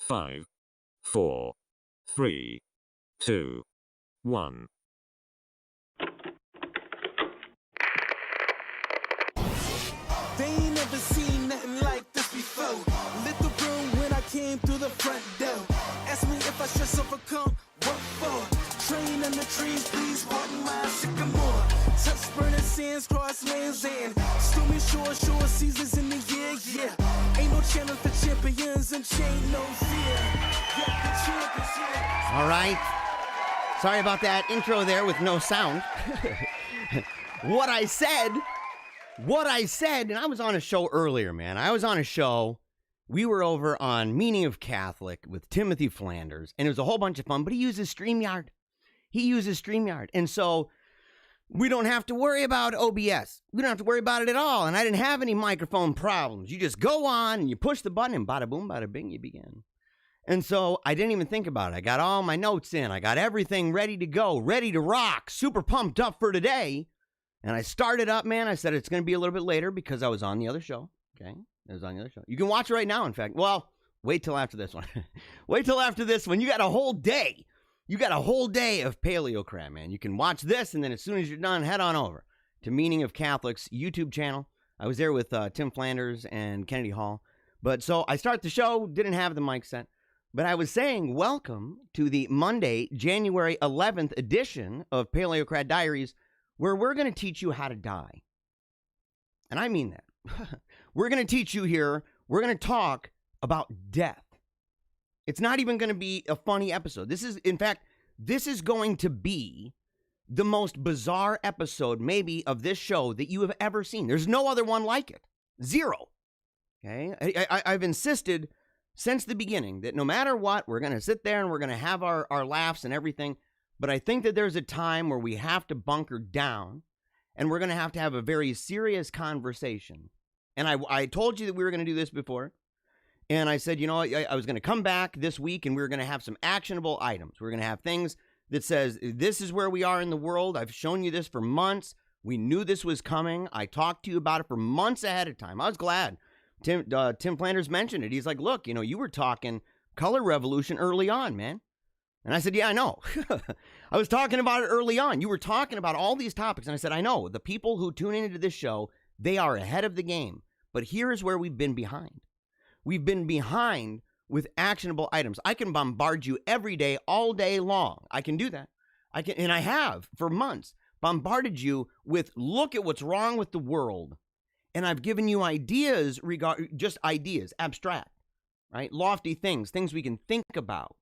5, 4, 3, 2, 1. They ain't never seen nothing like this before. Lit the room when I came through the front door. Ask me if I stress overcome, what for? Train in the trees, please pardon my sycamore. Touch burning sands, cross lands, and stormy shore seasons in the year, yeah. Ain't no challenge for champions and chain no fear. Yeah, the champions, yeah. All right. Sorry about that intro there with no sound. What I said, and I was on a show earlier, man. I was on a show. We were over on Meaning of Catholic with Timothy Flanders, and it was a whole bunch of fun, but he uses StreamYard. And so we don't have to worry about OBS. We don't have to worry about it at all, and I didn't have any microphone problems. You just go on, and you push the button, and bada boom, bada bing, you begin. And so I didn't even think about it. I got all my notes in. I got everything ready to go, ready to rock, super pumped up for today. And I started up, man. I said it's going to be a little bit later because I was on the other show. Okay? I was on the other show. You can watch it right now, in fact. Well, wait till after this one. Wait till after this one. You got a whole day. You got a whole day of Paleocrat, man. You can watch this, and then as soon as you're done, head on over to Meaning of Catholic's YouTube channel. I was there with Tim Flanders and Kennedy Hall. But so I start the show, didn't have the mic set. But I was saying, welcome to the Monday, January 11th edition of Paleocrat Diaries, where we're going to teach you how to die. And I mean that. We're going to teach you here, we're going to talk about death. It's not even going to be a funny episode. This is, in fact, this is going to be the most bizarre episode, maybe, of this show that you have ever seen. There's no other one like it. Zero. Okay? I've insisted since the beginning that no matter what, we're going to sit there and we're going to have our laughs and everything. But I think that there's a time where we have to bunker down and we're going to have a very serious conversation. And I told you that we were going to do this before. And I said, you know, I was going to come back this week and we were going to have some actionable items. We're going to have things that says, this is where we are in the world. I've shown you this for months. We knew this was coming. I talked to you about it for months ahead of time. I was glad. Tim Flanders mentioned it. He's like, look, you know, you were talking color revolution early on, man. And I said, yeah, I know. I was talking about it early on. You were talking about all these topics. And I said, I know. The people who tune into this show, they are ahead of the game. But here's where we've been behind. We've been behind with actionable items. I can bombard you every day, all day long. I can do that. And I have for months bombarded you with, look at what's wrong with the world. And I've given you ideas, just ideas, abstract, right? Lofty things we can think about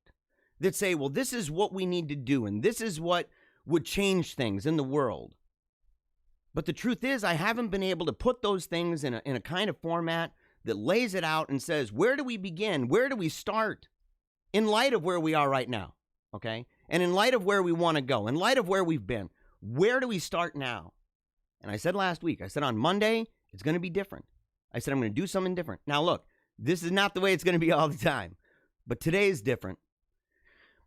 that say, well, this is what we need to do. And this is what would change things in the world. But the truth is, I haven't been able to put those things in a kind of format that lays it out and says, where do we begin? Where do we start? In light of where we are right now, okay? And in light of where we want to go, in light of where we've been, where do we start now? And I said last week, I said on Monday, it's going to be different. I said I'm going to do something different. Now, look, this is not the way it's going to be all the time. But today is different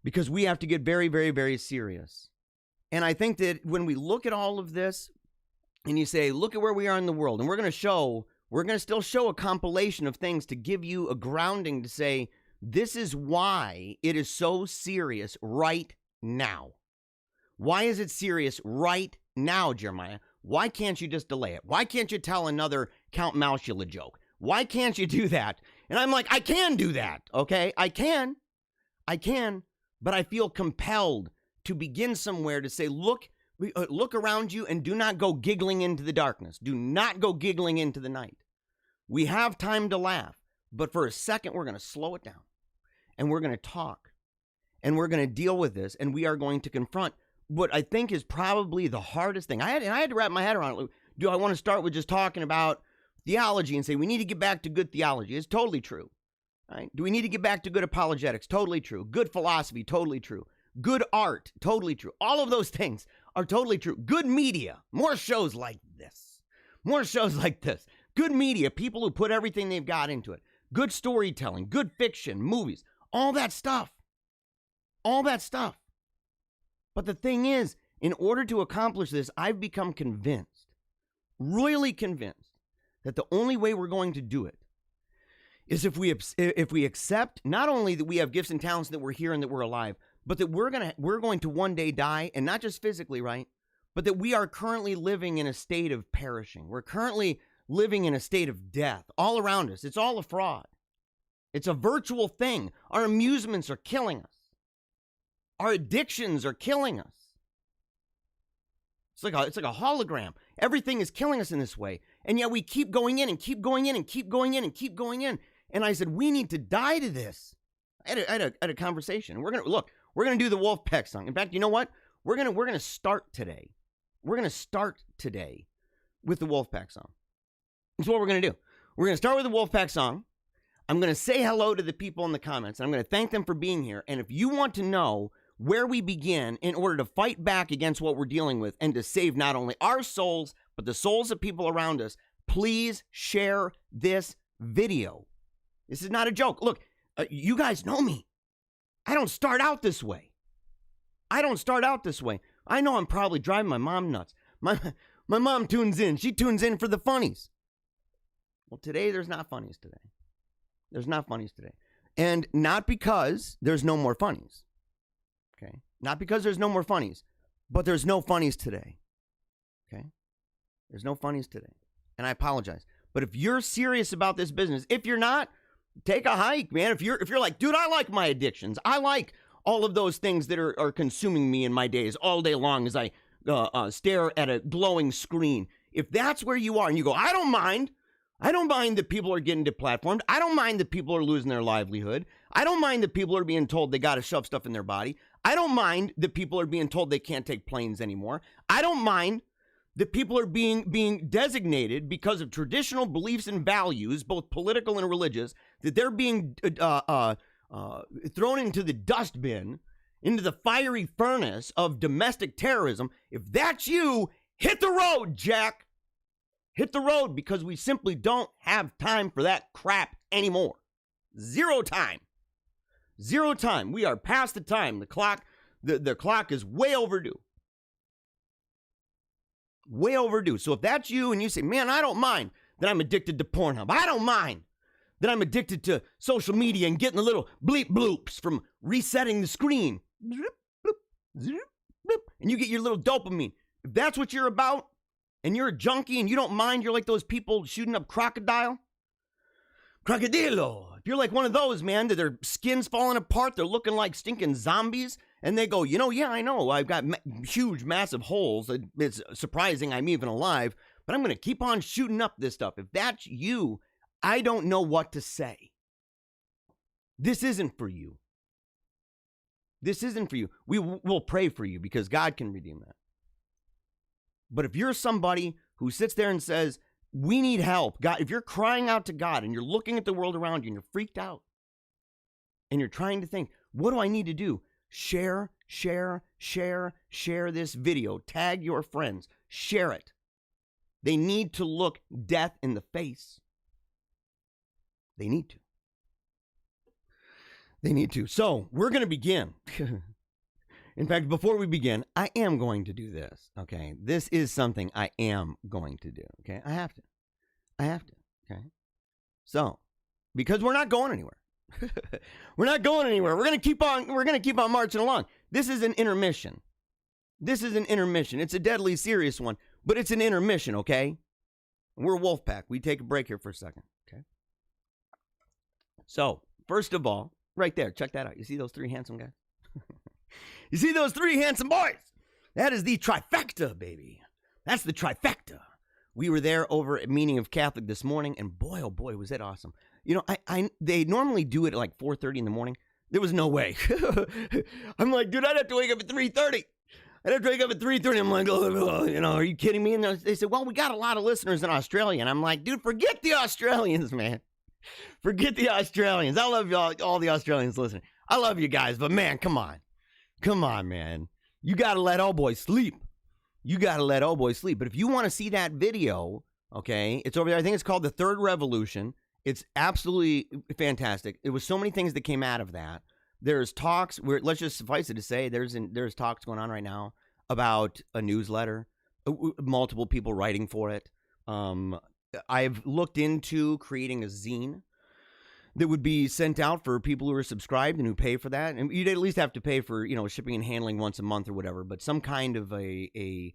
because we have to get very, very, very serious. And I think that when we look at all of this and you say, look at where we are in the world, and we're going to still show a compilation of things to give you a grounding to say, this is why it is so serious right now. Why is it serious right now, Jeremiah? Why can't you just delay it? Why can't you tell another Count Malshula joke? Why can't you do that? And I'm like, I can do that, okay? I can, but I feel compelled to begin somewhere to say, look around you and do not go giggling into the darkness. Do not go giggling into the night. We have time to laugh, but for a second, we're going to slow it down and we're going to talk and we're going to deal with this and we are going to confront what I think is probably the hardest thing. I had to wrap my head around it. Do I want to start with just talking about theology and say we need to get back to good theology? It's totally true. Right? Do we need to get back to good apologetics? Totally true. Good philosophy? Totally true. Good art? Totally true. All of those things are totally true. Good media. More shows like this. More shows like this. Good media. People who put everything they've got into it. Good storytelling. Good fiction. Movies. All that stuff. All that stuff. But the thing is, in order to accomplish this, I've become convinced, really convinced, that the only way we're going to do it is if we accept not only that we have gifts and talents, that we're here and that we're alive, but that we're going to one day die, and not just physically, right? But that we are currently living in a state of perishing. We're currently living in a state of death all around us. It's all a fraud. It's a virtual thing. Our amusements are killing us. Our addictions are killing us. It's like a hologram. Everything is killing us in this way. And yet we keep going in and keep going in and keep going in and keep going in. And I said, we need to die to this. I had a conversation. We're going to do the Wolfpack song. In fact, you know what? We're going to start today. We're going to start today with the Wolfpack song. That's what we're going to do. We're going to start with the Wolfpack song. I'm going to say hello to the people in the comments. And I'm going to thank them for being here. And if you want to know where we begin in order to fight back against what we're dealing with and to save not only our souls, but the souls of people around us, please share this video. This is not a joke. Look, you guys know me. I don't start out this way. I know I'm probably driving my mom nuts. My mom tunes in. She tunes in for the funnies. Well, today there's not funnies today. And not because there's no more funnies. Okay? Not because there's no more funnies, but there's no funnies today. Okay? There's no funnies today. And I apologize. But if you're serious about this business, if you're not, take a hike, man. If you're like, dude, I like my addictions. I like all of those things that are consuming me in my days all day long as I stare at a glowing screen. If that's where you are and you go, I don't mind that people are getting deplatformed. I don't mind that people are losing their livelihood. I don't mind that people are being told they got to shove stuff in their body. I don't mind that people are being told they can't take planes anymore. I don't mind that people are being designated because of traditional beliefs and values, both political and religious, that they're being thrown into the dustbin, into the fiery furnace of domestic terrorism. If that's you, hit the road, Jack. Hit the road, because we simply don't have time for that crap anymore. Zero time. We are past the time. The clock is way overdue. Way overdue. So if that's you and you say, man, I don't mind that I'm addicted to Pornhub. I don't mind that I'm addicted to social media and getting the little bleep bloops from resetting the screen. And you get your little dopamine. If that's what you're about, and you're a junkie and you don't mind, you're like those people shooting up crocodilo. If you're like one of those, man, that their skin's falling apart, they're looking like stinking zombies, and they go, yeah, I know, I've got huge, massive holes. It's surprising I'm even alive, but I'm going to keep on shooting up this stuff. If that's you, I don't know what to say. This isn't for you. We will pray for you because God can redeem that. But if you're somebody who sits there and says, we need help, God, if you're crying out to God and you're looking at the world around you and you're freaked out and you're trying to think, what do I need to do? Share this video. Tag your friends. Share it. They need to look death in the face. They need to. So we're going to begin. In fact, before we begin, I am going to do this, okay? This is something I am going to do, okay? I have to, okay? So, because we're not going anywhere. We're going to keep on marching along. This is an intermission. It's a deadly serious one, but it's an intermission, okay? We're Wolfpack. We take a break here for a second, okay? So, first of all, right there, check that out. You see those three handsome guys? You see those three handsome boys? That is the trifecta, baby. That's the trifecta. We were there over at Meaning of Catholic this morning, and boy, oh boy, was it awesome. You know, they normally do it at like 4:30 in the morning. There was no way. I'm like, dude, I'd have to wake up at 3:30. I'm like, oh, are you kidding me? And they said, well, we got a lot of listeners in Australia. And I'm like, dude, forget the Australians, man. Forget the Australians. I love y'all, all the Australians listening. I love you guys, but man, come on. Come on, man. You got to let old boy sleep. But if you want to see that video, okay, it's over there. I think it's called The Third Revolution. It's absolutely fantastic. It was so many things that came out of that. There's talks where, let's just suffice it to say, there's talks going on right now about a newsletter, multiple people writing for it. I've looked into creating a zine. that would be sent out for people who are subscribed and who pay for that. And you'd at least have to pay for, shipping and handling once a month or whatever, but some kind of a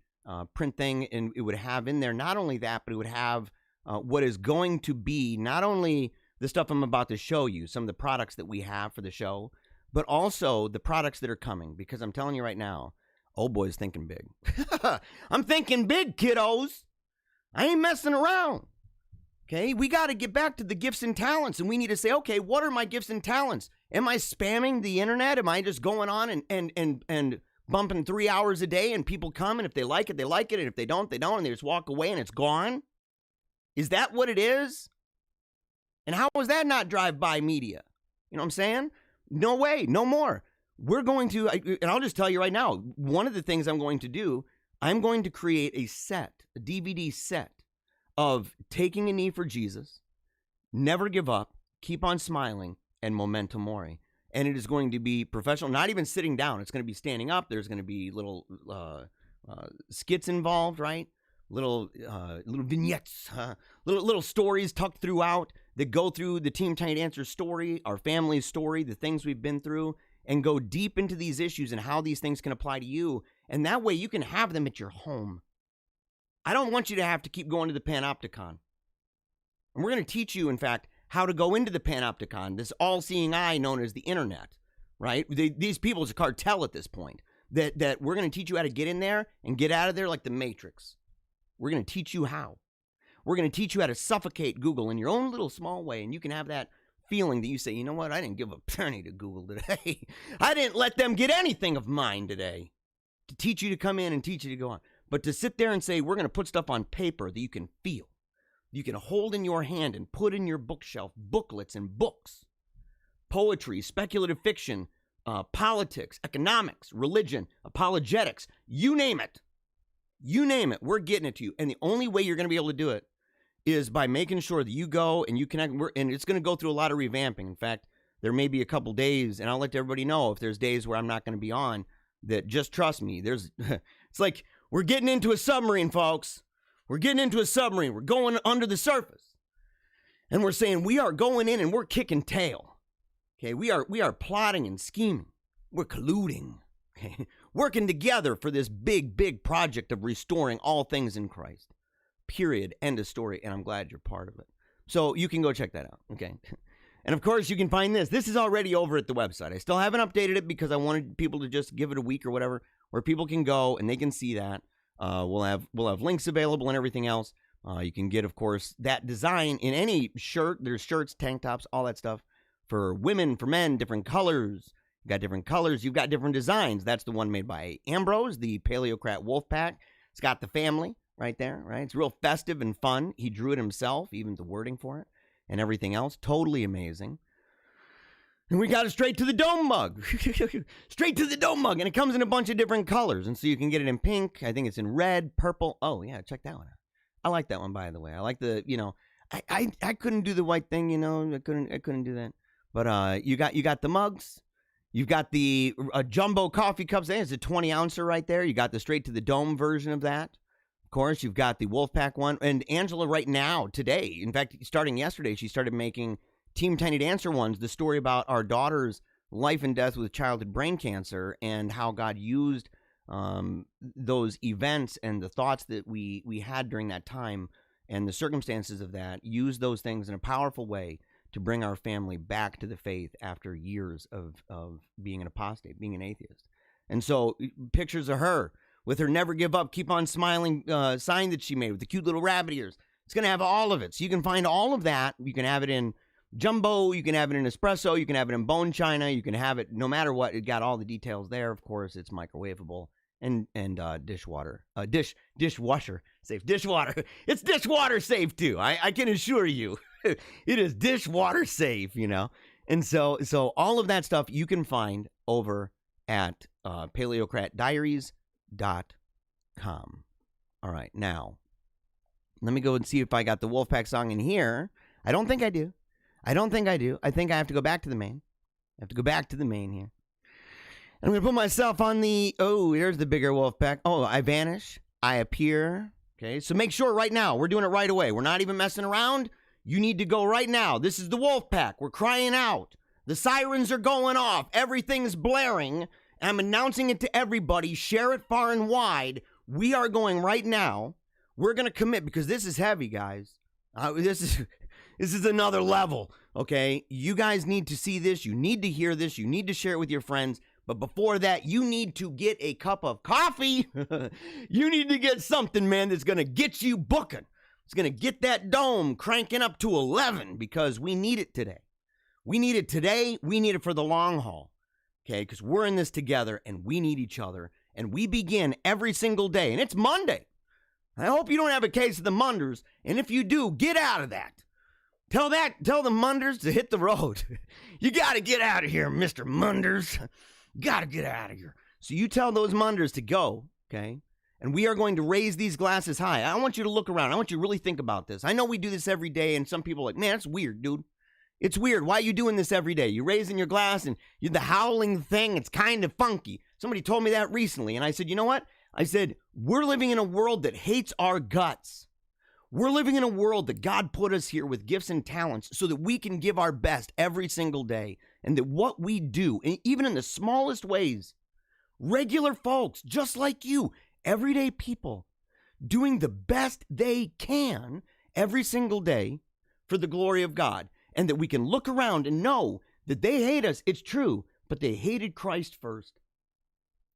print thing. And it would have in there, not only that, but it would have what is going to be not only the stuff I'm about to show you, some of the products that we have for the show, but also the products that are coming, because I'm telling you right now, old boy's thinking big. I'm thinking big, kiddos. I ain't messing around. Okay, we got to get back to the gifts and talents, and we need to say, okay, what are my gifts and talents? Am I spamming the internet? Am I just going on and bumping 3 hours a day, and people come, and if they like it, they like it, and if they don't, they don't, and they just walk away and it's gone? Is that what it is? And how is that not drive-by media? You know what I'm saying? No way, no more. We're going to, and I'll just tell you right now, one of the things I'm going to do, I'm going to create a DVD set of Taking a Knee for Jesus, Never Give Up, Keep on Smiling, and Memento Mori. And it is going to be professional, not even sitting down. It's going to be standing up. There's going to be little skits involved, right? Little vignettes, little stories tucked throughout that go through the Team Tiny Dancer story, our family's story, the things we've been through, and go deep into these issues and how these things can apply to you. And that way you can have them at your home. I don't want you to have to keep going to the Panopticon. And we're going to teach you, in fact, how to go into the Panopticon, this all-seeing eye known as the internet, right? These people is a cartel at this point. That we're going to teach you how to get in there and get out of there like the Matrix. We're going to teach you how. We're going to teach you how to suffocate Google in your own little small way, and you can have that feeling that you say, you know what, I didn't give a penny to Google today. I didn't let them get anything of mine today. To teach you to come in and teach you to go on. But to sit there and say, we're going to put stuff on paper that you can feel, you can hold in your hand and put in your bookshelf, booklets and books, poetry, speculative fiction, politics, economics, religion, apologetics, you name it. You name it, we're getting it to you. And the only way you're going to be able to do it is by making sure that you go and you connect. And it's going to go through a lot of revamping. In fact, there may be a couple days, and I'll let everybody know if there's days where I'm not going to be on, that just trust me. It's like we're getting into a submarine, folks. We're getting into a submarine. We're going under the surface. And we're saying we are going in and we're kicking tail. Okay, we are plotting and scheming. We're colluding. Okay, working together for this big project of restoring all things in Christ. Period. End of story. And I'm glad you're part of it. So you can go check that out. Okay. And of course, you can find this. This is already over at the website. I still haven't updated it because I wanted people to just give it a week or whatever, where people can go and they can see that. We'll have links available and everything else. You can get, of course, that design in any shirt. There's shirts, tank tops, all that stuff for women, for men, different colors. You've got different colors. You've got different designs. That's the one made by Ambrose, the Paleocrat Wolf Pack. It's got the family right there, right? It's real festive and fun. He drew it himself, even the wording for it and everything else. Totally amazing. And we got it straight to the dome mug. Straight to the dome mug. And it comes in a bunch of different colors. And so you can get it in pink. I think it's in red, purple. Oh, yeah, check that one out. I like that one, by the way. I like the, I couldn't do the white thing, I couldn't do that. But you got the mugs. You've got the jumbo coffee cups. It's a 20-ouncer right there. You got the straight to the dome version of that. Of course, you've got the Wolfpack one. And Angela right now, today, in fact, starting yesterday, she started making Team Tiny Dancer ones, the story about our daughter's life and death with childhood brain cancer and how God used those events and the thoughts that we had during that time and the circumstances of that, used those things in a powerful way to bring our family back to the faith after years of being an apostate, being an atheist. And so pictures of her with her never give up, keep on smiling sign that she made with the cute little rabbit ears. It's going to have all of it. So you can find all of that. You can have it in jumbo. You can have it in espresso. You can have it in bone china. You can have it no matter what. It got all the details there. Of course, it's microwavable and dishwater. Dishwasher safe. Dishwater. It's dishwater safe too. I can assure you. It is dishwater safe, And so all of that stuff you can find over at paleocratdiaries.com. All right, now, let me go and see if I got the Wolfpack song in here. I don't think I do. I think I have to go back to the main. Here. I'm going to put myself on here's the bigger Wolfpack. Oh, I vanish. I appear. Okay, so make sure right now, we're doing it right away. We're not even messing around. You need to go right now. This is the wolf pack. We're crying out. The sirens are going off. Everything's blaring. I'm announcing it to everybody. Share it far and wide. We are going right now. We're going to commit because this is heavy, guys. This is another level, okay? You guys need to see this. You need to hear this. You need to share it with your friends. But before that, you need to get a cup of coffee. You need to get something, man, that's going to get you booking. It's going to get that dome cranking up to 11 because we need it today. We need it today. We need it for the long haul, okay? Because we're in this together and we need each other. And we begin every single day. And it's Monday. I hope you don't have a case of the Munders. And if you do, get out of that. Tell the Munders to hit the road. You got to get out of here, Mr. Munders. Got to get out of here. So you tell those Munders to go, okay? And we are going to raise these glasses high. I want you to look around. I want you to really think about this. I know we do this every day, and some people are like, man, that's weird, dude. It's weird. Why are you doing this every day? You're raising your glass, and the howling thing, it's kind of funky. Somebody told me that recently, and I said, you know what? I said, we're living in a world that hates our guts. We're living in a world that God put us here with gifts and talents so that we can give our best every single day. And that what we do, even in the smallest ways, regular folks, just like you, everyday people, doing the best they can every single day for the glory of God. And that we can look around and know that they hate us. It's true, but they hated Christ first.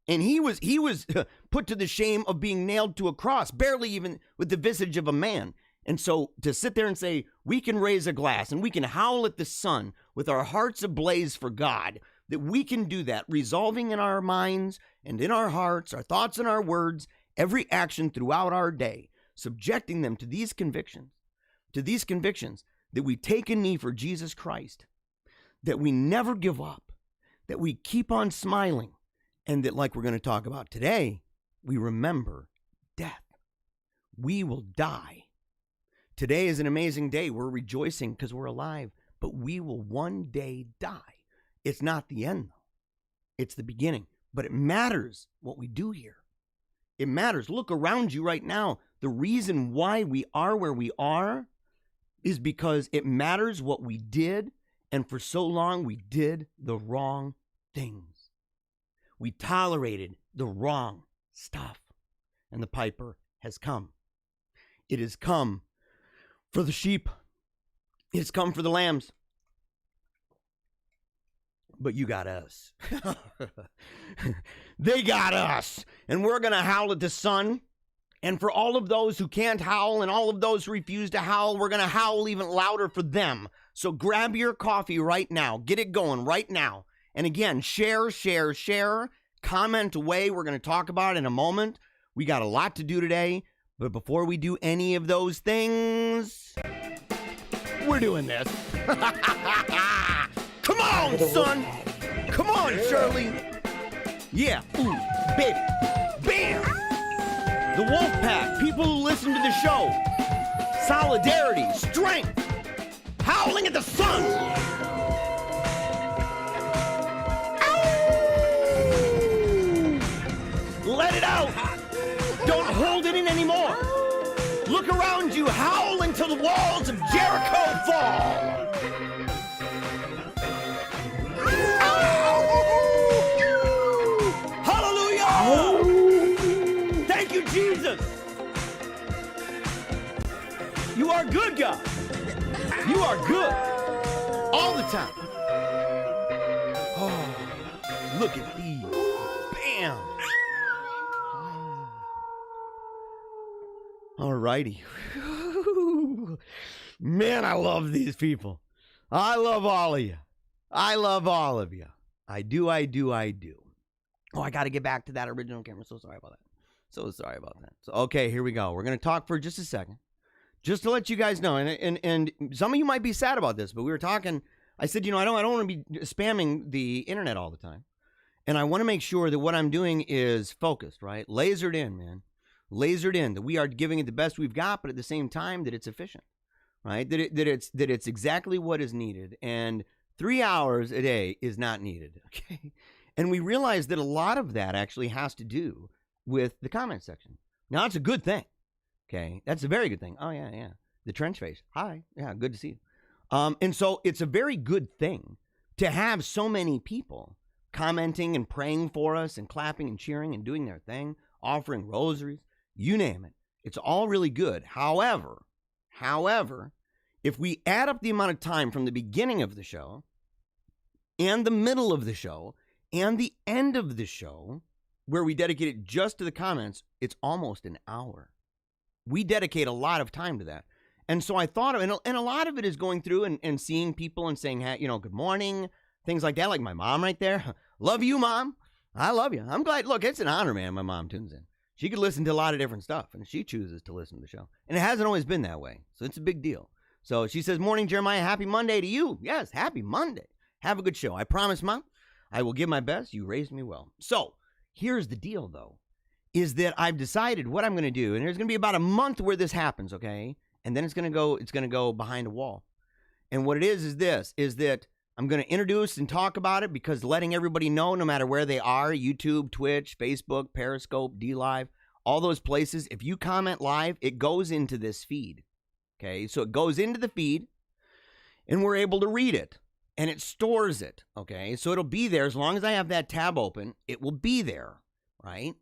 And he was put to the shame of being nailed to a cross, barely even with the visage of a man. And so to sit there and say, we can raise a glass and we can howl at the sun with our hearts ablaze for God, that we can do that, resolving in our minds and in our hearts, our thoughts and our words, every action throughout our day, subjecting them to these convictions that we take a knee for Jesus Christ, that we never give up, that we keep on smiling, and that, like we're going to talk about today, we remember death. We will die. Today is an amazing day. We're rejoicing because we're alive, but we will one day die. It's not the end, though. It's the beginning. But it matters what we do here. It matters. Look around you right now. The reason why we are where we are is because it matters what we did, and for so long we did the wrong things. We tolerated the wrong stuff, and the piper has come. It has come for the sheep. It has come for the lambs. But you got us. They got us. And we're going to howl at the sun. And for all of those who can't howl and all of those who refuse to howl, we're going to howl even louder for them. So grab your coffee right now. Get it going right now. And again, share. Comment away. We're going to talk about it in a moment. We got a lot to do today. But before we do any of those things, we're doing this. Come on, son. Come on, Shirley. Yeah. Ooh, baby. Bam. The wolf pack. People who listen to the show. Solidarity. Strength. Howling at the sun. Let it out. Don't hold it in anymore. Look around you. Howl until the walls of Jericho fall. Hallelujah. Thank you, Jesus. You are good, God. You are good. All the time. Oh, look at these. Bam. All righty. Man, I love these people. I love all of you. I love all of you. I do. Oh, I got to get back to that original camera. So sorry about that. So okay, here we go. We're going to talk for just a second. Just to let you guys know, and some of you might be sad about this, but we were talking. I said, I don't want to be spamming the internet all the time. And I want to make sure that what I'm doing is focused, right? Lasered in, man. Lasered in, that we are giving it the best we've got, but at the same time that it's efficient, right? That it's exactly what is needed. And 3 hours a day is not needed, okay? And we realize that a lot of that actually has to do with the comment section. Now, that's a good thing, okay? That's a very good thing. Oh, yeah. The trench face. Hi. Yeah, good to see you. And so it's a very good thing to have so many people commenting and praying for us and clapping and cheering and doing their thing, offering rosaries, you name it. It's all really good. However, if we add up the amount of time from the beginning of the show and the middle of the show and the end of the show, where we dedicate it just to the comments, it's almost an hour. We dedicate a lot of time to that. And so I thought, and a lot of it is going through and seeing people and saying, you know, good morning, things like that, like my mom right there. Love you, Mom. I love you. I'm glad. Look, it's an honor, man, my mom tunes in. She could listen to a lot of different stuff, and she chooses to listen to the show. And it hasn't always been that way, so it's a big deal. So she says, morning, Jeremiah, happy Monday to you. Yes, happy Monday. Have a good show. I promise, Mom, I will give my best. You raised me well. So here's the deal, though, is that I've decided what I'm going to do, and there's going to be about a month where this happens, okay? And then it's going to go behind a wall. And what it is that I'm going to introduce and talk about it because letting everybody know, no matter where they are, YouTube, Twitch, Facebook, Periscope, DLive, all those places, if you comment live, it goes into this feed. Okay, so it goes into the feed and we're able to read it and it stores it. Okay, so it'll be there as long as I have that tab open, it will be there, right?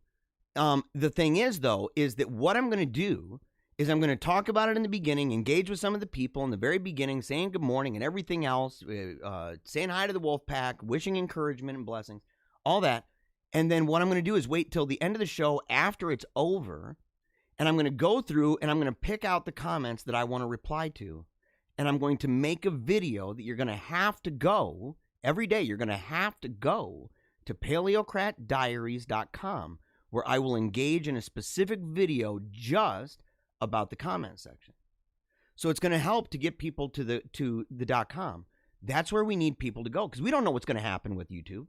The thing is, though, is that what I'm going to do is I'm going to talk about it in the beginning, engage with some of the people in the very beginning, saying good morning and everything else, saying hi to the wolf pack, wishing encouragement and blessings, all that. And then what I'm going to do is wait till the end of the show after it's over, and I'm going to go through and I'm going to pick out the comments that I want to reply to. And I'm going to make a video that you're going to have to go, every day you're going to have to go to paleocratdiaries.com, where I will engage in a specific video just about the comment section. So it's going to help to get people to the .com. That's where we need people to go, because we don't know what's going to happen with YouTube.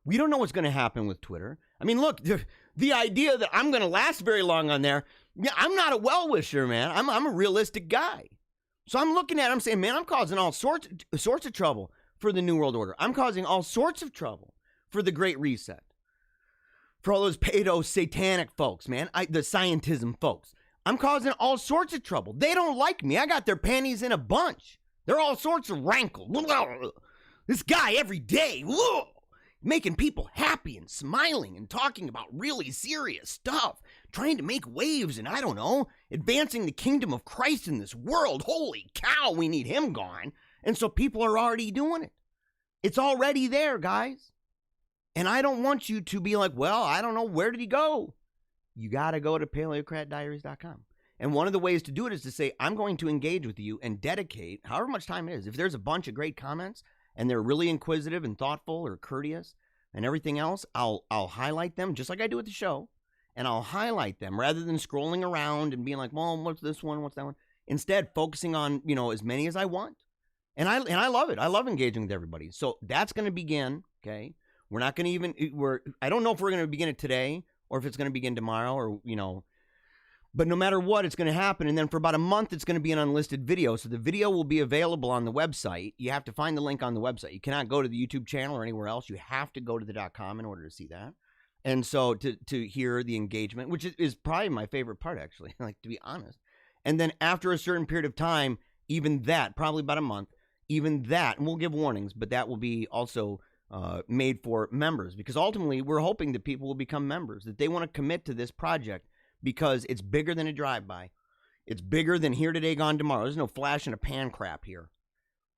We don't know what's going to happen with Twitter. I mean, look, the idea that I'm going to last very long on there, yeah, I'm not a well-wisher, man. I'm a realistic guy. So I'm looking at it, I'm saying, man, I'm causing all sorts of trouble for the New World Order. I'm causing all sorts of trouble for the Great Reset. For all those pedo-satanic folks, man, the scientism folks. I'm causing all sorts of trouble. They don't like me. I got their panties in a bunch. They're all sorts of rankled. This guy every day, making people happy and smiling and talking about really serious stuff, trying to make waves and, I don't know, advancing the kingdom of Christ in this world. Holy cow, we need him gone. And so people are already doing it. It's already there, guys. And I don't want you to be like, well, I don't know, where did he go? You got to go to paleocratdiaries.com. And one of the ways to do it is to say, I'm going to engage with you and dedicate however much time it is. If there's a bunch of great comments and they're really inquisitive and thoughtful or courteous and everything else, I'll highlight them just like I do with the show. And I'll highlight them rather than scrolling around and being like, well, what's this one? What's that one? Instead, focusing on, as many as I want. And I love it. I love engaging with everybody. So that's going to begin, okay? We're not going to I don't know if we're going to begin it today or if it's going to begin tomorrow or, but no matter what, it's going to happen. And then for about a month, it's going to be an unlisted video. So the video will be available on the website. You have to find the link on the website. You cannot go to the YouTube channel or anywhere else. You have to go to the .com in order to see that. And so to hear the engagement, which is probably my favorite part, actually, like, to be honest. And then after a certain period of time, even that, probably about a month, even that, and we'll give warnings, but that will be also made for members, because ultimately we're hoping that people will become members, that they want to commit to this project because it's bigger than a drive-by. It's bigger than here today, gone tomorrow. There's no flash in a pan crap here.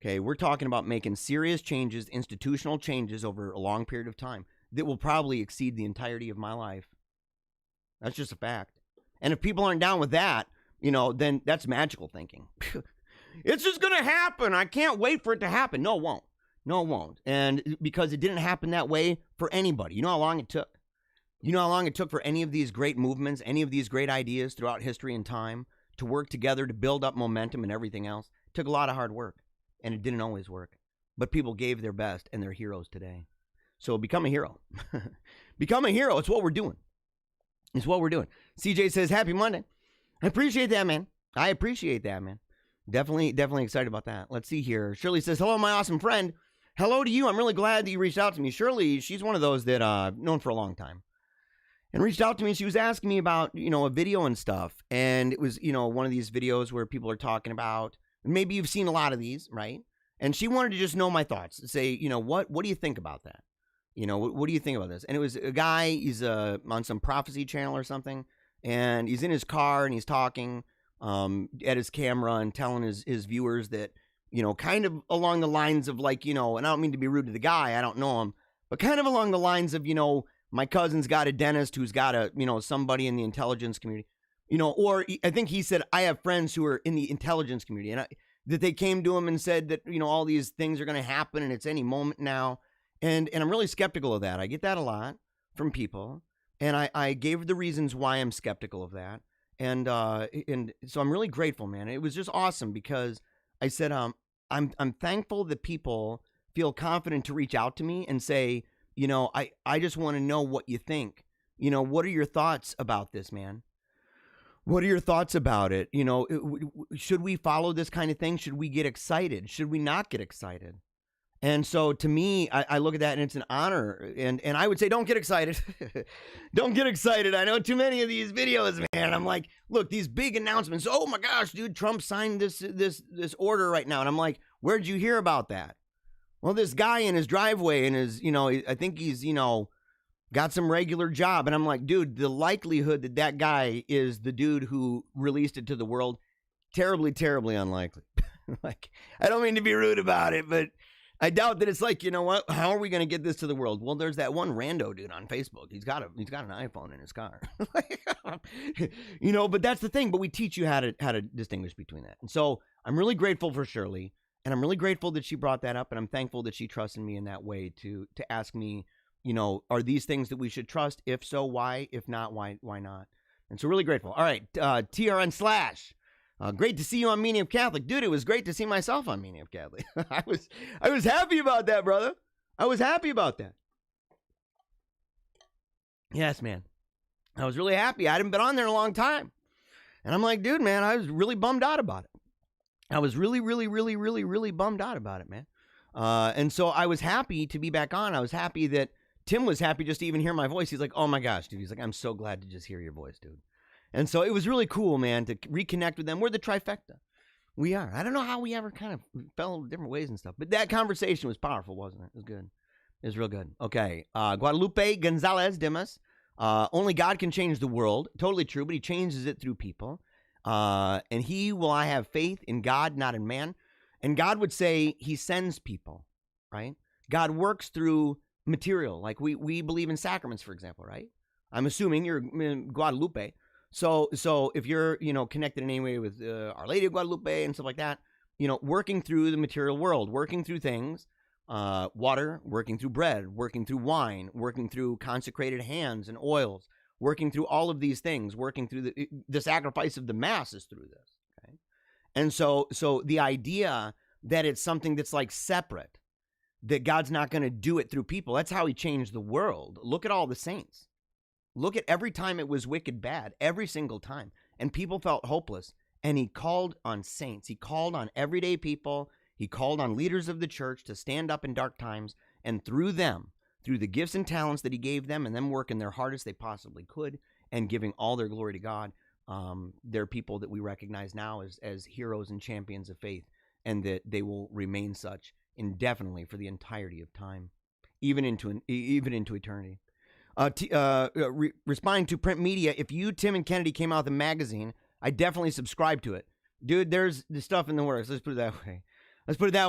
Okay, we're talking about making serious changes, institutional changes over a long period of time that will probably exceed the entirety of my life. That's just a fact. And if people aren't down with that, then that's magical thinking. It's just going to happen. I can't wait for it to happen. No, it won't. No, it won't. And because it didn't happen that way for anybody. You know how long it took? You know how long it took for any of these great movements, any of these great ideas throughout history and time to work together to build up momentum and everything else? It took a lot of hard work, and it didn't always work. But people gave their best, and they're heroes today. So become a hero. Become a hero. It's what we're doing. It's what we're doing. CJ says, happy Monday. I appreciate that, man. I appreciate that, man. Definitely excited about that. Let's see here. Shirley says, hello, my awesome friend. Hello to you. I'm really glad that you reached out to me. Shirley, she's one of those that I've known for a long time. and reached out to me. She was asking me about, a video and stuff. And it was, one of these videos where people are talking about, maybe you've seen a lot of these, right? And she wanted to just know my thoughts, say, what do you think about that? What do you think about this? And it was a guy, he's on some prophecy channel or something, and he's in his car and he's talking at his camera and telling his viewers that, kind of along the lines of like, and I don't mean to be rude to the guy, I don't know him, but kind of along the lines of, my cousin's got a dentist who's got a, somebody in the intelligence community, or I think he said, I have friends who are in the intelligence community, and that they came to him and said that, all these things are going to happen and it's any moment now. And I'm really skeptical of that. I get that a lot from people. And I gave the reasons why I'm skeptical of that. And so I'm really grateful, man. It was just awesome because I said, I'm thankful that people feel confident to reach out to me and say, I just want to know what you think. What are your thoughts about this, man? What are your thoughts about it? Should we follow this kind of thing? Should we get excited? Should we not get excited? And so to me, I look at that and it's an honor. And I would say, don't get excited. Don't get excited. I know too many of these videos, man. I'm like, look, these big announcements. Oh my gosh, dude, Trump signed this order right now. And I'm like, where'd you hear about that? Well, this guy in his driveway and his, I think he's, got some regular job. And I'm like, dude, the likelihood that that guy is the dude who released it to the world, terribly, terribly unlikely. Like, I don't mean to be rude about it, but I doubt that it's like, what? How are we going to get this to the world? Well, there's that one rando dude on Facebook. He's got an iPhone in his car. But that's the thing. But we teach you how to distinguish between that. And so I'm really grateful for Shirley, and I'm really grateful that she brought that up, and I'm thankful that she trusted me in that way to ask me, are these things that we should trust? If so, why? If not, why not? And so really grateful. All right, TRN Slash. Great to see you on Meaning of Catholic. Dude, it was great to see myself on Meaning of Catholic. I was happy about that, brother. I was happy about that. Yes, man. I was really happy. I hadn't been on there in a long time. And I'm like, dude, man, I was really bummed out about it. I was really, really, really, really, really bummed out about it, man. And so I was happy to be back on. I was happy that Tim was happy just to even hear my voice. He's like, oh my gosh, dude. He's like, I'm so glad to just hear your voice, dude. And so it was really cool, man, to reconnect with them. We're the trifecta. We are. I don't know how we ever kind of fell different ways and stuff, but that conversation was powerful, wasn't it? It was good. It was real good. Okay. Guadalupe Gonzalez Dimas. Only God can change the world. Totally true, but he changes it through people. And I have faith in God, not in man. And God would say he sends people, right? God works through material. Like we believe in sacraments, for example, right? I'm assuming you're in Guadalupe. So if you're, connected in any way with Our Lady of Guadalupe and stuff like that, working through the material world, working through things, water, working through bread, working through wine, working through consecrated hands and oils, working through all of these things, working through the sacrifice of the Mass is through this. Okay. And so the idea that it's something that's like separate, that God's not going to do it through people. That's how he changed the world. Look at all the saints. Look at every time it was wicked bad, every single time. And people felt hopeless. And he called on saints. He called on everyday people. He called on leaders of the church to stand up in dark times. And through them, through the gifts and talents that he gave them and them working their hardest they possibly could and giving all their glory to God, they're people that we recognize now as heroes and champions of faith. And that they will remain such indefinitely for the entirety of time, even into eternity. Responding to print media, if you, Tim, and Kennedy came out with a magazine, I definitely subscribe to it. Dude, there's the stuff in the works. Let's put it that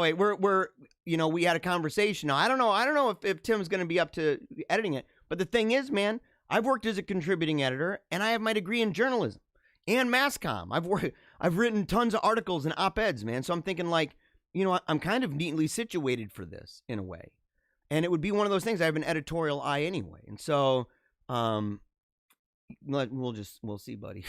way. We're we had a conversation. Now, I don't know if Tim's going to be up to editing it. But the thing is, man, I've worked as a contributing editor, and I have my degree in journalism and mass comm. I've written tons of articles and op-eds, man. So I'm thinking like, I'm kind of neatly situated for this in a way. And it would be one of those things. I have an editorial eye anyway. And so we'll see, buddy.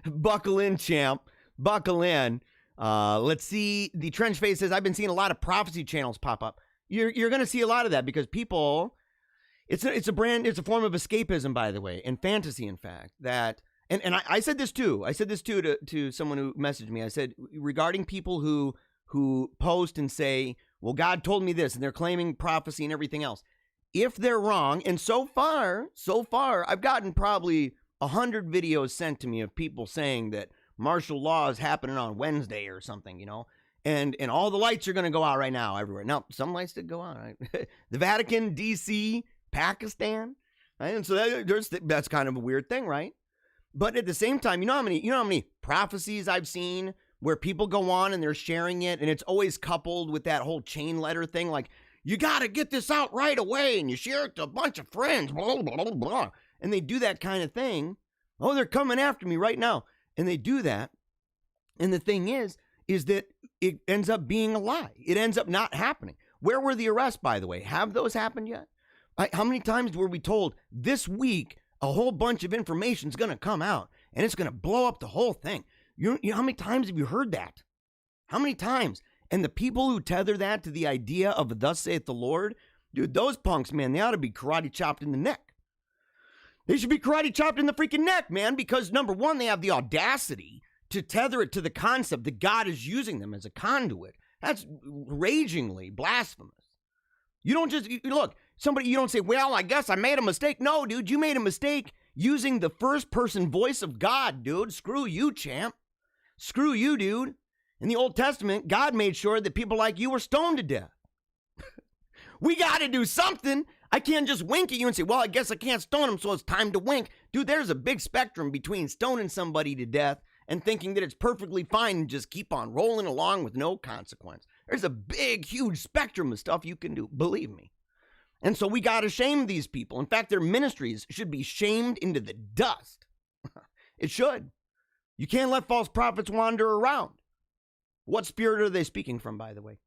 Buckle in, champ. Buckle in. Let's see. The Trench Face says, I've been seeing a lot of prophecy channels pop up. You're going to see a lot of that because people, it's a form of escapism, by the way, and fantasy, in fact, that, and I said this too. I said this too to someone who messaged me. I said, regarding people who post and say, well, God told me this, and they're claiming prophecy and everything else. if they're wrong, and so far, I've gotten probably 100 videos sent to me of people saying that martial law is happening on Wednesday or something, and all the lights are going to go out right now everywhere. Now, some lights did go out. Right? The Vatican, D.C., Pakistan, right? And so that's kind of a weird thing, right? But at the same time, you know how many prophecies I've seen where people go on and they're sharing it, and it's always coupled with that whole chain letter thing, like, you got to get this out right away, and you share it to a bunch of friends, blah, blah, blah, blah. And they do that kind of thing. Oh, they're coming after me right now. And they do that. And the thing is that it ends up being a lie. It ends up not happening. Where were the arrests, by the way? Have those happened yet? How many times were we told this week a whole bunch of information is going to come out and it's going to blow up the whole thing? You know, how many times have you heard that? How many times? And the people who tether that to the idea of thus saith the Lord, dude, those punks, man, they ought to be karate chopped in the neck. They should be karate chopped in the freaking neck, man, because number one, they have the audacity to tether it to the concept that God is using them as a conduit. That's ragingly blasphemous. You don't just, look, you don't say, well, I guess I made a mistake. No, dude, you made a mistake using the first person voice of God, dude. Screw you, champ. Screw you, dude. In the Old Testament, God made sure that people like you were stoned to death. We got to do something. I can't just wink at you and say, well, I guess I can't stone him, so it's time to wink. Dude, there's a big spectrum between stoning somebody to death and thinking that it's perfectly fine and just keep on rolling along with no consequence. There's a big, huge spectrum of stuff you can do, believe me. And so we got to shame these people. In fact, their ministries should be shamed into the dust. It should. You can't let false prophets wander around. What spirit are they speaking from, by the way?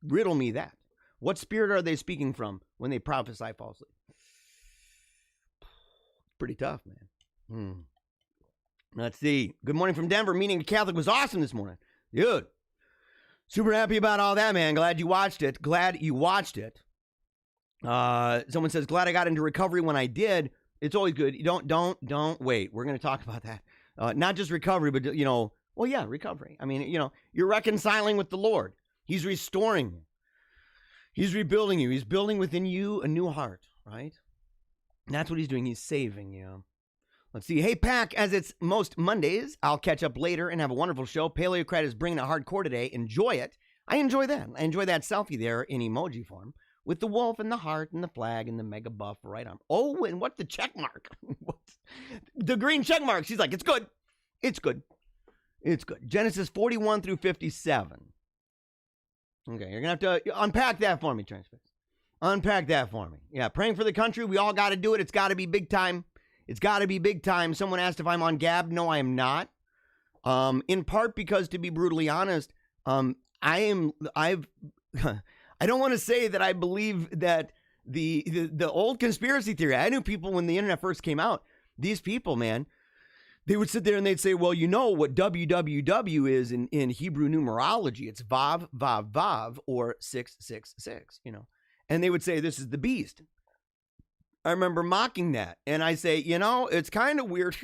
Riddle me that. What spirit are they speaking from when they prophesy falsely? Pretty tough, man. Let's see. Good morning from Denver. Meeting a Catholic was awesome this morning. Dude, super happy about all that, man. Glad you watched it. Someone says, glad I got into recovery when I did. It's always good. You don't wait. We're going to talk about that. Not just recovery, but, well, yeah, recovery. I mean, you're reconciling with the Lord. He's restoring you. He's rebuilding you. He's building within you a new heart, right? And that's what he's doing. He's saving you. Let's see. Hey, Pack, as it's most Mondays, I'll catch up later and have a wonderful show. Paleocrat is bringing it hardcore today. Enjoy it. I enjoy that. I enjoy that selfie there in emoji form with the wolf and the heart and the flag and the mega buff right arm. Oh, and what's the check mark? The green check mark. She's like, it's good. It's good. It's good. Genesis 41 through 57. Okay, you're going to have to unpack that for me, Transfix. Unpack that for me. Yeah, praying for the country. We all got to do it. It's got to be big time. It's got to be big time. Someone asked if I'm on Gab. No, I am not. In part because, to be brutally honest, I don't want to say that I believe that the old conspiracy theory. I knew people when the internet first came out. These people, man, they would sit there and they'd say, well, you know what WWW is in Hebrew numerology. It's Vav, Vav, Vav, or 666, And they would say, this is the beast. I remember mocking that. And I say, it's kind of weird.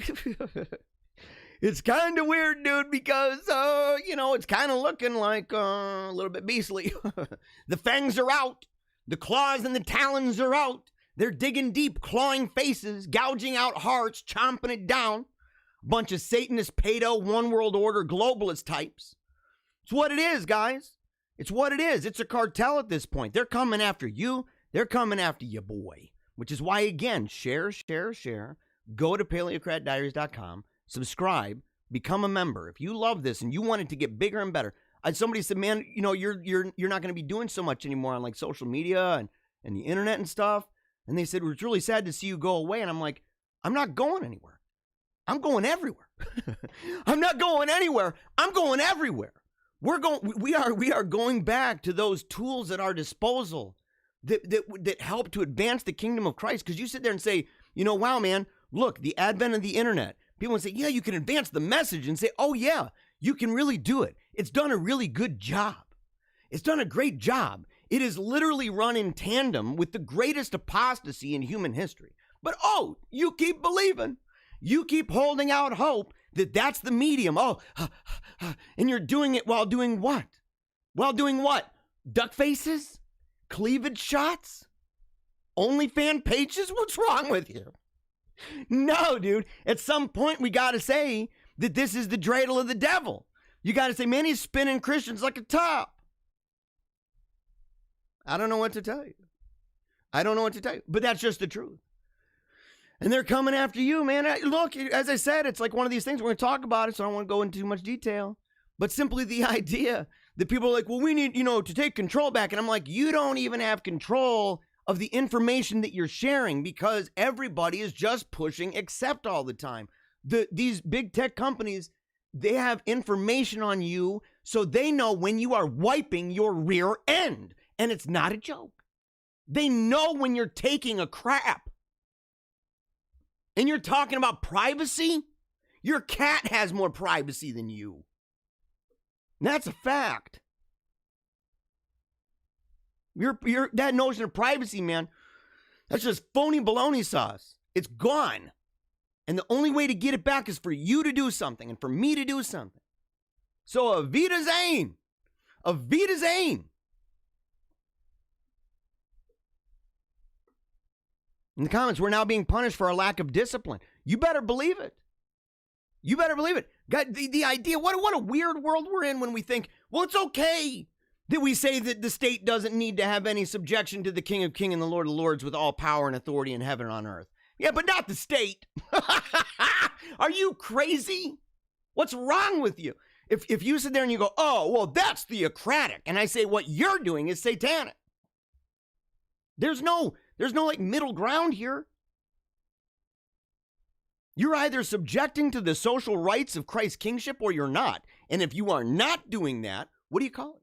It's kind of weird, dude, because, it's kind of looking like a little bit beastly. The fangs are out. The claws and the talons are out. They're digging deep, clawing faces, gouging out hearts, chomping it down. Bunch of Satanist, pedo, one world order, globalist types. It's what it is, guys. It's what it is. It's a cartel at this point. They're coming after you. They're coming after you, boy. Which is why, again, share. Go to paleocratdiaries.com. Subscribe. Become a member. If you love this and you want it to get bigger and better. Somebody said, man, you're not going to be doing so much anymore on like social media and the internet and stuff. And they said, it's really sad to see you go away. And I'm like, I'm not going anywhere. I'm going everywhere. I'm not going anywhere. I'm going everywhere. We are going back to those tools at our disposal that help to advance the kingdom of Christ. Because you sit there and say, wow, man, look, the advent of the internet. People would say, yeah, you can advance the message and say, oh, yeah, you can really do it. It's done a really good job. It's done a great job. It is literally run in tandem with the greatest apostasy in human history. But, you keep believing. You keep holding out hope that that's the medium. And you're doing it while doing what? While doing what? Duck faces? Cleavage shots? OnlyFans pages? What's wrong with you? No, dude. At some point, we got to say that this is the dreidel of the devil. You got to say, man, he's spinning Christians like a top. I don't know what to tell you. But that's just the truth. And they're coming after you, man. Look, as I said, it's like one of these things. We're going to talk about it, so I don't want to go into too much detail. But simply the idea that people are like, well, we need, to take control back. And I'm like, you don't even have control of the information that you're sharing because everybody is just pushing accept all the time. These big tech companies, they have information on you so they know when you are wiping your rear end. And it's not a joke. They know when you're taking a crap. And you're talking about privacy? Your cat has more privacy than you. And that's a fact. That notion of privacy, man, that's just phony baloney sauce. It's gone. And the only way to get it back is for you to do something and for me to do something. So Avita Zane. Avita Zane. In the comments, we're now being punished for our lack of discipline. You better believe it. You better believe it. God, the idea, what a weird world we're in when we think, well, it's okay that we say that the state doesn't need to have any subjection to the King of Kings and the Lord of Lords with all power and authority in heaven and on earth. Yeah, but not the state. Are you crazy? What's wrong with you? If you sit there and you go, oh, well, that's theocratic, and I say what you're doing is satanic. There's no like middle ground here. You're either subjecting to the social rights of Christ's kingship or you're not. And if you are not doing that, what do you call it?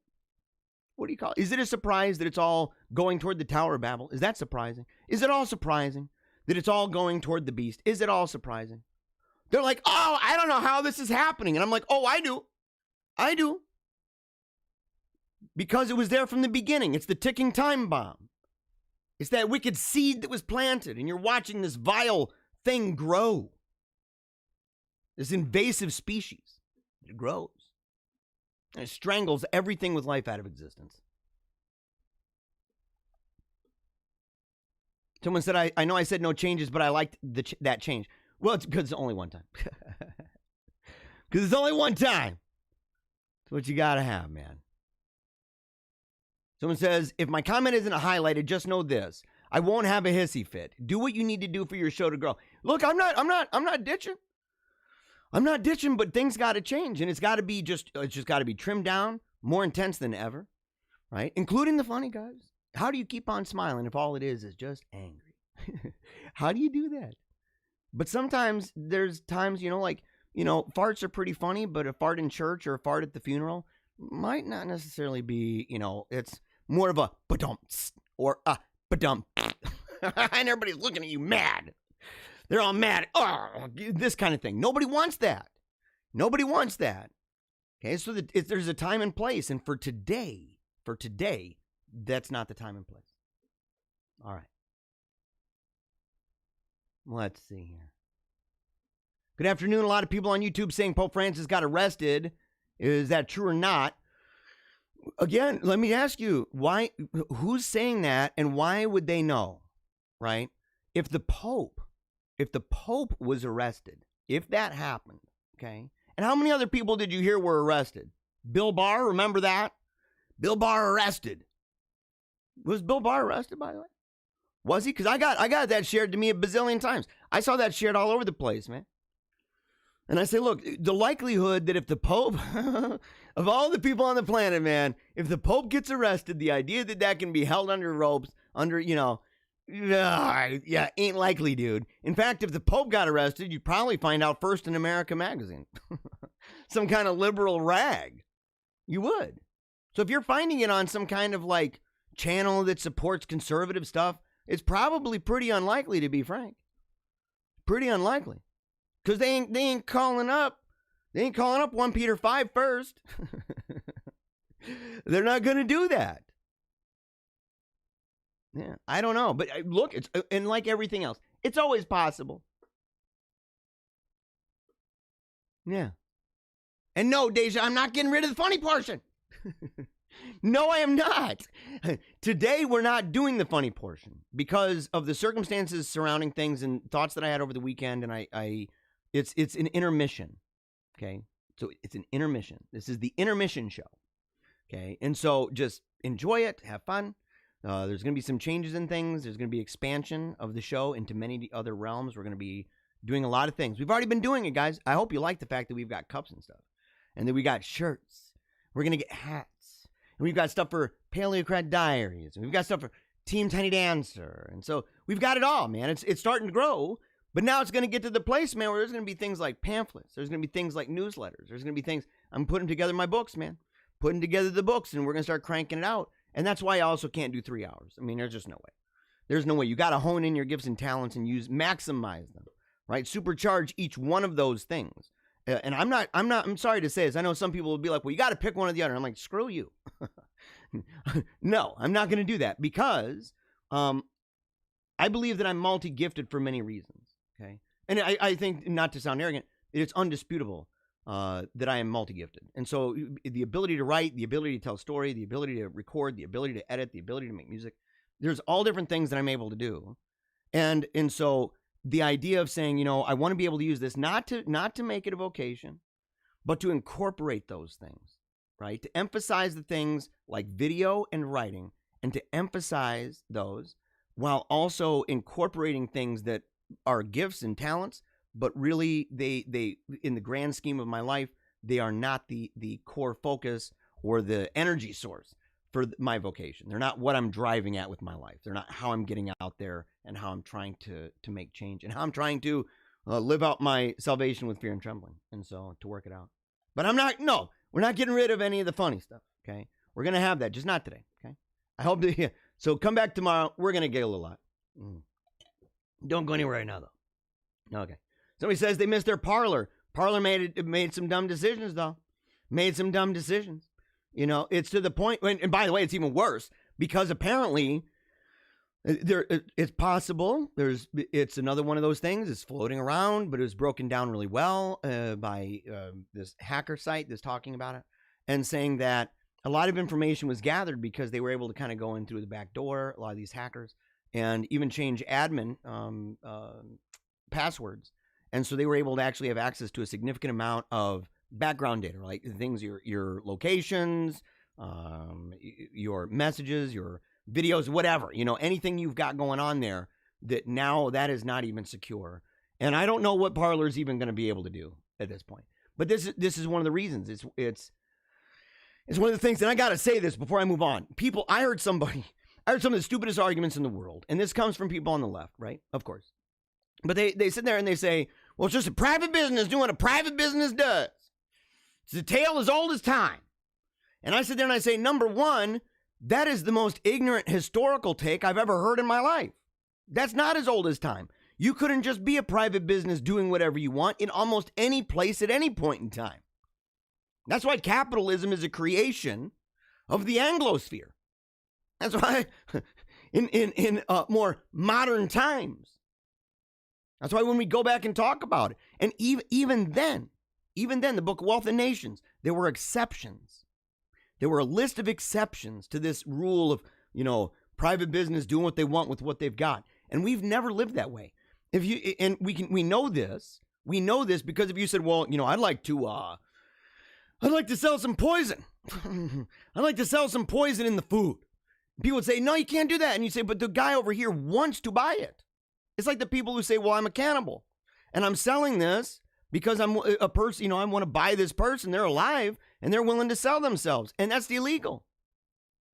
What do you call it? Is it a surprise that it's all going toward the Tower of Babel? Is that surprising? Is it all surprising that it's all going toward the beast? Is it all surprising? They're like, oh, I don't know how this is happening. And I'm like, oh, I do. I do. Because it was there from the beginning. It's the ticking time bomb. It's that wicked seed that was planted, and you're watching this vile thing grow. This invasive species. It grows. And it strangles everything with life out of existence. Someone said, I know I said no changes, but I liked that change. Well, it's because it's only one time. Because it's only one time. It's what you got to have, man. Someone says, if my comment isn't highlighted, just know this. I won't have a hissy fit. Do what you need to do for your show to grow. Look, I'm not ditching. I'm not ditching, but things got to change. And it's got to be it's just got to be trimmed down, more intense than ever, right? Including the funny guys. How do you keep on smiling if all it is just angry? How do you do that? But sometimes there's times, farts are pretty funny, but a fart in church or a fart at the funeral might not necessarily be, it's more of a ba-dump or a ba-dump. And everybody's looking at you mad. They're all mad. Oh, this kind of thing. Nobody wants that. Nobody wants that. Okay, so there's a time and place. And for today, that's not the time and place. All right. Let's see here. Good afternoon. A lot of people on YouTube saying Pope Francis got arrested. Is that true or not? Again, let me ask you, who's saying that and why would they know, right? If the Pope was arrested, if that happened, okay? And how many other people did you hear were arrested? Bill Barr, remember that? Bill Barr arrested. Was Bill Barr arrested, by the way? Was he? Because I got that shared to me a bazillion times. I saw that shared all over the place, man. And I say, look, the likelihood that if the Pope, of all the people on the planet, man, if the Pope gets arrested, the idea that can be held under ropes, ain't likely, dude. In fact, if the Pope got arrested, you'd probably find out first in America magazine. Some kind of liberal rag. You would. So if you're finding it on some kind of channel that supports conservative stuff, it's probably pretty unlikely, to be frank. Pretty unlikely. Because they ain't calling up 1 Peter 5 first. They're not going to do that. Yeah, I don't know. But look, and like everything else, it's always possible. Yeah. And no, Deja, I'm not getting rid of the funny portion. No, I am not. Today, we're not doing the funny portion because of the circumstances surrounding things and thoughts that I had over the weekend. And it's an intermission. Okay. So it's an intermission. This is the intermission show. Okay. And so just enjoy it. Have fun. There's going to be some changes in things. There's going to be expansion of the show into many other realms. We're going to be doing a lot of things. We've already been doing it, guys. I hope you like the fact that we've got cups and stuff. And then we got shirts. We're going to get hats. And we've got stuff for Paleocrat Diaries. And we've got stuff for Team Tiny Dancer. And so we've got it all, man. It's starting to grow. But now it's going to get to the place, man, where there's going to be things like pamphlets. There's going to be things like newsletters. There's going to be things. I'm putting together my books, man. Putting together the books, and we're going to start cranking it out. And that's why I also can't do 3 hours. I mean, there's just no way. There's no way. You got to hone in your gifts and talents and maximize them, right? Supercharge each one of those things. And I'm sorry to say this. I know some people will be like, well, you got to pick one or the other. I'm like, screw you. No, I'm not going to do that because I believe that I'm multi-gifted for many reasons. Okay. And I think, not to sound arrogant, it's undisputable that I am multi-gifted. And so the ability to write, the ability to tell story, the ability to record, the ability to edit, the ability to make music, there's all different things that I'm able to do. And so the idea of saying, I want to be able to use this, not to make it a vocation, but to incorporate those things, right? To emphasize the things like video and writing, and to emphasize those while also incorporating things that are gifts and talents, but really they in the grand scheme of my life, they are not the core focus or the energy source for my vocation. They're not what I'm driving at with my life. They're not how I'm getting out there and how I'm trying to make change and how I'm trying to live out my salvation with fear and trembling. And so to work it out. But we're not getting rid of any of the funny stuff. Okay. We're going to have that, just not today. Okay. I hope to hear. So come back tomorrow. We're going to get a little lot. Don't go anywhere right now, though. Okay. Somebody says they missed their Parler. Parler made some dumb decisions, though. Made some dumb decisions. It's to the point. And by the way, it's even worse because apparently it's possible. It's another one of those things. It's floating around, but it was broken down really well by this hacker site that's talking about it and saying that a lot of information was gathered because they were able to kind of go in through the back door, a lot of these hackers, and even change admin passwords. And so they were able to actually have access to a significant amount of background data, like things, your locations, your messages, your videos, whatever, anything you've got going on there that now that is not even secure. And I don't know what Parler's even going to be able to do at this point. But this is one of the reasons. It's one of the things, and I got to say this before I move on. I heard some of the stupidest arguments in the world, and this comes from people on the left, right? Of course. But they sit there and they say, well, it's just a private business doing what a private business does. It's a tale as old as time. And I sit there and I say, number one, that is the most ignorant historical take I've ever heard in my life. That's not as old as time. You couldn't just be a private business doing whatever you want in almost any place at any point in time. That's why capitalism is a creation of the Anglosphere. That's why in more modern times. That's why when we go back and talk about it, and even then, the book Wealth and Nations, there were exceptions. There were a list of exceptions to this rule of, private business doing what they want with what they've got. And we've never lived that way. We know this because if you said, well, I'd like to sell some poison. I'd like to sell some poison in the food. People would say, no, you can't do that. And you say, but the guy over here wants to buy it. It's like the people who say, well, I'm a cannibal and I'm selling this because I'm a person, I want to buy this person. They're alive and they're willing to sell themselves. And that's illegal.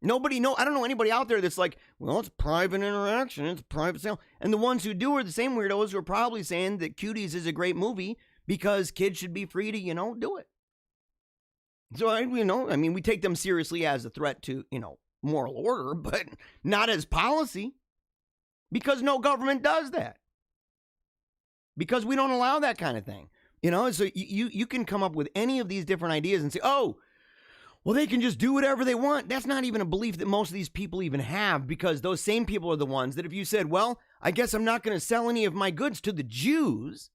I don't know anybody out there that's like, well, it's private interaction. It's private sale. And the ones who do are the same weirdos who are probably saying that Cuties is a great movie because kids should be free to, do it. So, we take them seriously as a threat to, moral order, but not as policy. Because no government does that. Because we don't allow that kind of thing. So you can come up with any of these different ideas and say, oh, well, they can just do whatever they want. That's not even a belief that most of these people even have, because those same people are the ones that if you said, well, I guess I'm not going to sell any of my goods to the Jews,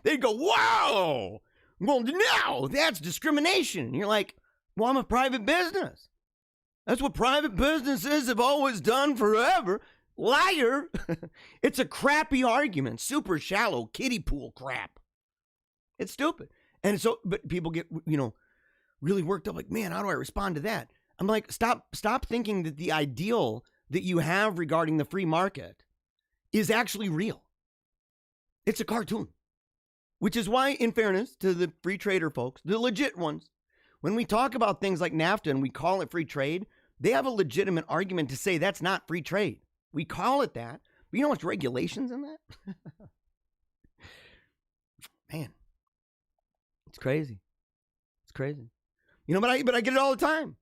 they'd go, wow, well, no, that's discrimination. And you're like, Well, I'm a private business. That's what private businesses have always done forever. Liar. It's a crappy argument. Super shallow kiddie pool crap. It's stupid. And so, but people get, really worked up like, man, how do I respond to that? I'm like, stop thinking that the ideal that you have regarding the free market is actually real. It's a cartoon. Which is why, in fairness to the free trader folks, the legit ones, when we talk about things like NAFTA and we call it free trade, they have a legitimate argument to say that's not free trade. We call it that, but you know what's regulations in that? Man, it's crazy. It's crazy. But I get it all the time.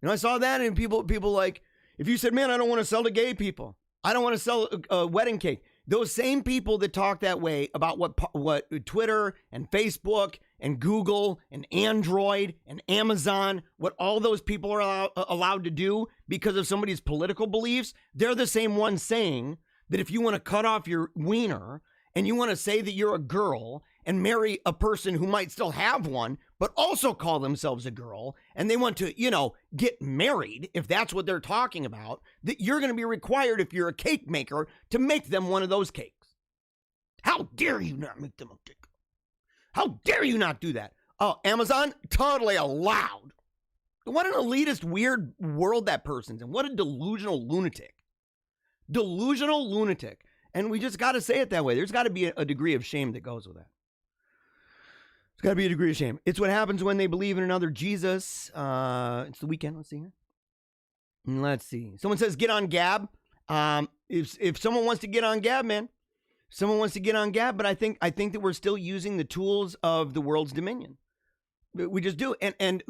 I saw that, and people like, if you said, man, I don't want to sell to gay people, I don't want to sell a wedding cake. Those same people that talk that way about what Twitter and Facebook and Google and Android and Amazon, what all those people are allowed to do because of somebody's political beliefs, they're the same ones saying that if you want to cut off your wiener and you want to say that you're a girl and marry a person who might still have one, but also call themselves a girl, and they want to, get married, if that's what they're talking about, that you're going to be required, if you're a cake maker, to make them one of those cakes. How dare you not make them a cake? How dare you not do that? Oh, Amazon, totally allowed. What an elitist, weird world that person's in. What a delusional lunatic. Delusional lunatic. And we just got to say it that way. There's got to be a degree of shame that goes with that. It's got to be a degree of shame. It's what happens when they believe in another Jesus. It's the weekend. Let's see here. Let's see. Someone says, get on Gab. If someone wants to get on Gab, man, someone wants to get on Gab, but I think that we're still using the tools of the world's dominion. We just do. And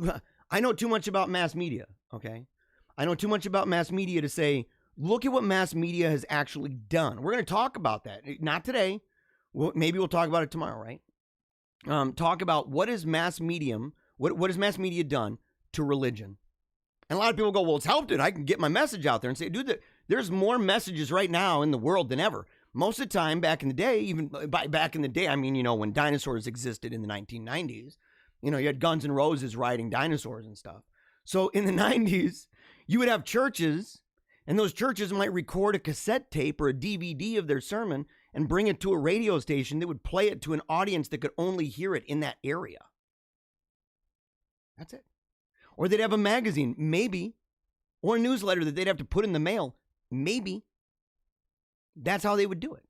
I know too much about mass media, okay? I know too much about mass media to say, look at what mass media has actually done. We're going to talk about that. Not today. Maybe we'll talk about it tomorrow, right? Talk about what is mass medium, what has mass media done to religion. And a lot of people go, well, it's helped it. I can get my message out there and say, dude, there's more messages right now in the world than ever. Most of the time back in the day, even back in the day, I mean, when dinosaurs existed in the 1990s, you had Guns N' Roses riding dinosaurs and stuff. So in the 90s, you would have churches, and those churches might record a cassette tape or a DVD of their sermon and bring it to a radio station that would play it to an audience that could only hear it in that area. That's it. Or they'd have a magazine, maybe, or a newsletter that they'd have to put in the mail, maybe. That's how they would do it.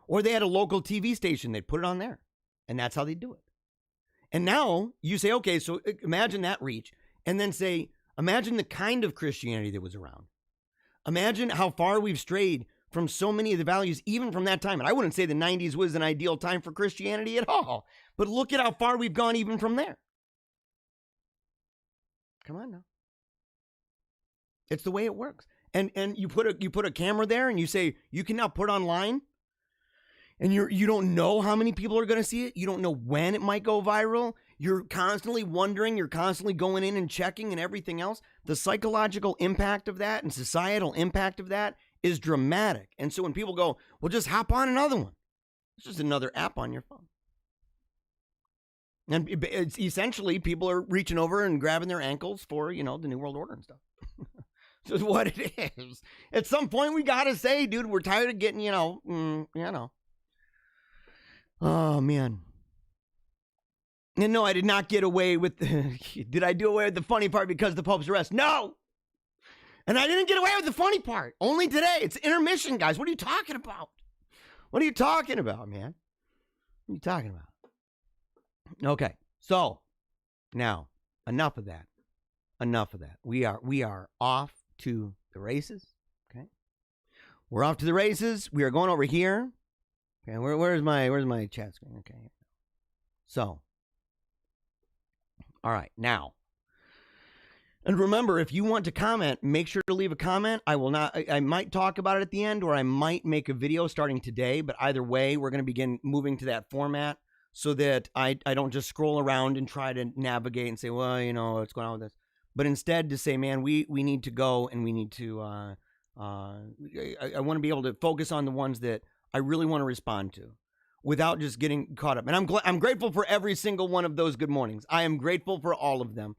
Or they had a local TV station, they'd put it on there, and that's how they'd do it. And now you say, okay, so imagine that reach, and then say, imagine the kind of Christianity that was around. Imagine how far we've strayed from so many of the values, even from that time. And I wouldn't say the 90s was an ideal time for Christianity at all. But look at how far we've gone even from there. Come on now. It's the way it works. And you put a camera there and you say, you can now put online. And you don't know how many people are going to see it. You don't know when it might go viral. You're constantly wondering. You're constantly going in and checking and everything else. The psychological impact of that and societal impact of that is dramatic. And so when people go, well, just hop on another one. It's just another app on your phone. And it's essentially people are reaching over and grabbing their ankles for, the New World Order and stuff. So it's what it is. At some point, we got to say, dude, we're tired of getting, Oh, man. And no, I did not get away with did I do away with the funny part because of the Pope's arrest? No. And I didn't get away with the funny part. Only today. It's intermission, guys. What are you talking about? What are you talking about, man? What are you talking about? Okay. So, now, enough of that. Enough of that. We are off to the races. Okay. We're off to the races. We are going over here. Okay, where's my chat screen? Okay. So, all right, now. And remember, if you want to comment, make sure to leave a comment. I might talk about it at the end, or I might make a video starting today, but either way, we're going to begin moving to that format so that I don't just scroll around and try to navigate and say, well, what's going on with this? But instead to say, man, we need to go and we need to, I want to be able to focus on the ones that I really want to respond to without just getting caught up. And I'm grateful for every single one of those good mornings. I am grateful for all of them.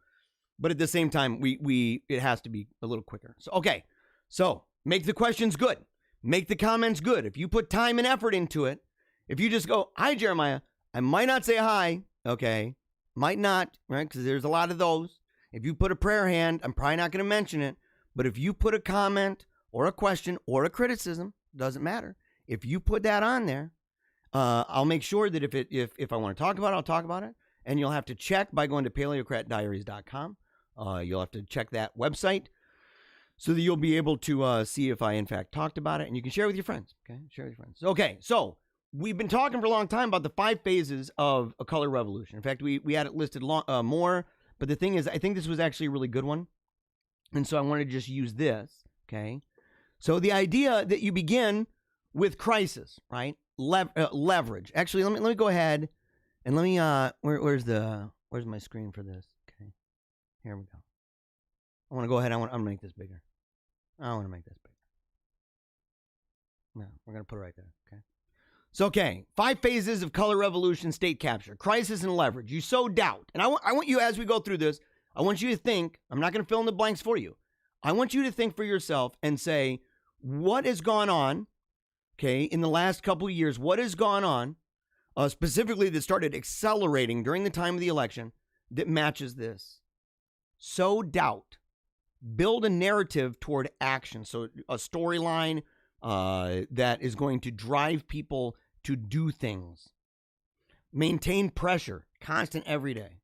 But at the same time, it has to be a little quicker. So, okay. So make the questions good. Make the comments good. If you put time and effort into it, if you just go, hi, Jeremiah, I might not say hi. Okay. Might not, right? Because there's a lot of those. If you put a prayer hand, I'm probably not going to mention it. But if you put a comment or a question or a criticism, doesn't matter. If you put that on there, I'll make sure that if I want to talk about it, I'll talk about it. And you'll have to check by going to paleocratdiaries.com. You'll have to check that website so that you'll be able to see if I, in fact, talked about it. And you can share with your friends. Okay, share with your friends. Okay, so we've been talking for a long time about the 5 phases of a color revolution. In fact, we had it listed more. But the thing is, I think this was actually a really good one. And so I wanted to just use this. Okay, so the idea that you begin with crisis, right? Leverage. Actually, let me go ahead and let me where's my screen for this? Okay, here we go. I want to go ahead. I'm gonna make this bigger. I want to make this bigger. No, we're gonna put it right there. Okay. So, okay, 5 phases of color revolution, state capture, crisis, and leverage. You sow doubt, and I want you, as we go through this, I want you to think. I'm not going to fill in the blanks for you. I want you to think for yourself and say, what has gone on? Okay, in the last couple of years, what has gone on, specifically that started accelerating during the time of the election that matches this? Sow doubt. Build a narrative toward action. So a storyline that is going to drive people to do things. Maintain pressure, constant every day.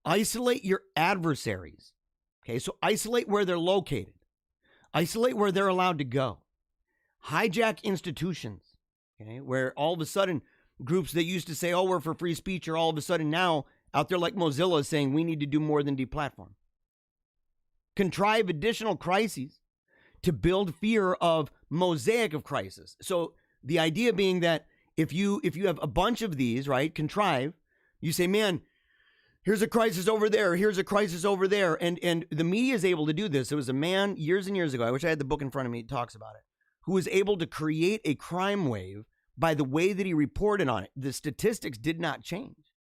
Isolate your adversaries. Okay, so isolate where they're located. Isolate where they're allowed to go. Hijack institutions, okay, where all of a sudden groups that used to say, oh, we're for free speech are all of a sudden now out there like Mozilla saying we need to do more than deplatform. Contrive additional crises to build fear of mosaic of crisis. So the idea being that if you have a bunch of these, right, contrive, you say, man, here's a crisis over there, here's a crisis over there. And the media is able to do this. There was a man years and years ago, I wish I had the book in front of me, it talks about it, who was able to create a crime wave by the way that he reported on it. The statistics did not change.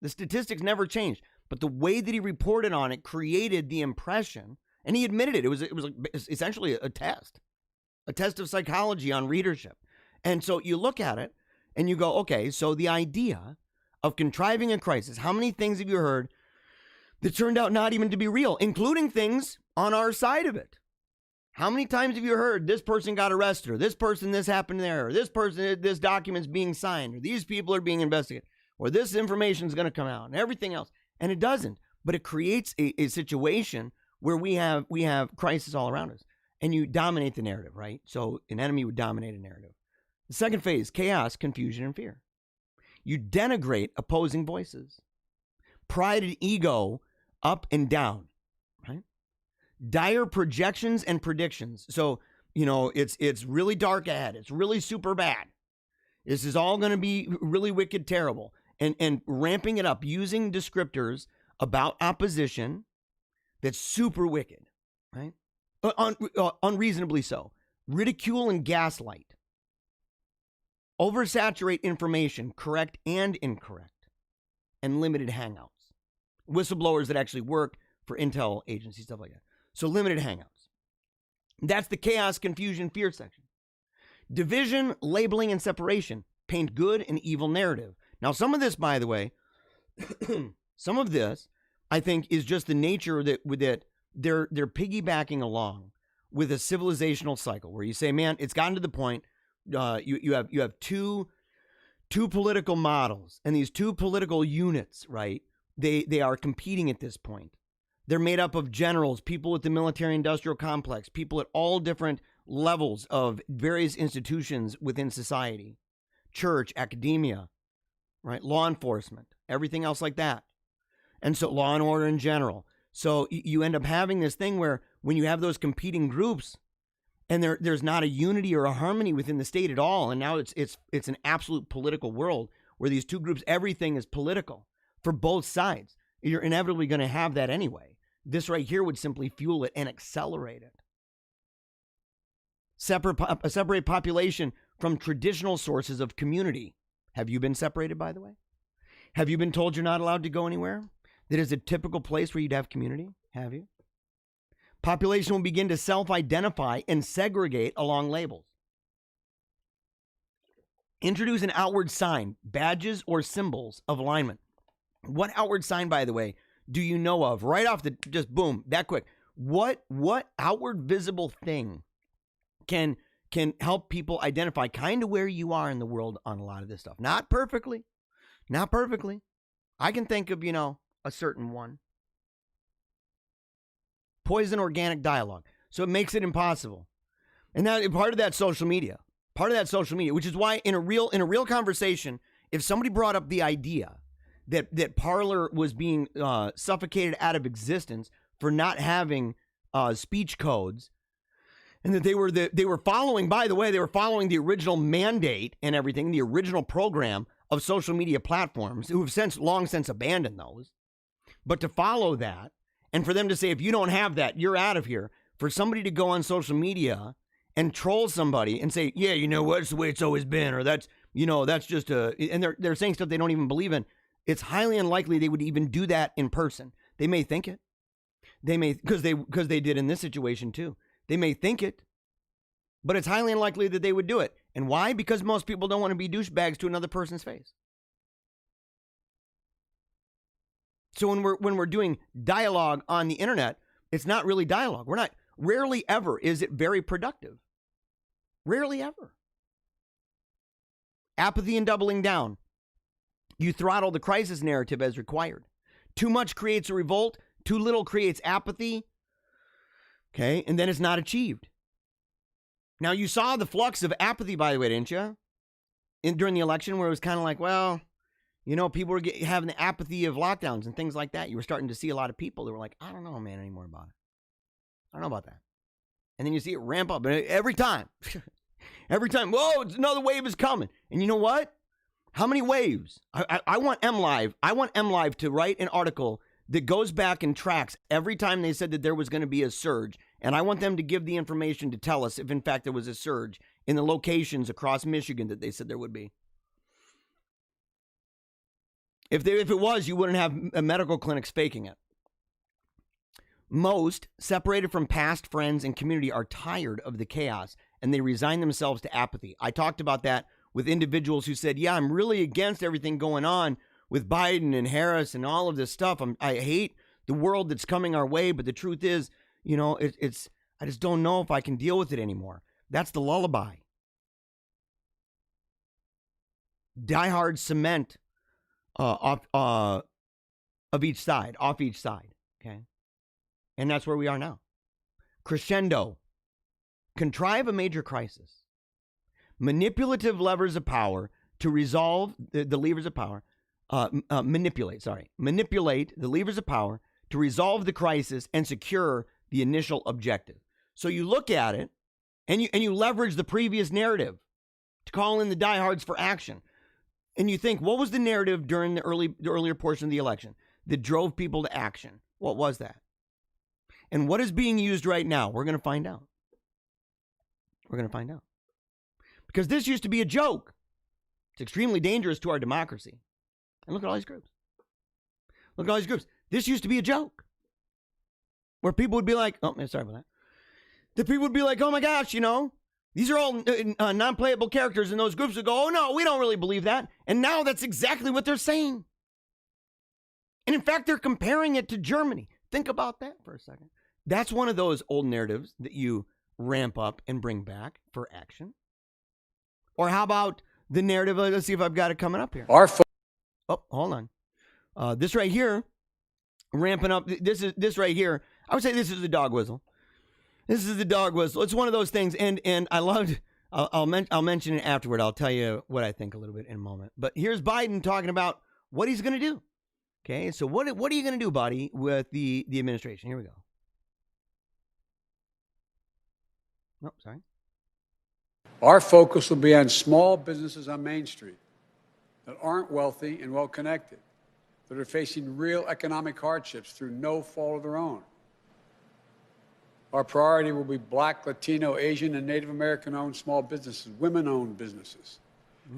The statistics never changed. But the way that he reported on it created the impression, and he admitted it. It was essentially a test of psychology on readership. And so you look at it and you go, okay, so the idea of contriving a crisis, how many things have you heard that turned out not even to be real, including things on our side of it? How many times have you heard this person got arrested, or this person, this happened there, or this person, this document's being signed, or these people are being investigated, or this information is going to come out, and everything else? And it doesn't, but it creates a situation where we have crisis all around us, and you dominate the narrative, right? So an enemy would dominate a narrative. The second phase, chaos, confusion, and fear. You denigrate opposing voices. Pride and ego up and down, right? Dire projections and predictions. So, it's really dark ahead. It's really super bad. This is all going to be really wicked, terrible. And ramping it up, using descriptors about opposition that's super wicked, right? Unreasonably so. Ridicule and gaslight. Oversaturate information, correct and incorrect. And limited hangouts. Whistleblowers that actually work for intel agencies, stuff like that. So limited hangouts. That's the chaos, confusion, fear section. Division, labeling, and separation. Paint good and evil narrative. Now, some of this, by the way, some of this, I think, is just the nature that they're piggybacking along with a civilizational cycle where you say, man, it's gotten to the point you have two political models, and these two political units, right? They are competing at this point. They're made up of generals, people with the military-industrial complex, people at all different levels of various institutions within society, church, academia, right? Law enforcement, everything else like that. And so law and order in general. So you end up having this thing where when you have those competing groups and there's not a unity or a harmony within the state at all, and now it's an absolute political world where these two groups, everything is political for both sides. You're inevitably going to have that anyway. This right here would simply fuel it and accelerate it. Separate population from traditional sources of community. Have you been separated, by the way? Have you been told you're not allowed to go anywhere? that is a typical place where you'd have community? Have you? Population will begin to self-identify and segregate along labels. Introduce an outward sign, badges or symbols of alignment. What outward sign, by the way, do you know of? Right off the, just boom, that quick. What outward visible thing can help people identify kind of where you are in the world on a lot of this stuff? Not perfectly. Not perfectly. I can think of, a certain one. Poison organic dialogue. So it makes it impossible. And that part of that social media, which is why in a real conversation, if somebody brought up the idea that Parler was being suffocated out of existence for not having speech codes, and that they were following, by the way, they were following the original mandate and everything, the original program of social media platforms, who have long since abandoned those. But to follow that, and for them to say, if you don't have that, you're out of here, for somebody to go on social media and troll somebody and say, yeah, you know what, it's the way it's always been, or that's just and they're saying stuff they don't even believe in. It's highly unlikely they would even do that in person. They may think it. They may, because they did in this situation too. They may think it, but it's highly unlikely that they would do it. And why? Because most people don't want to be douchebags to another person's face. So when we're doing dialogue on the internet, it's not really dialogue. Rarely ever is it very productive. Rarely ever. Apathy and doubling down. You throttle the crisis narrative as required. Too much creates a revolt. Too little creates apathy. Okay, and then it's not achieved. Now, you saw the flux of apathy, by the way, didn't you? During the election, where it was kind of like, well, people were having the apathy of lockdowns and things like that. You were starting to see a lot of people that were like, I don't know, man, anymore about it. I don't know about that. And then you see it ramp up. And every time, whoa, another wave is coming. And you know what? How many waves? I want MLive. I want MLive to write an article that goes back and tracks every time they said that there was going to be a surge. And I want them to give the information to tell us if, in fact, there was a surge in the locations across Michigan that they said there would be. If it was, you wouldn't have medical clinics faking it. Most, separated from past friends and community, are tired of the chaos, and they resign themselves to apathy. I talked about that with individuals who said, yeah, I'm really against everything going on with Biden and Harris and all of this stuff. I hate the world that's coming our way, but the truth is, I just don't know if I can deal with it anymore. That's the lullaby. Diehard cement off each side, okay? And that's where we are now. Crescendo. Contrive a major crisis. Manipulative levers of power to resolve the levers of power. Manipulate the levers of power to resolve the crisis and secure the initial objective. So you look at it and you leverage the previous narrative to call in the diehards for action. And you think, what was the narrative during the earlier portion of the election that drove people to action? What was that? And what is being used right now? We're going to find out. Because this used to be a joke. It's extremely dangerous to our democracy. And look at all these groups. This used to be a joke. Where people would be like, oh, sorry about that. The people would be like, oh my gosh, these are all non-playable characters. And those groups would go, oh no, we don't really believe that. And now that's exactly what they're saying. And in fact, they're comparing it to Germany. Think about that for a second. That's one of those old narratives that you ramp up and bring back for action. Or how about the narrative? Let's see if I've got it coming up here. Oh, hold on. This right here, ramping up. This right here. I would say this is the dog whistle. This is the dog whistle. It's one of those things, and I loved. I'll mention it afterward. I'll tell you what I think a little bit in a moment. But here's Biden talking about what he's going to do. Okay, so what are you going to do, buddy, with the administration? Here we go. Oh, sorry. Our focus will be on small businesses on Main Street that aren't wealthy and well-connected, that are facing real economic hardships through no fault of their own. Our priority will be Black, Latino, Asian, and Native American-owned small businesses, women-owned businesses,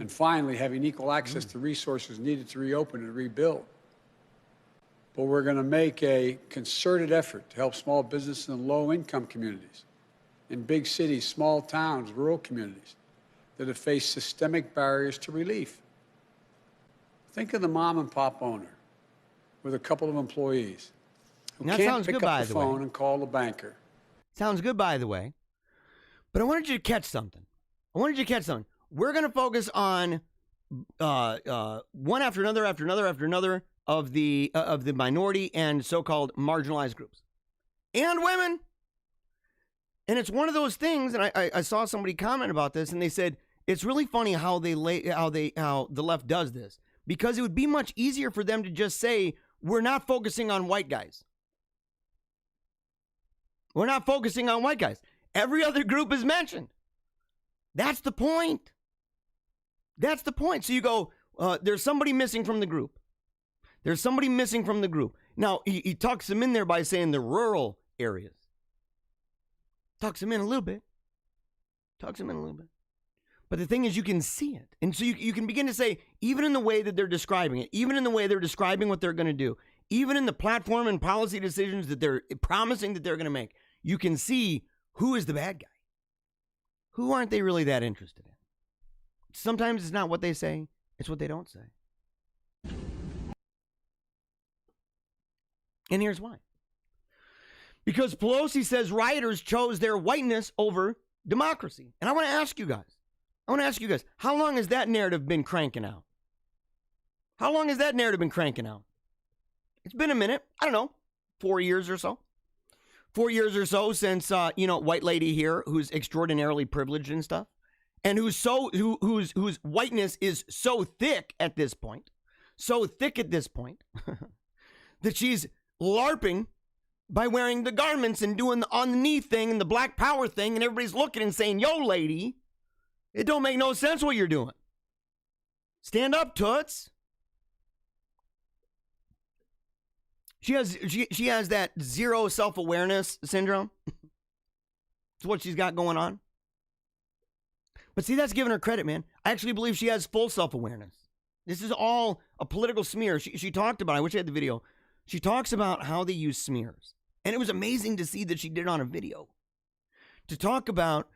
and finally having equal access to resources needed to reopen and rebuild. but we're going to make a concerted effort to help small businesses in low-income communities, in big cities, small towns, rural communities that have faced systemic barriers to relief. Think of the mom-and-pop owner with a couple of employees who can't pick up the phone and call the banker. Sounds good, by the way. But I wanted you to catch something. We're going to focus on one after another of the minority and so-called marginalized groups and women. And it's one of those things, and I saw somebody comment about this, and they said it's really funny how the left does this, because it would be much easier for them to just say, we're not focusing on white guys. We're not focusing on white guys. Every other group is mentioned. That's the point. So you go, there's somebody missing from the group. Now, he tucks them in there by saying the rural areas. Tucks them in a little bit. But the thing is, you can see it. And so you can begin to say, even in the way that they're describing it, even in the way they're describing what they're going to do, even in the platform and policy decisions that they're promising that they're going to make, you can see who is the bad guy. Who aren't they really that interested in? Sometimes it's not what they say, it's what they don't say. And here's why. Because Pelosi says rioters chose their whiteness over democracy. And I want to ask you guys, how long has that narrative been cranking out? It's been a minute. I don't know, 4 years or so. 4 years or so since, white lady here who's extraordinarily privileged and stuff, and whose whiteness is so thick at this point, that she's LARPing by wearing the garments and doing the on the knee thing and the black power thing, and everybody's looking and saying, yo, lady, it don't make no sense what you're doing. Stand up, toots. She has that zero self-awareness syndrome. It's what she's got going on. But see, that's giving her credit, man. I actually believe she has full self-awareness. This is all a political smear. She talked about, I wish I had the video. She talks about how they use smears. And it was amazing to see that she did it on a video. To talk about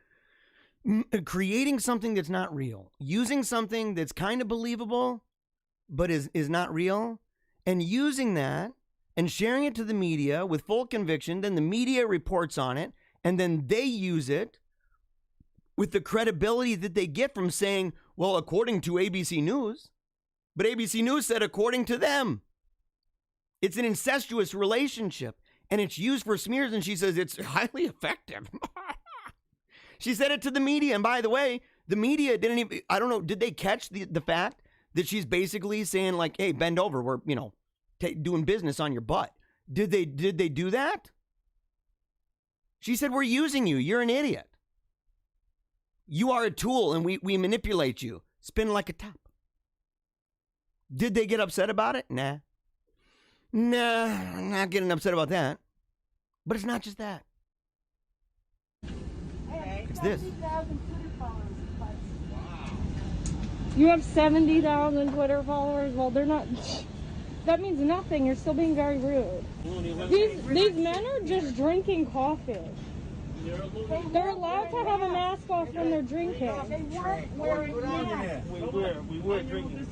creating something that's not real. Using something that's kind of believable, but is not real. And using that and sharing it to the media with full conviction. Then the media reports on it. And then they use it with the credibility that they get from saying, well, according to ABC News. But ABC News said according to them. It's an incestuous relationship. And it's used for smears. And she says it's highly effective. She said it to the media. And by the way, the media didn't even, I don't know, did they catch the fact that she's basically saying like, hey, bend over. We're, doing business on your butt. Did they do that? She said, we're using you. You're an idiot. You are a tool and we manipulate you. Spin like a top. Did they get upset about it? Nah, I'm not getting upset about that. But it's not just that. It's this. You have 70,000 Twitter followers? Well, they're not... That means nothing. You're still being very rude. These men are just drinking coffee. They're allowed to have a mask off when they're drinking. They weren't wearing masks. We were drinking.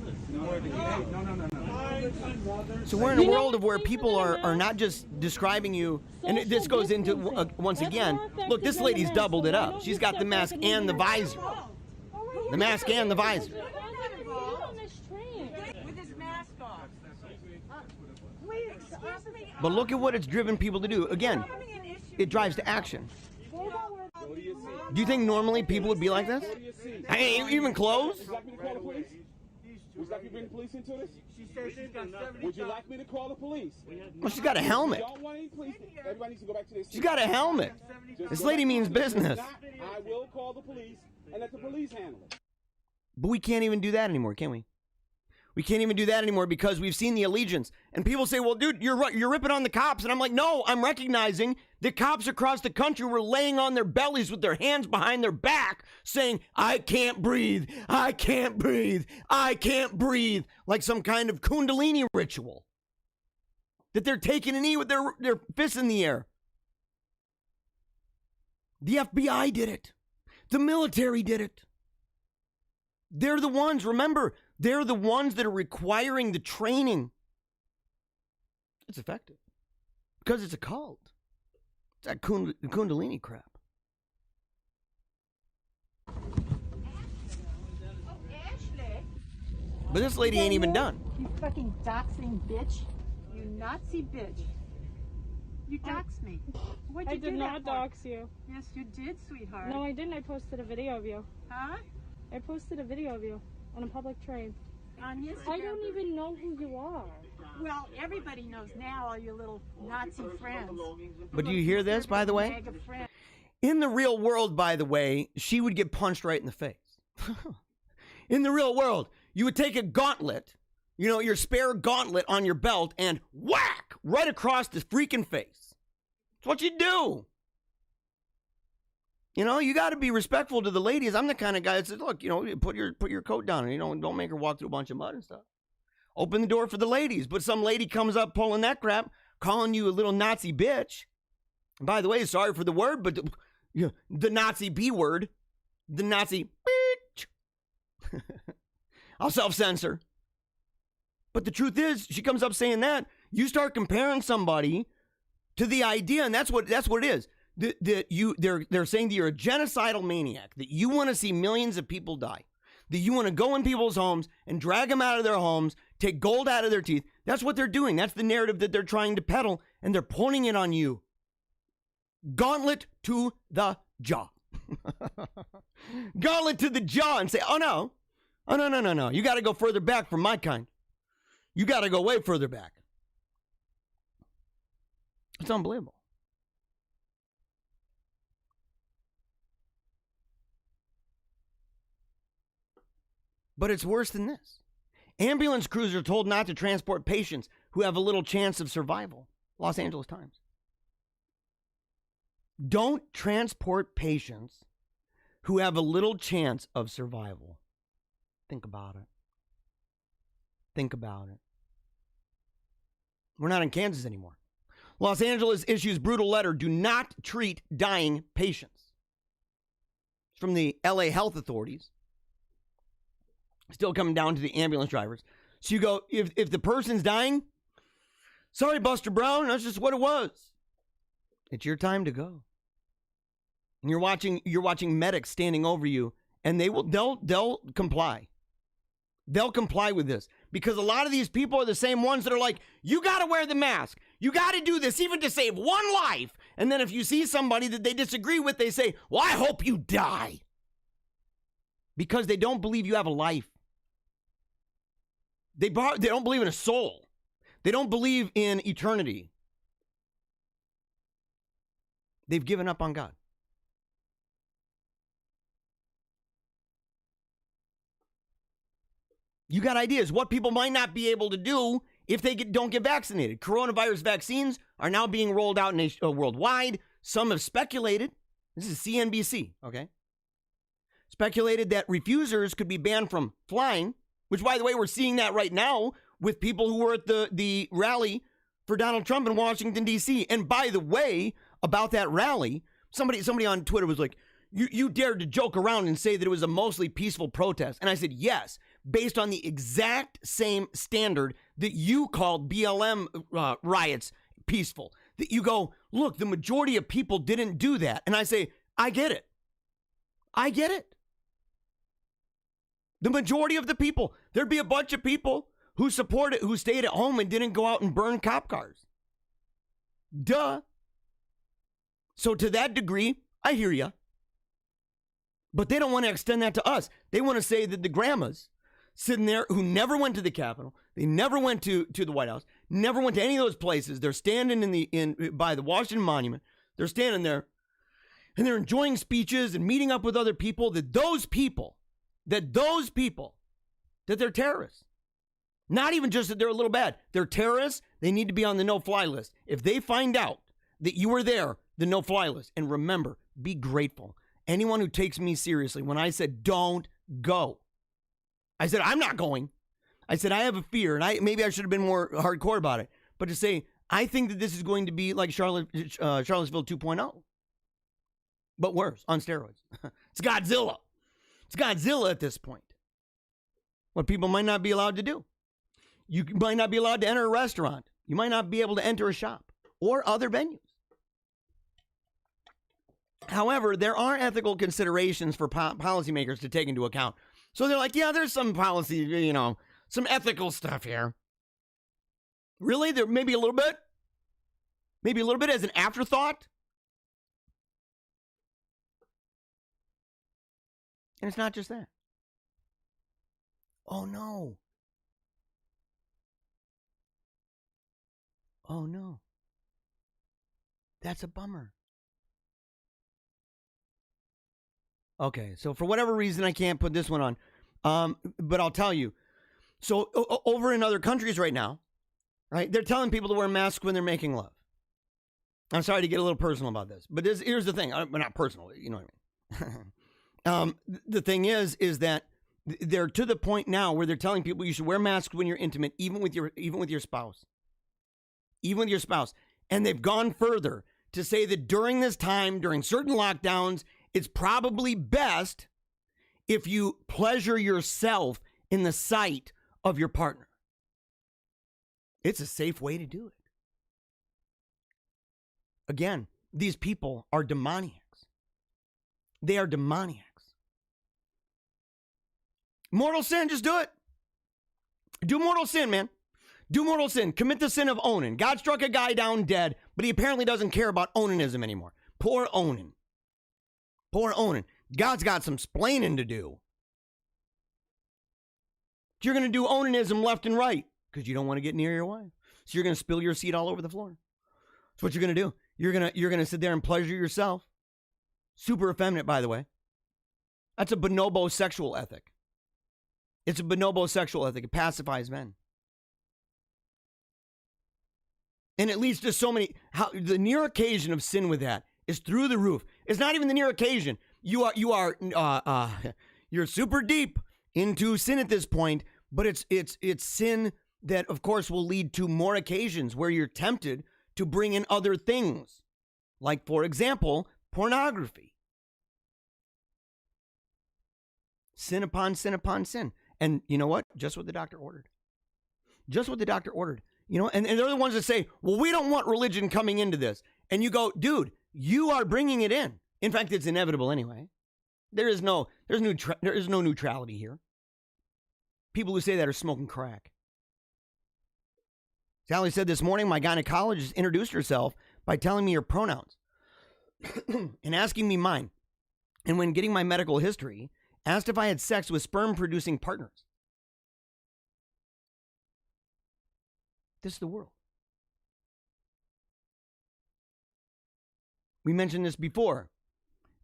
So we're in a world of where people are not just describing you, and this goes into, once again, look, this lady's doubled it up. She's got the mask and the visor. The mask and the visor. But look at what it's driven people to do. Again, it drives to action. Do you think normally people would be like this? Hey, even clothes? Would you like me to bring the police into this? She said she's got 70. Would you like me to call the police? Well, she's got a helmet. Don't want any police. Everybody needs to go back to their seat. She's got a helmet. This lady means business. I will call the police and let the police handle it. But we can't even do that anymore, can we? We can't even do that anymore because we've seen the allegiance. And people say, well, dude, you're ripping on the cops. And I'm like, no, I'm recognizing that cops across the country were laying on their bellies with their hands behind their back saying, I can't breathe. I can't breathe. I can't breathe. Like some kind of Kundalini ritual. that they're taking a knee with their fists in the air. The FBI did it. The military did it. They're the ones, remember, they're the ones that are requiring the training. It's effective because it's a cult. It's that Kundalini crap. But this lady ain't even done. You fucking doxing bitch. You Nazi bitch. You doxed me. What'd you I did do not that for? dox you. Yes, you did, sweetheart. No, I didn't. I posted a video of you. Huh? I posted a video of you on a public train. On Instagram. I don't even know who you are. Well, everybody knows now, all your little Nazi friends. But do you hear this, by the way? In the real world, by the way, she would get punched right in the face. In the real world, you would take a gauntlet, you know, your spare gauntlet on your belt and whack right across the freaking face. That's what you do. You know, you got to be respectful to the ladies. I'm the kind of guy that says, look, you know, put your coat down and, you know, don't make her walk through a bunch of mud and stuff. Open the door for the ladies. But some lady comes up pulling that crap, calling you a little Nazi bitch. And by the way, sorry for the word, but the Nazi B word, the Nazi bitch. I'll self-censor. But the truth is, she comes up saying that, you start comparing somebody to the idea, and that's what it is. They're saying that you're a genocidal maniac, that you want to see millions of people die, that you want to go in people's homes and drag them out of their homes, take gold out of their teeth. That's what they're doing. That's the narrative that they're trying to peddle, and they're pointing it on you. Gauntlet to the jaw. Gauntlet to the jaw and say, oh no. Oh, no. You got to go further back from my kind. You got to go way further back. It's unbelievable. But it's worse than this. Ambulance crews are told not to transport patients who have a little chance of survival. Los Angeles Times. Don't transport patients who have a little chance of survival. Think about it. Think about it. We're not in Kansas anymore. Los Angeles issues brutal letter, do not treat dying patients. It's from the LA health authorities. Still coming down to the ambulance drivers. So you go, if the person's dying, sorry, Buster Brown, that's just what it was. It's your time to go. And you're watching medics standing over you, and they'll comply. They'll comply with this because a lot of these people are the same ones that are like, you got to wear the mask. You got to do this even to save one life. And then if you see somebody that they disagree with, they say, well, I hope you die. Because they don't believe you have a life. They don't believe in a soul. They don't believe in eternity. They've given up on God. You got ideas what people might not be able to do if they don't get vaccinated. Coronavirus vaccines are now being rolled out worldwide. Some have speculated. This is CNBC, okay? Speculated that refusers could be banned from flying, which, by the way, we're seeing that right now with people who were at the rally for Donald Trump in Washington, D.C. And by the way, about that rally, somebody on Twitter was like, you dared to joke around and say that it was a mostly peaceful protest. And I said, yes, based on the exact same standard that you called BLM riots peaceful. That you go, look, the majority of people didn't do that. And I say, I get it. I get it. The majority of the people, there'd be a bunch of people who support it, who stayed at home and didn't go out and burn cop cars. Duh. So to that degree, I hear you. But they don't want to extend that to us. They want to say that the grandmas sitting there who never went to the Capitol, they never went to the White House, never went to any of those places. They're standing by the Washington Monument. They're standing there and they're enjoying speeches and meeting up with other people, that they're terrorists. Not even just that they're a little bad. They're terrorists. They need to be on the no-fly list. If they find out that you were there, the no-fly list. And remember, be grateful. Anyone who takes me seriously, when I said don't go, I said I'm not going. I said I have a fear, and maybe I should have been more hardcore about it. But to say I think that this is going to be like Charlottesville 2.0, but worse, on steroids. It's Godzilla. It's Godzilla at this point. What people might not be allowed to do. You might not be allowed to enter a restaurant. You might not be able to enter a shop or other venues. However, there are ethical considerations for policymakers to take into account. So they're like, yeah, there's some policy, some ethical stuff here. Really? There maybe a little bit? Maybe a little bit as an afterthought? And it's not just that. Oh, no. Oh, no. That's a bummer. Okay, so for whatever reason, I can't put this one on. But I'll tell you. So over in other countries right now, right, they're telling people to wear masks when they're making love. I'm sorry to get a little personal about this, but here's the thing. Not personal, you know what I mean. The thing is that they're to the point now where they're telling people you should wear masks when you're intimate, even with your spouse. Even with your spouse. And they've gone further to say that during this time, during certain lockdowns, it's probably best if you pleasure yourself in the sight of your partner. It's a safe way to do it. Again, these people are demoniacs. They are demoniacs. Mortal sin, just do it. Do mortal sin, man. Do mortal sin. Commit the sin of Onan. God struck a guy down dead, but he apparently doesn't care about Onanism anymore. Poor Onan. Poor Onan. God's got some splaining to do. You're going to do Onanism left and right because you don't want to get near your wife. So you're going to spill your seed all over the floor. That's what you're going to do. You're going to sit there and pleasure yourself. Super effeminate, by the way. That's a bonobo sexual ethic. It's a bonobo sexual ethic. It pacifies men. And it leads to so many, the near occasion of sin with that is through the roof. It's not even the near occasion. You're super deep into sin at this point, but it's sin that, of course, will lead to more occasions where you're tempted to bring in other things. Like, for example, pornography. Sin upon sin upon sin. And you know what? Just what the doctor ordered. Just what the doctor ordered. And they're the ones that say, well, we don't want religion coming into this. And you go, dude, you are bringing it in. In fact, it's inevitable anyway. There's no neutrality here. People who say that are smoking crack. Sally said this morning, my gynecologist introduced herself by telling me her pronouns and asking me mine. And when getting my medical history, asked if I had sex with sperm-producing partners. This is the world. We mentioned this before,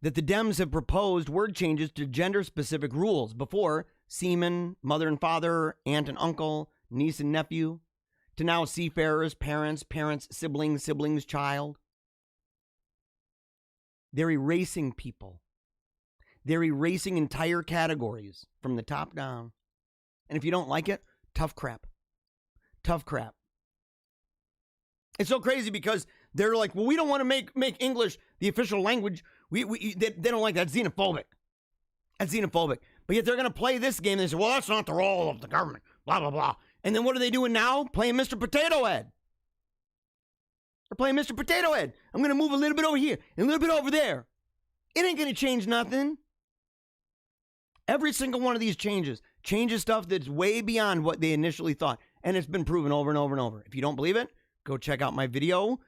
that the Dems have proposed word changes to gender-specific rules. Before, seaman, mother and father, aunt and uncle, niece and nephew, to now seafarers, parents, siblings, child. They're erasing people. They're erasing entire categories from the top down. And if you don't like it, tough crap. Tough crap. It's so crazy because they're like, well, we don't want to make English the official language. They don't like that. Xenophobic. That's xenophobic. But yet they're going to play this game. They say, well, that's not the role of the government. Blah, blah, blah. And then what are they doing now? Playing Mr. Potato Head. They're playing Mr. Potato Head. I'm going to move a little bit over here and a little bit over there. It ain't going to change nothing. Every single one of these changes stuff that's way beyond what they initially thought. And it's been proven over and over and over. If you don't believe it, go check out my video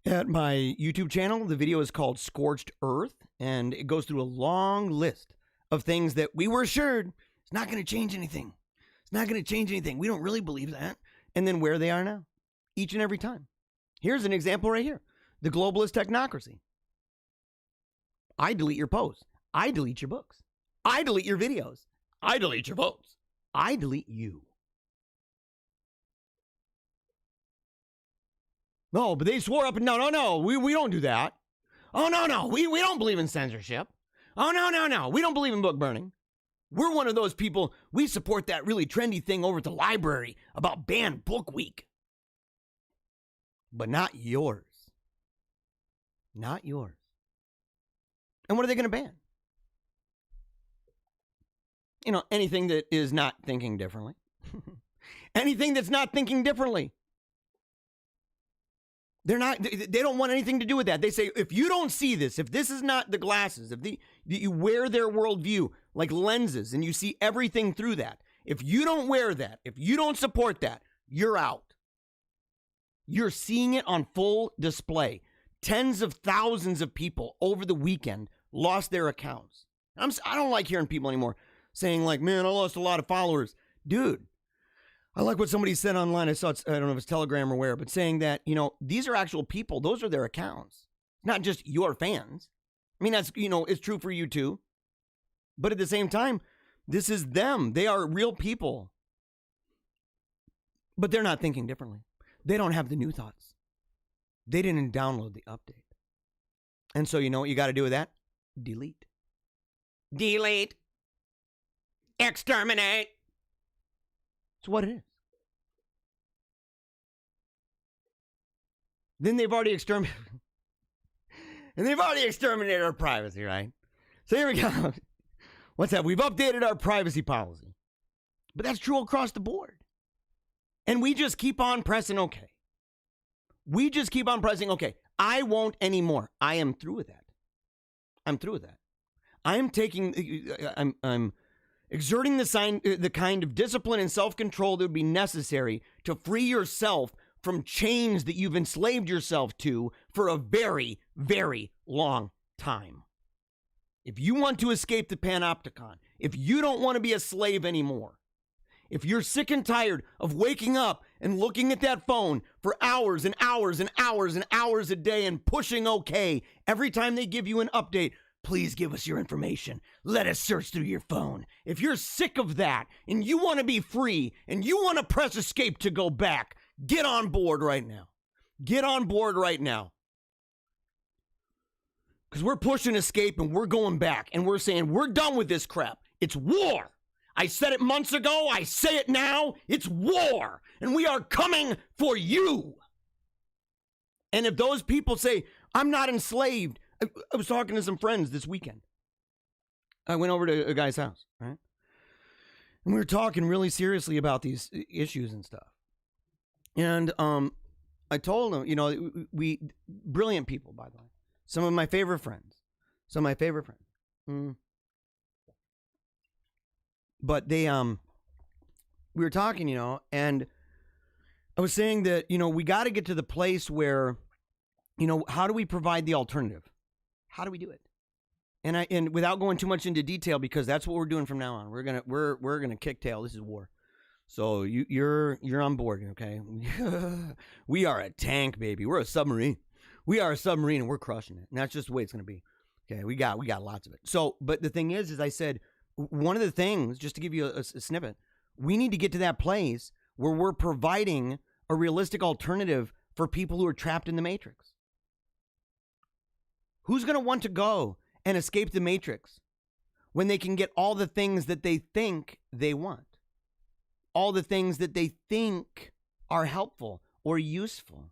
at my YouTube channel. The video is called Scorched Earth, and it goes through a long list of things that we were assured it's not going to change anything. It's not going to change anything. We don't really believe that. And then where they are now, each and every time. Here's an example right here. The globalist technocracy. I delete your posts. I delete your books. I delete your videos. I delete your votes. I delete you. No, but they swore up and down, oh no, we don't do that. Oh no, we don't believe in censorship. Oh no, we don't believe in book burning. We're one of those people, we support that really trendy thing over at the library about banned book week. but not yours. Not yours. And what are they going to ban? You know, anything that is not thinking differently. Anything that's not thinking differently. They don't want anything to do with that. They say, if you don't see this, if this is not the glasses, if you wear their worldview like lenses and you see everything through that, if you don't wear that, if you don't support that, you're out. You're seeing it on full display. Tens of thousands of people over the weekend lost their accounts. I don't like hearing people anymore saying like, man, I lost a lot of followers. Dude, I like what somebody said online. I saw it, I don't know if it's Telegram or where, but saying that, you know, these are actual people. Those are their accounts, not just your fans. I mean, that's, you know, it's true for you too. But at the same time, this is them. They are real people. But they're not thinking differently. They don't have the new thoughts. They didn't download the update. And so you know what you got to do with that? Delete. Delete. Exterminate. It's what it is. Then they've already exterminated. And they've already exterminated our privacy, right? So here we go. What's that? We've updated our privacy policy. But that's true across the board. And we just keep on pressing okay. We just keep on pressing okay. I won't anymore. I am through with that. I'm through with that. I'm exerting the kind of discipline and self-control that would be necessary to free yourself from chains that you've enslaved yourself to for a very, very long time. If you want to escape the panopticon, if you don't want to be a slave anymore, if you're sick and tired of waking up and looking at that phone for hours and hours and hours and hours a day and pushing okay every time they give you an update, please give us your information. Let us search through your phone. If you're sick of that and you want to be free and you want to press escape to go back, get on board right now. Get on board right now. Because we're pushing escape and we're going back and we're saying we're done with this crap. It's war. I said it months ago. I say it now. It's war. And we are coming for you. And if those people say, I'm not enslaved. I was talking to some friends this weekend. I went over to a guy's house, right? And we were talking really seriously about these issues and stuff. And I told him, you know, we brilliant people, by the way. Some of my favorite friends. But they, we were talking, you know, and I was saying that, you know, we got to get to the place where, you know, how do we provide the alternative? How do we do it? And without going too much into detail, because that's what we're doing from now on. We're gonna kick tail. This is war. So you're on board, okay? We are a tank, baby. We're a submarine. We are a submarine, and we're crushing it. And that's just the way it's gonna be. Okay, we got lots of it. So, but the thing is I said, one of the things, just to give you a snippet, we need to get to that place where we're providing a realistic alternative for people who are trapped in the matrix. Who's going to want to go and escape the matrix when they can get all the things that they think they want? All the things that they think are helpful or useful,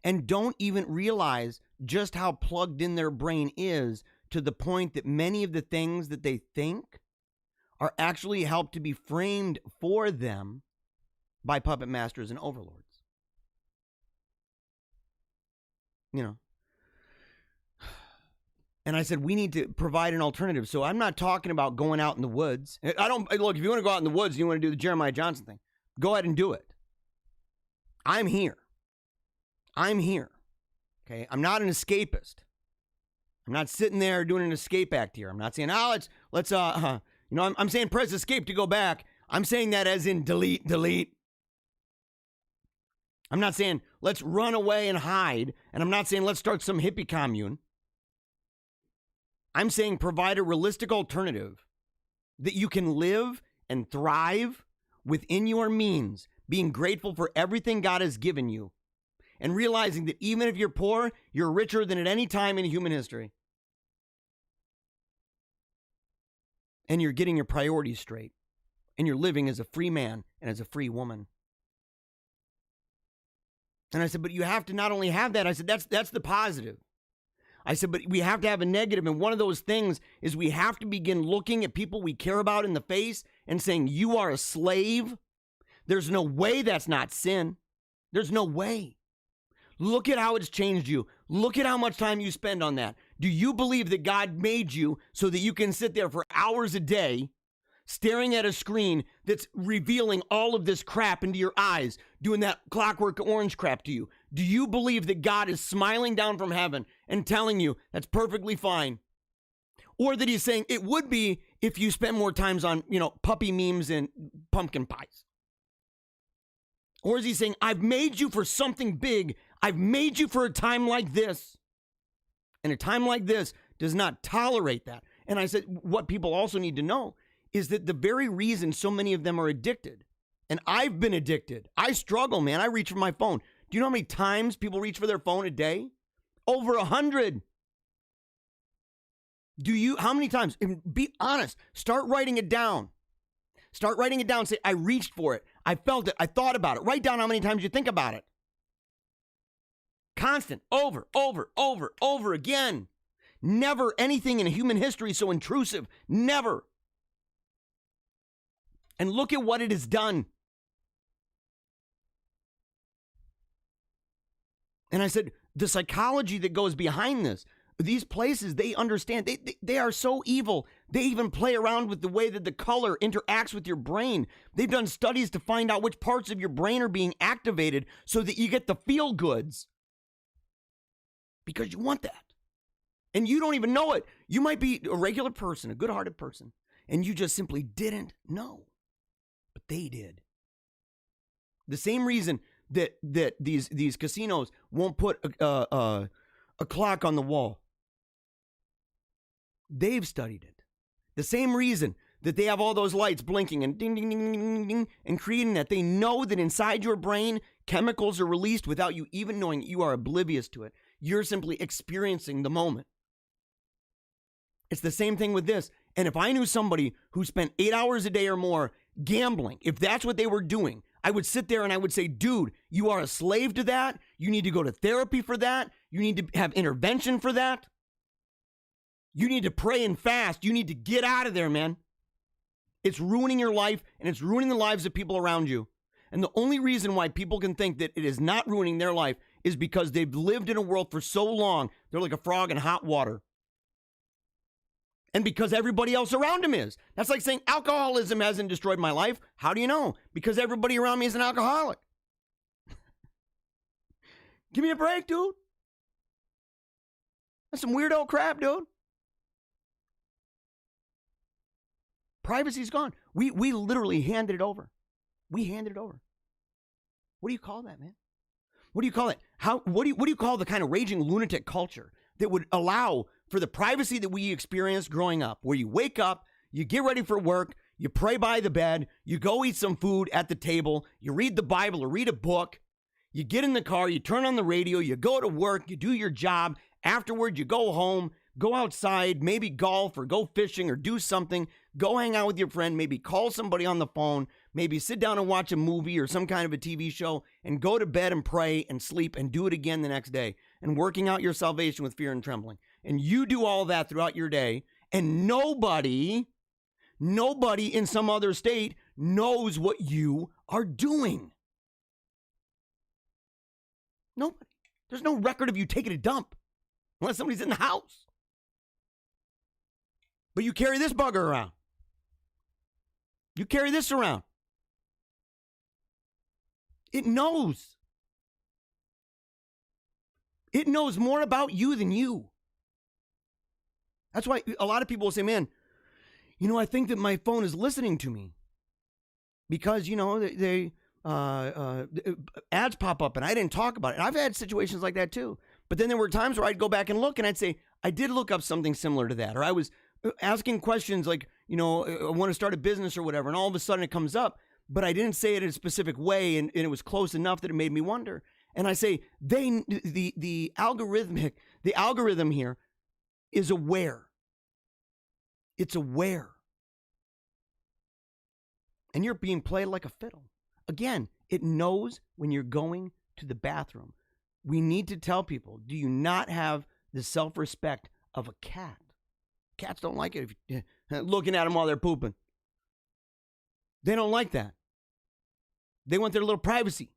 and don't even realize just how plugged in their brain is, to the point that many of the things that they think are actually helped to be framed for them by puppet masters and overlords. You know. And I said, we need to provide an alternative. So I'm not talking about going out in the woods. Look, if you want to go out in the woods and you want to do the Jeremiah Johnson thing, go ahead and do it. I'm here. Okay. I'm not an escapist. I'm not sitting there doing an escape act here. I'm not saying, let's I'm saying press escape to go back. I'm saying that as in delete. I'm not saying let's run away and hide. And I'm not saying let's start some hippie commune. I'm saying provide a realistic alternative that you can live and thrive within your means, being grateful for everything God has given you, and realizing that even if you're poor, you're richer than at any time in human history. And you're getting your priorities straight, and you're living as a free man and as a free woman. And I said, but you have to not only have that, I said, that's the positive. I said, but we have to have a negative. And one of those things is we have to begin looking at people we care about in the face and saying, you are a slave. There's no way that's not sin. There's no way. Look at how it's changed you. Look at how much time you spend on that. Do you believe that God made you so that you can sit there for hours a day staring at a screen that's revealing all of this crap into your eyes, doing that Clockwork Orange crap to you? Do you believe that God is smiling down from heaven and telling you that's perfectly fine? Or that he's saying it would be if you spent more times on, puppy memes and pumpkin pies? Or is he saying, I've made you for something big. I've made you for a time like this. And a time like this does not tolerate that. And I said, what people also need to know is that the very reason so many of them are addicted, and I've been addicted. I struggle, man. I reach for my phone. Do you know how many times people reach for their phone a day? Over 100. How many times? And be honest. Start writing it down. Start writing it down. Say, I reached for it. I felt it. I thought about it. Write down how many times you think about it. Constant. Over again. Never anything in human history so intrusive. Never. And look at what it has done. And I said, the psychology that goes behind this, these places, they understand. They are so evil. They even play around with the way that the color interacts with your brain. They've done studies to find out which parts of your brain are being activated so that you get the feel goods. Because you want that. And you don't even know it. You might be a regular person, a good-hearted person, and you just simply didn't know. But they did. The same reason that these casinos won't put a clock on the wall. They've studied it. The same reason that they have all those lights blinking and ding, ding, ding, ding, ding, and creating that. They know that inside your brain, chemicals are released without you even knowing. You are oblivious to it. You're simply experiencing the moment. It's the same thing with this. And if I knew somebody who spent 8 hours a day or more gambling, if that's what they were doing, I would sit there and I would say, dude, you are a slave to that. You need to go to therapy for that. You need to have intervention for that. You need to pray and fast. You need to get out of there, man. It's ruining your life and it's ruining the lives of people around you. And the only reason why people can think that it is not ruining their life is because they've lived in a world for so long, they're like a frog in hot water. And because everybody else around him is. That's like saying alcoholism hasn't destroyed my life. How do you know? Because everybody around me is an alcoholic. Give me a break, dude. That's some weirdo crap, dude. Privacy's gone. We literally handed it over. We handed it over. What do you call that, man? What do you call it? What do you call the kind of raging lunatic culture that would allow for the privacy that we experienced growing up, where you wake up, you get ready for work, you pray by the bed, you go eat some food at the table, you read the Bible or read a book, you get in the car, you turn on the radio, you go to work, you do your job, afterward you go home, go outside, maybe golf or go fishing or do something, go hang out with your friend, maybe call somebody on the phone, maybe sit down and watch a movie or some kind of a TV show, and go to bed and pray and sleep and do it again the next day, and working out your salvation with fear and trembling. And you do all that throughout your day, and nobody in some other state knows what you are doing. Nobody. There's no record of you taking a dump unless somebody's in the house. But you carry this bugger around. You carry this around. It knows. It knows more about you than you. That's why a lot of people will say, man, I think that my phone is listening to me. Because, they ads pop up and I didn't talk about it. And I've had situations like that too. But then there were times where I'd go back and look and I'd say, I did look up something similar to that. Or I was asking questions like, I want to start a business or whatever. And all of a sudden it comes up, but I didn't say it in a specific way. And it was close enough that it made me wonder. And I say, the algorithm here is aware. It's aware. And you're being played like a fiddle. Again, it knows when you're going to the bathroom. We need to tell people, do you not have the self-respect of a cat? Cats don't like it if you're looking at them while they're pooping. They don't like that. They want their little privacy.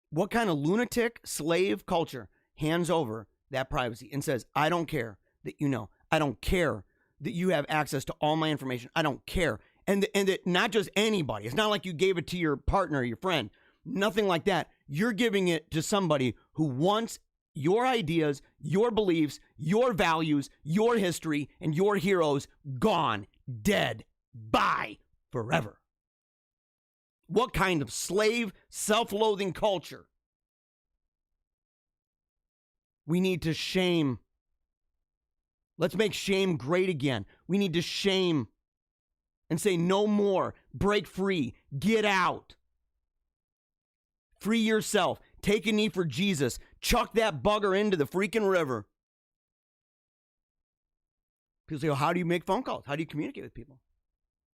What kind of lunatic slave culture hands over that privacy and says, I don't care that you know. I don't care that you have access to all my information. I don't care. And that not just anybody. It's not like you gave it to your partner, your friend. Nothing like that. You're giving it to somebody who wants your ideas, your beliefs, your values, your history, and your heroes gone, dead, bye, forever. What kind of slave, self-loathing culture? We need to shame. Let's make shame great again. We need to shame and say no more. Break free. Get out. Free yourself. Take a knee for Jesus. Chuck that bugger into the freaking river. People say, oh, how do you make phone calls? How do you communicate with people?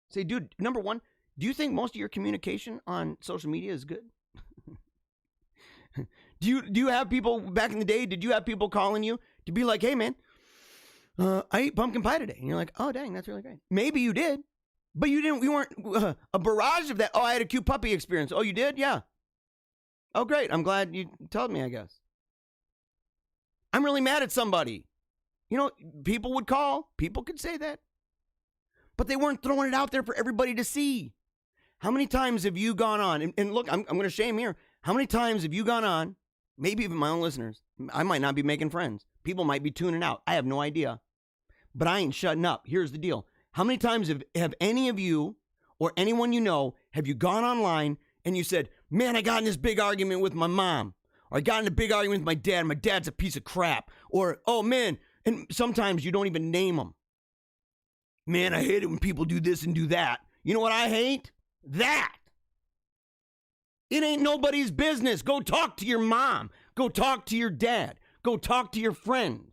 Say, dude, number one, do you think most of your communication on social media is good? Do you have people, back in the day, did you have people calling you to be like, hey, man, I ate pumpkin pie today? And you're like, oh, dang, that's really great. Maybe you did, but you weren't a barrage of that. Oh, I had a cute puppy experience. Oh, you did? Yeah. Oh, great. I'm glad you told me, I guess. I'm really mad at somebody. You know, people would call. People could say that. But they weren't throwing it out there for everybody to see. How many times have you gone on? And look, I'm going to shame here. How many times have you gone on? Maybe even my own listeners. I might not be making friends. People might be tuning out. I have no idea. But I ain't shutting up. Here's the deal. How many times have any of you or anyone you know, have you gone online and you said, man, I got in this big argument with my mom. Or I got in a big argument with my dad. My dad's a piece of crap. Or, oh, man. And sometimes you don't even name them. Man, I hate it when people do this and do that. You know what I hate? That. It ain't nobody's business. Go talk to your mom. Go talk to your dad. Go talk to your friend.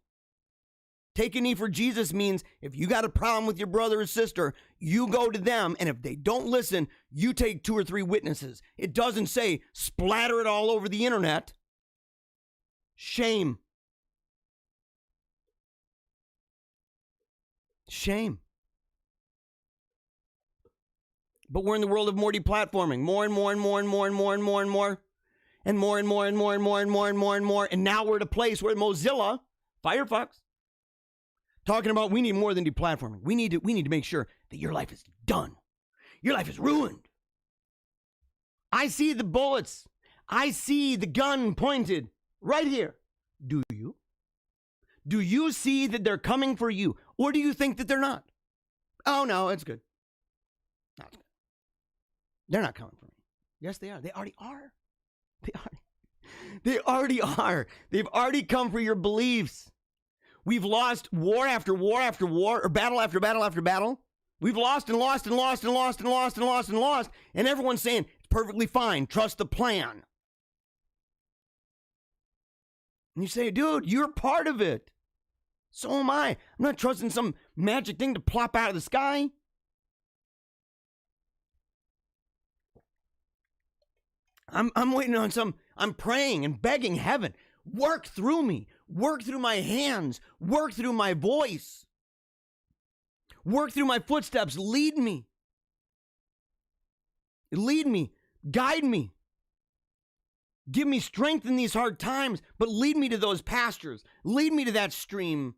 Take a knee for Jesus means if you got a problem with your brother or sister, you go to them, and if they don't listen, you take 2 or 3 witnesses. It doesn't say splatter it all over the internet. Shame. Shame. But we're in the world of more deplatforming. More and more and more and more and more and more and more. And more and more and more and more and more and more and more. And now we're at a place where Mozilla, Firefox, talking about we need more than deplatforming. We need to make sure that your life is done. Your life is ruined. I see the bullets. I see the gun pointed right here. Do you? Do you see that they're coming for you? Or do you think that they're not? Oh, no, it's good. No, it's good. They're not coming for me. Yes, they are. They already are. They already are. They've already come for your beliefs. We've lost war after war after war, or battle after battle after battle. We've lost and lost and lost and lost and lost and lost and lost. And everyone's saying, it's perfectly fine. Trust the plan. And you say, dude, you're part of it. So am I. I'm not trusting some magic thing to plop out of the sky. I'm waiting on I'm praying and begging heaven. Work through me. Work through my hands. Work through my voice. Work through my footsteps. Lead me. Lead me. Guide me. Give me strength in these hard times, but lead me to those pastures. Lead me to that stream.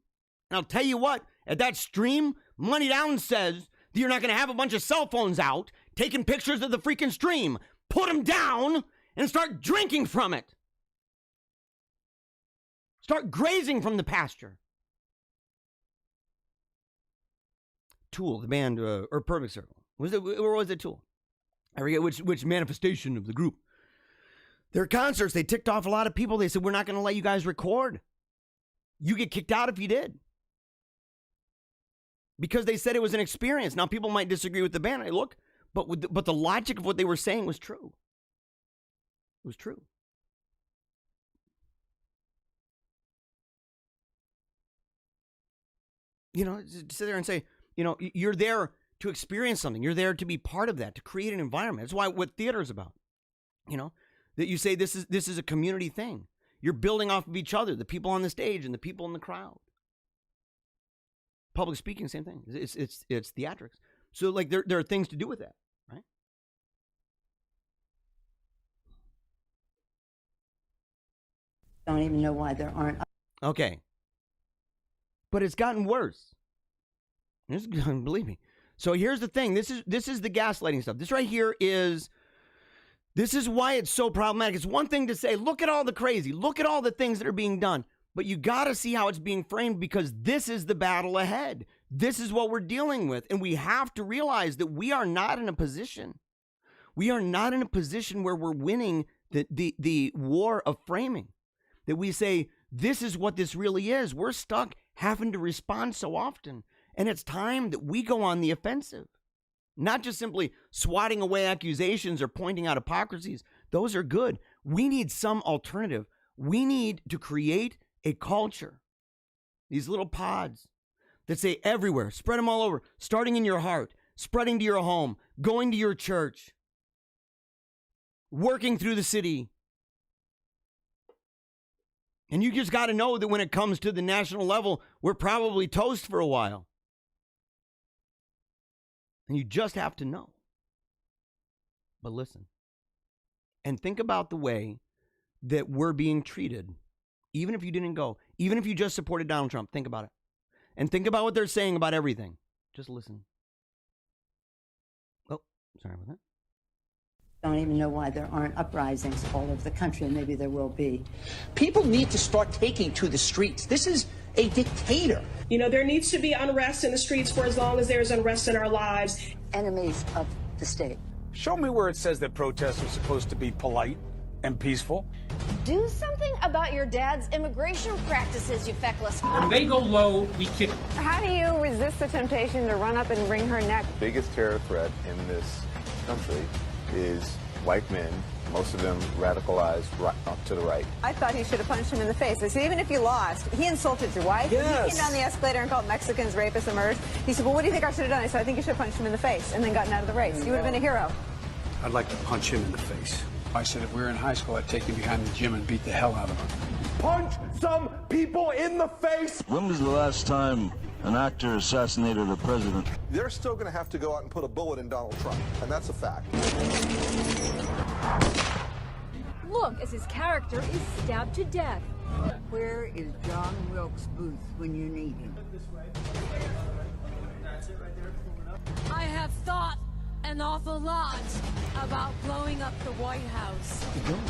And I'll tell you what, at that stream, Money Down says that you're not going to have a bunch of cell phones out taking pictures of the freaking stream. Put them down and start drinking from it. Start grazing from the pasture. Tool, the band, or Perfect Circle. Or was it Tool? I forget which manifestation of the group. Their concerts, they ticked off a lot of people. They said, we're not going to let you guys record. You get kicked out if you did. Because they said it was an experience. Now, people might disagree with the band. Look, but the logic of what they were saying was true. It was true. You know, sit there and say, you know, you're there to experience something. You're there to be part of that, to create an environment. That's what theater is about. You know, that you say this is a community thing. You're building off of each other, the people on the stage and the people in the crowd. Public speaking, same thing. It's theatrics. So like there are things to do with that, right? Don't even know why there aren't. Okay. But it's gotten worse. Believe me. So here's the thing. This is the gaslighting stuff. This right here is why it's so problematic. It's one thing to say, look at all the crazy, look at all the things that are being done. But you got to see how it's being framed, because this is the battle ahead. This is what we're dealing with. And we have to realize that we are not in a position. We are not in a position where we're winning the war of framing. That we say, this is what this really is. We're stuck having to respond so often. And it's time that we go on the offensive. Not just simply swatting away accusations or pointing out hypocrisies. Those are good. We need some alternative. We need to create a culture. These little pods that say everywhere, spread them all over, starting in your heart, spreading to your home, going to your church, working through the city. And you just got to know that when it comes to the national level, we're probably toast for a while. And you just have to know. But listen, and think about the way that we're being treated. Even if you didn't go, even if you just supported Donald Trump, think about it. And think about what they're saying about everything. Just listen. Oh, sorry about that. Don't even know why there aren't uprisings all over the country, and maybe there will be. People need to start taking to the streets. This is a dictator. You know, there needs to be unrest in the streets for as long as there's unrest in our lives. Enemies of the state. Show me where it says that protests are supposed to be polite and peaceful. Do something about your dad's immigration practices, you feckless. When they go low, we kick. How do you resist the temptation to run up and wring her neck? The biggest terror threat in this country is white men, most of them radicalized right up to the right. I thought he should have punched him in the face. I said, even if you lost, he insulted your wife. Yes. He came down the escalator and called Mexicans rapists and murderers. He said, well, what do you think I should have done? I said, I think you should have punched him in the face and then gotten out of the race. You would have been a hero. I'd like to punch him in the face. I said if we were in high school, I'd take him behind the gym and beat the hell out of him. Punch some people in the face! When was the last time an actor assassinated a president? They're still going to have to go out and put a bullet in Donald Trump, and that's a fact. Look, as his character is stabbed to death. Where is John Wilkes Booth when you need him? I have thought an awful lot about blowing up the White House.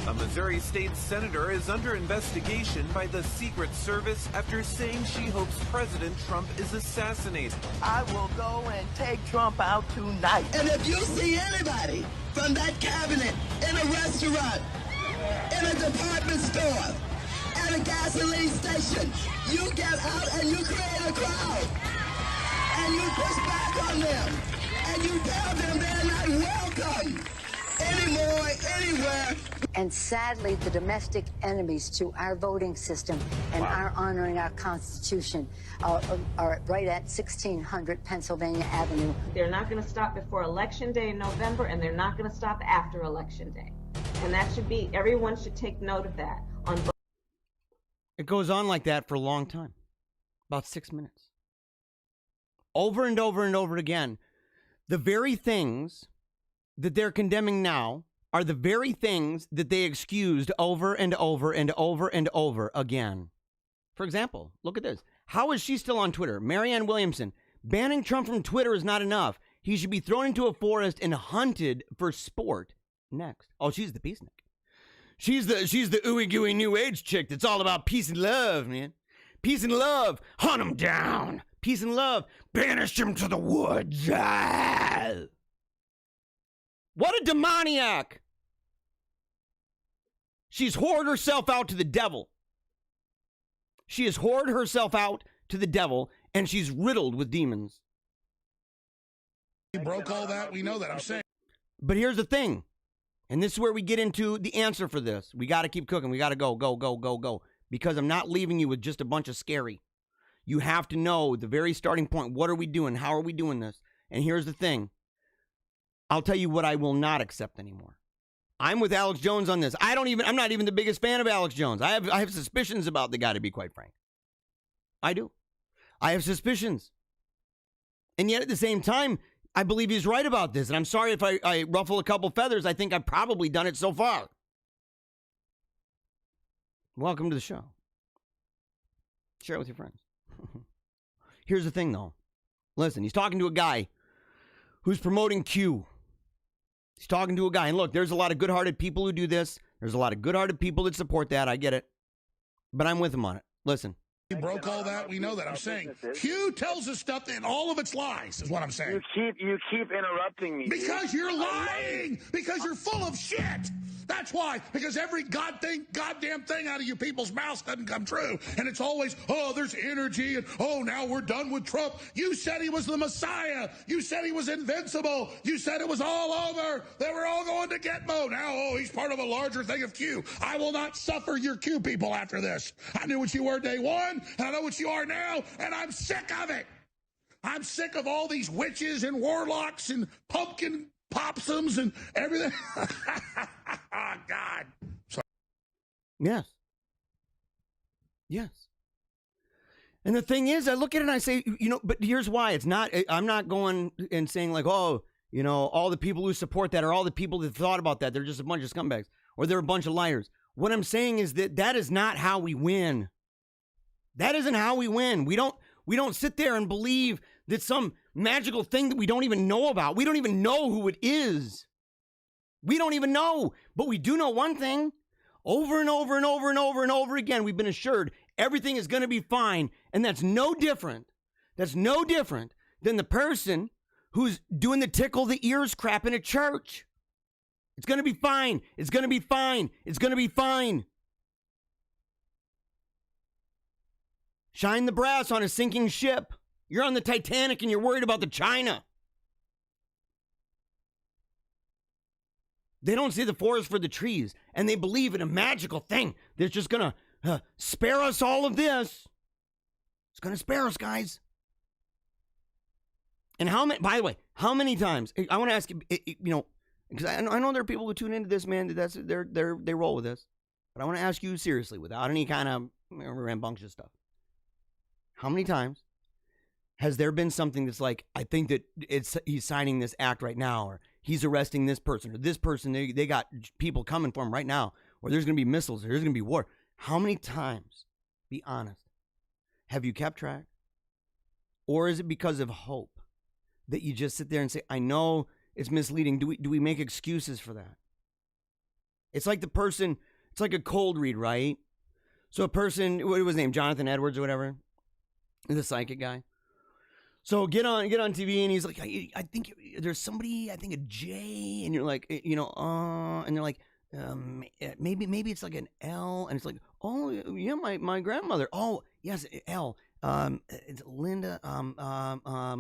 A Missouri state senator is under investigation by the Secret Service after saying she hopes President Trump is assassinated. I will go and take Trump out tonight. And if you see anybody from that cabinet in a restaurant, in a department store, at a gasoline station, you get out and you create a crowd. And you push back on them. And you tell them they're not welcome anymore, anywhere. And sadly, the domestic enemies to our voting system and our honoring our Constitution are right at 1600 Pennsylvania Avenue. They're not going to stop before Election Day in November, and they're not going to stop after Election Day. And that should be, everyone should take note of that. It goes on like that for a long time, about 6 minutes. Over and over and over again. The very things that they're condemning now are the very things that they excused over and over and over and over again. For example, look at this. How is she still on Twitter? Marianne Williamson. Banning Trump from Twitter is not enough. He should be thrown into a forest and hunted for sport. Next. Oh, she's the peacenik. She's the ooey gooey new age chick that's all about peace and love, man. Peace and love. Hunt him down. Peace and love. Banish him to the woods. Ah! What a demoniac. She's whored herself out to the devil. She has whored herself out to the devil, and she's riddled with demons. We broke all that. We know that. I'm saying. But here's the thing. And this is where we get into the answer for this. We got to keep cooking. We got to go. Because I'm not leaving you with just a bunch of scary. You have to know the very starting point. What are we doing? How are we doing this? And here's the thing. I'll tell you what I will not accept anymore. I'm with Alex Jones on this. I'm not even the biggest fan of Alex Jones. I have suspicions about the guy, to be quite frank. I do. I have suspicions. And yet at the same time, I believe he's right about this. And I'm sorry if I ruffle a couple feathers. I think I've probably done it so far. Welcome to the show. Share it with your friends. Here's the thing, though. Listen, he's talking to a guy who's promoting Q. He's talking to a guy. And look, there's a lot of good-hearted people who do this. There's a lot of good-hearted people that support that. I get it. But I'm with him on it. Listen. You broke all that. We know that. I'm saying Q tells us stuff and all of it's lies, is what I'm saying. You keep interrupting me. Because you're lying. Because you're full of shit. That's why. Because every goddamn thing out of you people's mouths doesn't come true. And it's always, oh, there's energy, and oh, now we're done with Trump. You said he was the Messiah. You said he was invincible. You said it was all over. They were all going to Gitmo. Now, oh, he's part of a larger thing of Q. I will not suffer your Q people after this. I knew what you were day one, and I know what you are now, and I'm sick of it. I'm sick of all these witches and warlocks and pumpkin popsums and everything. Oh, God. Sorry. Yes. Yes. And the thing is, I look at it and I say, but here's why. I'm not going and saying like, oh, all the people who support that or all the people that thought about that, they're just a bunch of scumbags or they're a bunch of liars. What I'm saying is that is not how we win. That isn't how we win. We don't sit there and believe that some magical thing that we don't even know about. We don't even know who it is. We don't even know. But we do know one thing. Over and over and over and over and over again, we've been assured everything is going to be fine. And that's no different. That's no different than the person who's doing the tickle the ears crap in a church. It's going to be fine. It's going to be fine. It's going to be fine. Shine the brass on a sinking ship. You're on the Titanic and you're worried about the China. They don't see the forest for the trees, and they believe in a magical thing that's just going to spare us all of this. It's going to spare us, guys. And by the way, how many times, I want to ask you, because I know there are people who tune into this, man, they roll with this. But I want to ask you seriously, without any kind of rambunctious stuff. How many times has there been something that's like, I think that he's signing this act right now, or he's arresting this person, or this person, they got people coming for him right now, or there's going to be missiles, or there's going to be war. How many times, be honest, have you kept track? Or is it because of hope that you just sit there and say, I know it's misleading. Do we make excuses for that? It's like it's like a cold read, right? So a person, what was his name, Jonathan Edwards or whatever, the psychic guy. So get on TV, and he's like, I think there's somebody, I think a J, and you're like, and they're like, maybe it's like an L, and it's like, oh yeah, my grandmother. Oh yes, L. It's Linda. I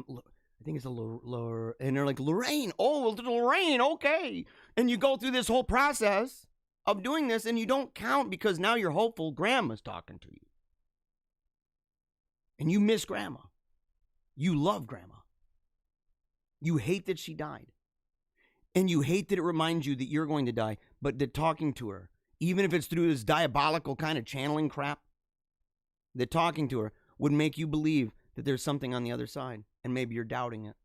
think it's and they're like Lorraine. Oh, Lorraine. Okay, and you go through this whole process of doing this, and you don't count because now you're hopeful grandma's talking to you, and you miss grandma. You love grandma. You hate that she died. And you hate that it reminds you that you're going to die, but that talking to her, even if it's through this diabolical kind of channeling crap, that talking to her would make you believe that there's something on the other side, and maybe you're doubting it.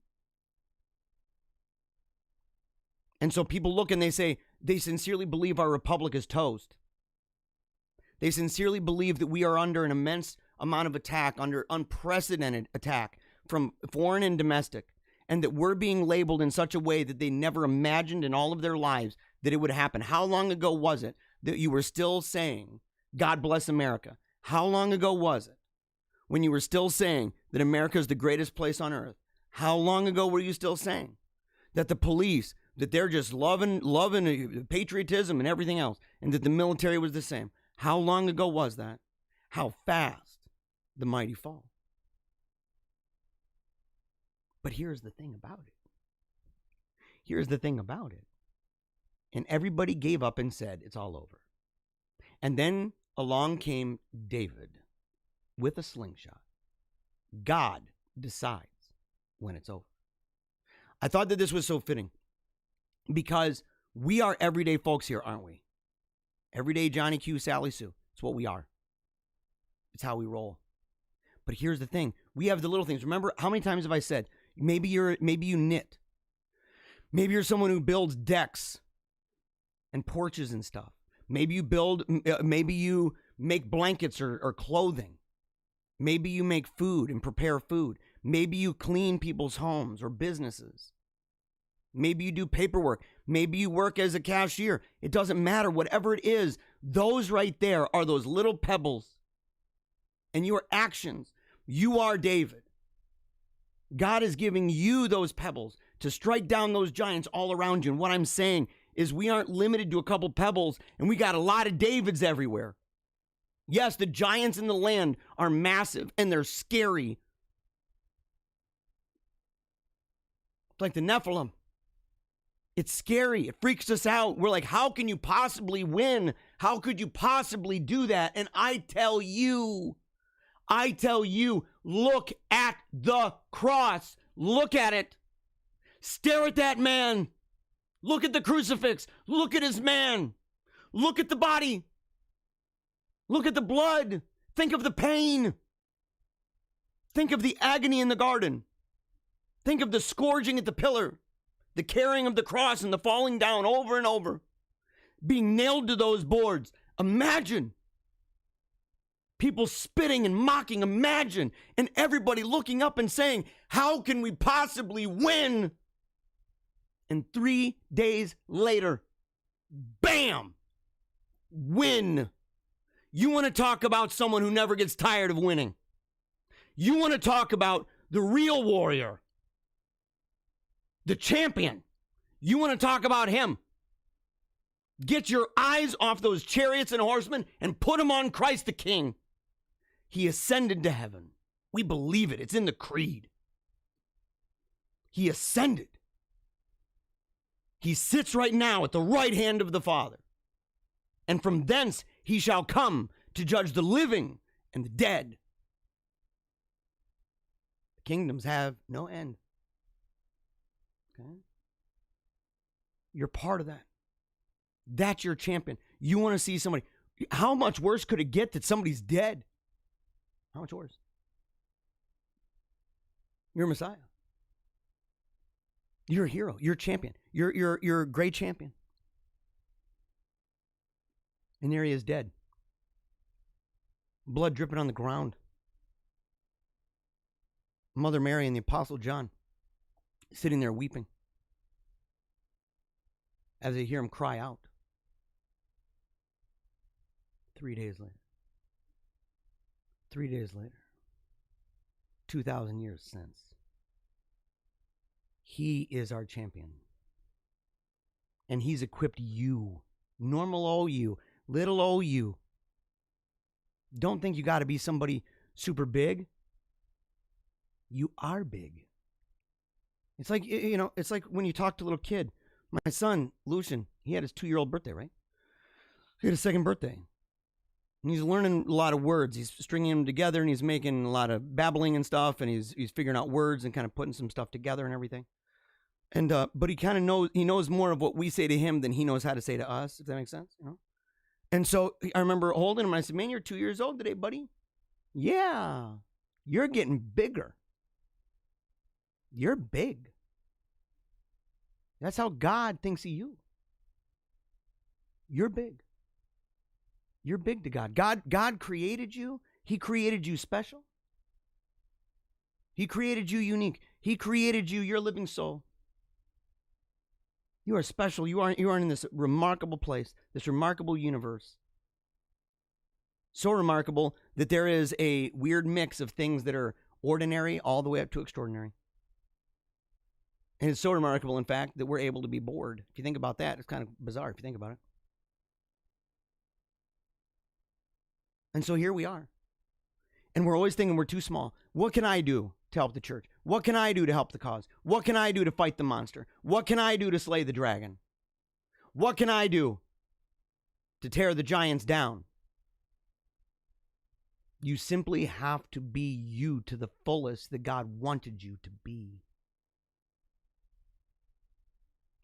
And so people look and they say, they sincerely believe our republic is toast. They sincerely believe that we are under an immense amount of attack, under unprecedented attack from foreign and domestic, and that we're being labeled in such a way that they never imagined in all of their lives that it would happen. How long ago was it that you were still saying, God bless America? How long ago was it when you were still saying that America is the greatest place on earth? How long ago were you still saying that the police, that they're just loving patriotism and everything else, and that the military was the same? How long ago was that? How fast the mighty fall. But here's the thing about it. Here's the thing about it. And everybody gave up and said, it's all over. And then along came David with a slingshot. God decides when it's over. I thought that this was so fitting because We are everyday folks here, aren't we? Everyday Johnny Q, Sally Sue. It's what we are. It's how we roll. But here's the thing. We have the little things. Remember, how many times have I said, maybe you knit. Maybe you're someone who builds decks and porches and stuff. Maybe you make blankets or clothing. Maybe you make food and prepare food. Maybe you clean people's homes or businesses. Maybe you do paperwork. Maybe you work as a cashier. It doesn't matter. Whatever it is, those right there are those little pebbles. And your actions. You are David. God is giving you those pebbles to strike down those giants all around you. And what I'm saying is we aren't limited to a couple pebbles, and we got a lot of Davids everywhere. Yes, the giants in the land are massive, and they're scary. It's like the Nephilim. It's scary. It freaks us out. We're like, how can you possibly win? How could you possibly do that? And I tell you, look at the cross. Look at it. Stare at that man. Look at the crucifix. Look at his man. Look at the body. Look at the blood. Think of the pain. Think of the agony in the garden. Think of the scourging at the pillar, the carrying of the cross and the falling down over and over, being nailed to those boards. Imagine people spitting and mocking. Imagine, and everybody looking up and saying, how can we possibly win? And 3 days later, bam, win. You want to talk about someone who never gets tired of winning. You want to talk about the real warrior, the champion. You want to talk about him. Get your eyes off those chariots and horsemen and put them on Christ the King. He ascended to heaven. We believe it. It's in the creed. He ascended. He sits right now at the right hand of the Father. And from thence he shall come to judge the living and the dead. The kingdoms have no end. Okay? You're part of that. That's your champion. You want to see somebody. How much worse could it get that somebody's dead? How much worse? You're Messiah. You're a hero. You're a champion. You're a great champion. And there he is, dead. Blood dripping on the ground. Mother Mary and the Apostle John sitting there weeping as they hear him cry out. 3 days later. 3 days later. 2,000 years since. He is our champion. And he's equipped you. Normal old you. Little old you. Don't think you got to be somebody super big. You are big. It's like, you know, it's like when you talk to a little kid. My son, Lucian, he had his 2-year-old birthday, right? He had his second birthday. And he's learning a lot of words. He's stringing them together, and he's making a lot of babbling and stuff, and he's figuring out words and kind of putting some stuff together and everything. And but he kind of knows more of what we say to him than he knows how to say to us, if that makes sense, you know? And so I remember holding him, and I said, man, you're 2 years old today, buddy. Yeah, you're getting bigger. You're big. That's how God thinks of you. You're big. You're big to God. God created you. He created you special. He created you unique. He created you, your living soul. You are special. You are in this remarkable place, this remarkable universe. So remarkable that there is a weird mix of things that are ordinary all the way up to extraordinary. And it's so remarkable, in fact, that we're able to be bored. If you think about that, it's kind of bizarre if you think about it. And so here we are. And we're always thinking we're too small. What can I do to help the church? What can I do to help the cause? What can I do to fight the monster? What can I do to slay the dragon? What can I do to tear the giants down? You simply have to be you to the fullest that God wanted you to be.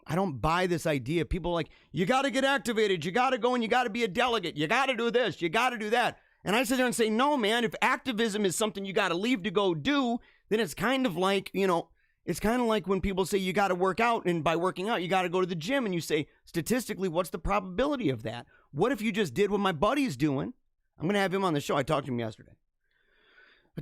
I don't buy this idea. People are like, you got to get activated. You got to go and you got to be a delegate. You got to do this. You got to do that. And I sit there and say, no, man, if activism is something you got to leave to go do, then it's kind of like, it's kind of like when people say you got to work out, and by working out, you got to go to the gym, and you say, statistically, what's the probability of that? What if you just did what my buddy's doing? I'm going to have him on the show. I talked to him yesterday. I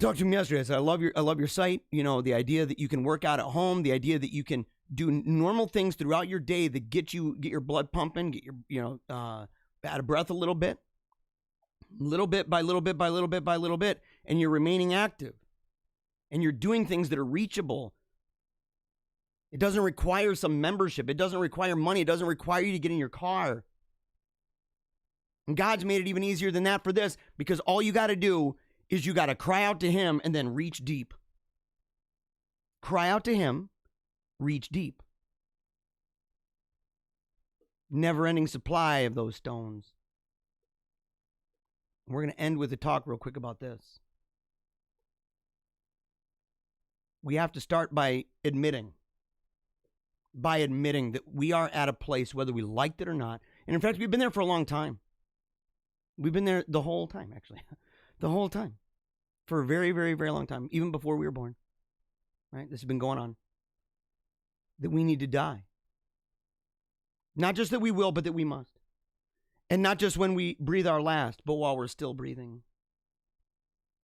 said, I love your site. The idea that you can work out at home, the idea that you can do normal things throughout your day that get your blood pumping, get your, out of breath a little bit by little bit by little bit by little bit, and you're remaining active, and you're doing things that are reachable. It doesn't require some membership. It doesn't require money. It doesn't require you to get in your car. And God's made it even easier than that for this, because all you got to do is you got to cry out to him and then reach deep. Cry out to him, reach deep. Never-ending supply of those stones. We're going to end with a talk real quick about this. We have to start by admitting that we are at a place, whether we liked it or not. And in fact, we've been there for a long time. We've been there the whole time, actually. The whole time. For a very, very, very long time. Even before we were born. Right? This has been going on. That we need to die. Not just that we will, but that we must. And not just when we breathe our last, but while we're still breathing.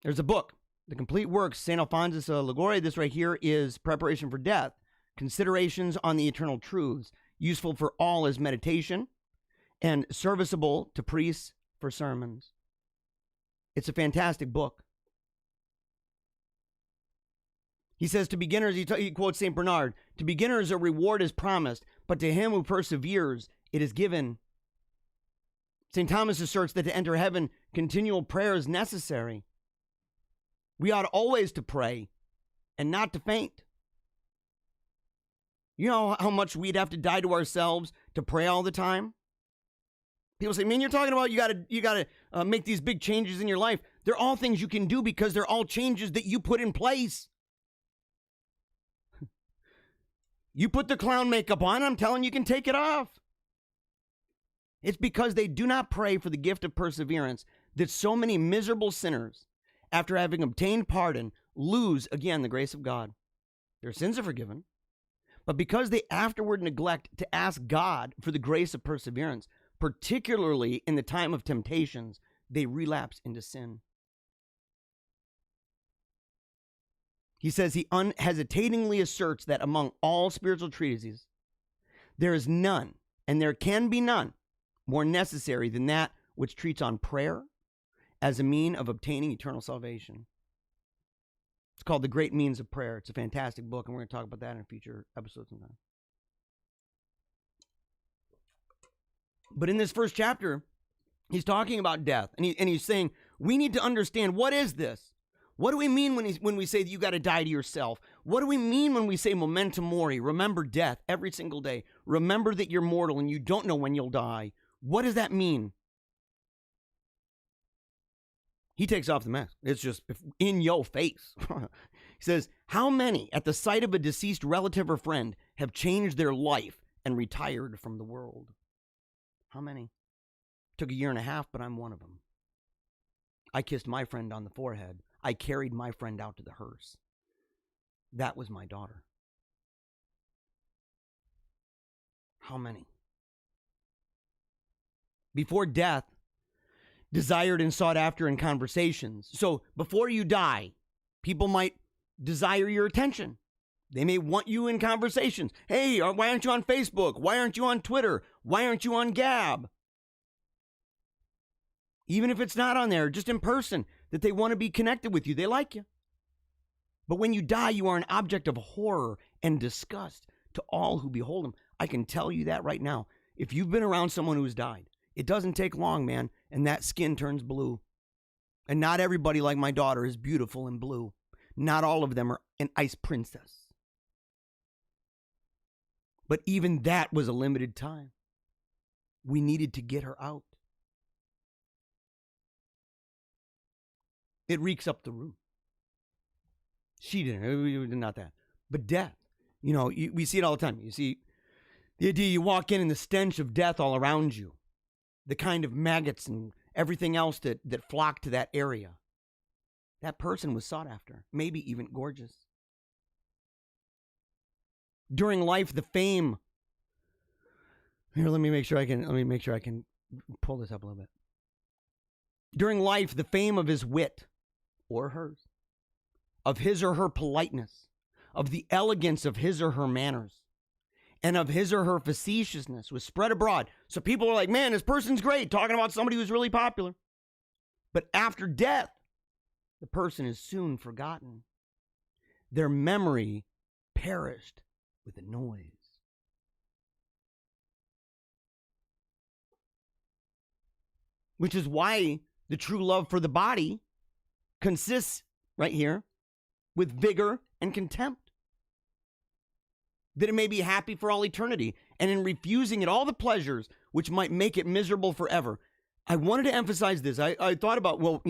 There's a book, The Complete Works, St. Alphonsus Liguori. This right here is Preparation for Death. Considerations on the Eternal Truths. Useful for all as meditation. And serviceable to priests for sermons. It's a fantastic book. He says to beginners, he quotes St. Bernard, to beginners a reward is promised, but to him who perseveres, it is given. St. Thomas asserts that to enter heaven, continual prayer is necessary. We ought always to pray and not to faint. You know how much we'd have to die to ourselves to pray all the time? People say, man, you're talking about you gotta make these big changes in your life. They're all things you can do because they're all changes that you put in place. You put the clown makeup on, I'm telling you can take it off. It's because they do not pray for the gift of perseverance that so many miserable sinners, after having obtained pardon, lose again the grace of God. Their sins are forgiven, but because they afterward neglect to ask God for the grace of perseverance, particularly in the time of temptations, they relapse into sin. He says he unhesitatingly asserts that among all spiritual treatises, there is none, and there can be none, more necessary than that which treats on prayer as a mean of obtaining eternal salvation. It's called The Great Means of Prayer. It's a fantastic book, and we're going to talk about that in a future episode sometime. But in this first chapter, he's talking about death, and he's saying, we need to understand, what is this? What do we mean when we say that you got to die to yourself? What do we mean when we say memento mori? Remember death every single day. Remember that you're mortal and you don't know when you'll die. What does that mean? He takes off the mask. It's just in your face. He says, how many at the sight of a deceased relative or friend have changed their life and retired from the world? How many? Took a year and a half, but I'm one of them. I kissed my friend on the forehead. I carried my friend out to the hearse. That was my daughter. How many? Before death, desired and sought after in conversations. So before you die, people might desire your attention. They may want you in conversations. Hey, why aren't you on Facebook? Why aren't you on Twitter? Why aren't you on Gab? Even if it's not on there, just in person, that they want to be connected with you. They like you. But when you die, you are an object of horror and disgust to all who behold him. I can tell you that right now. If you've been around someone who's died, it doesn't take long, man, and that skin turns blue. And not everybody, like my daughter, is beautiful and blue. Not all of them are an ice princess. But even that was a limited time. We needed to get her out. It reeks up the room. She didn't. Not that. But death. You know, we see it all the time. You see The idea you walk in and the stench of death all around you, the kind of maggots and everything else that flock to that area. That person was sought after, maybe even gorgeous. During life, the fame. Here, let me make sure I can pull this up a little bit. During life, the fame of his wit, or hers, of his or her politeness, of the elegance of his or her manners, and of his or her facetiousness was spread abroad. So people are like, man, this person's great, talking about somebody who's really popular. But after death, the person is soon forgotten. Their memory perished with the noise. Which is why the true love for the body consists, right here, with vigor and contempt. That it may be happy for all eternity, and in refusing it all the pleasures which might make it miserable forever. I wanted to emphasize this. I thought about, well,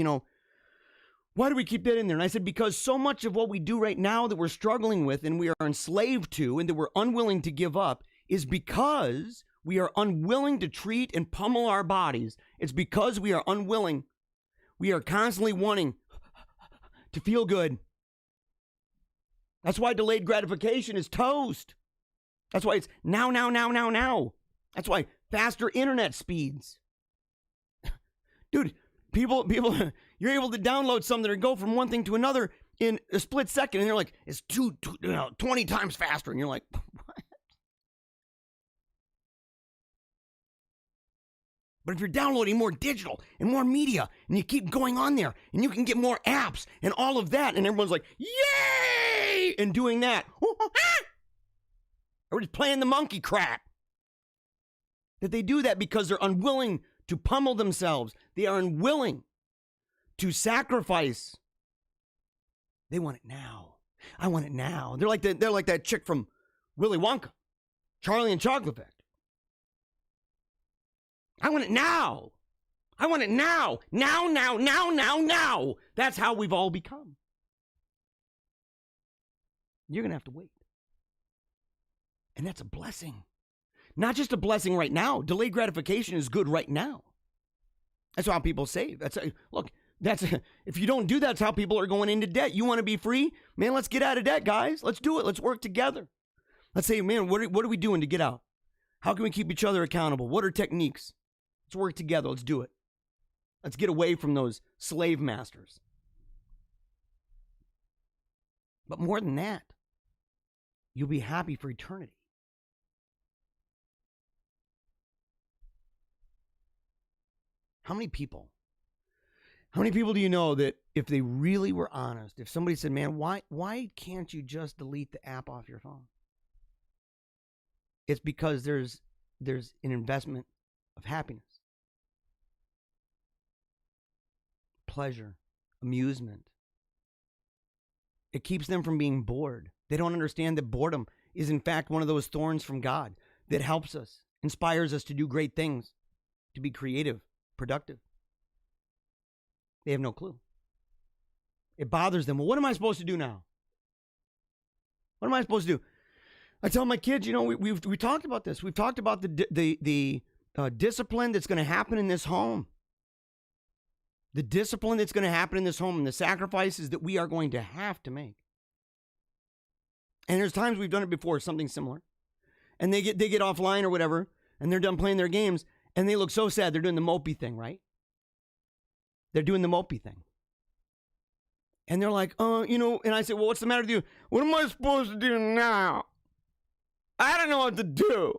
why do we keep that in there? And I said, because so much of what we do right now that we're struggling with and we are enslaved to and that we're unwilling to give up is because we are unwilling to treat and pummel our bodies. It's because we are unwilling. We are constantly wanting to feel good. That's why delayed gratification is toast. That's why it's now. That's why faster internet speeds. Dude, people, you're able to download something and go from one thing to another in a split second, and they're like, it's 20 times faster, and you're like, what? But if you're downloading more digital and more media, and you keep going on there, and you can get more apps and all of that, and everyone's like, yay, and doing that, or just playing the monkey crap. That they do that because they're unwilling to pummel themselves. They are unwilling to sacrifice. They want it now. I want it now. They're like that chick from Willy Wonka, Charlie and Chocolate Factory. I want it now. I want it now. Now. That's how we've all become. You're going to have to wait. And that's a blessing. Not just a blessing right now. Delayed gratification is good right now. That's how people save. If you don't do that, that's how people are going into debt. You want to be free? Man, let's get out of debt, guys. Let's do it. Let's work together. Let's say, man, what are we doing to get out? How can we keep each other accountable? What are techniques? Let's work together. Let's do it. Let's get away from those slave masters. But more than that, you'll be happy for eternity. How many people do you know that if they really were honest, if somebody said, man, why can't you just delete the app off your phone? It's because there's an investment of happiness, pleasure, amusement. It keeps them from being bored. They don't understand that boredom is in fact one of those thorns from God that helps us, inspires us to do great things, to be creative, productive. They have no clue. It bothers them. Well, what am I supposed to do now? What am I supposed to do? I tell my kids, we talked about this. We've talked about the discipline that's going to happen in this home. The discipline that's going to happen in this home and the sacrifices that we are going to have to make. And there's times we've done it before, something similar. And they get offline or whatever, and they're done playing their games, and they look so sad. They're doing the mopey thing, right? They're doing the mopey thing. And they're like, and I say, well, what's the matter with you? What am I supposed to do now? I don't know what to do.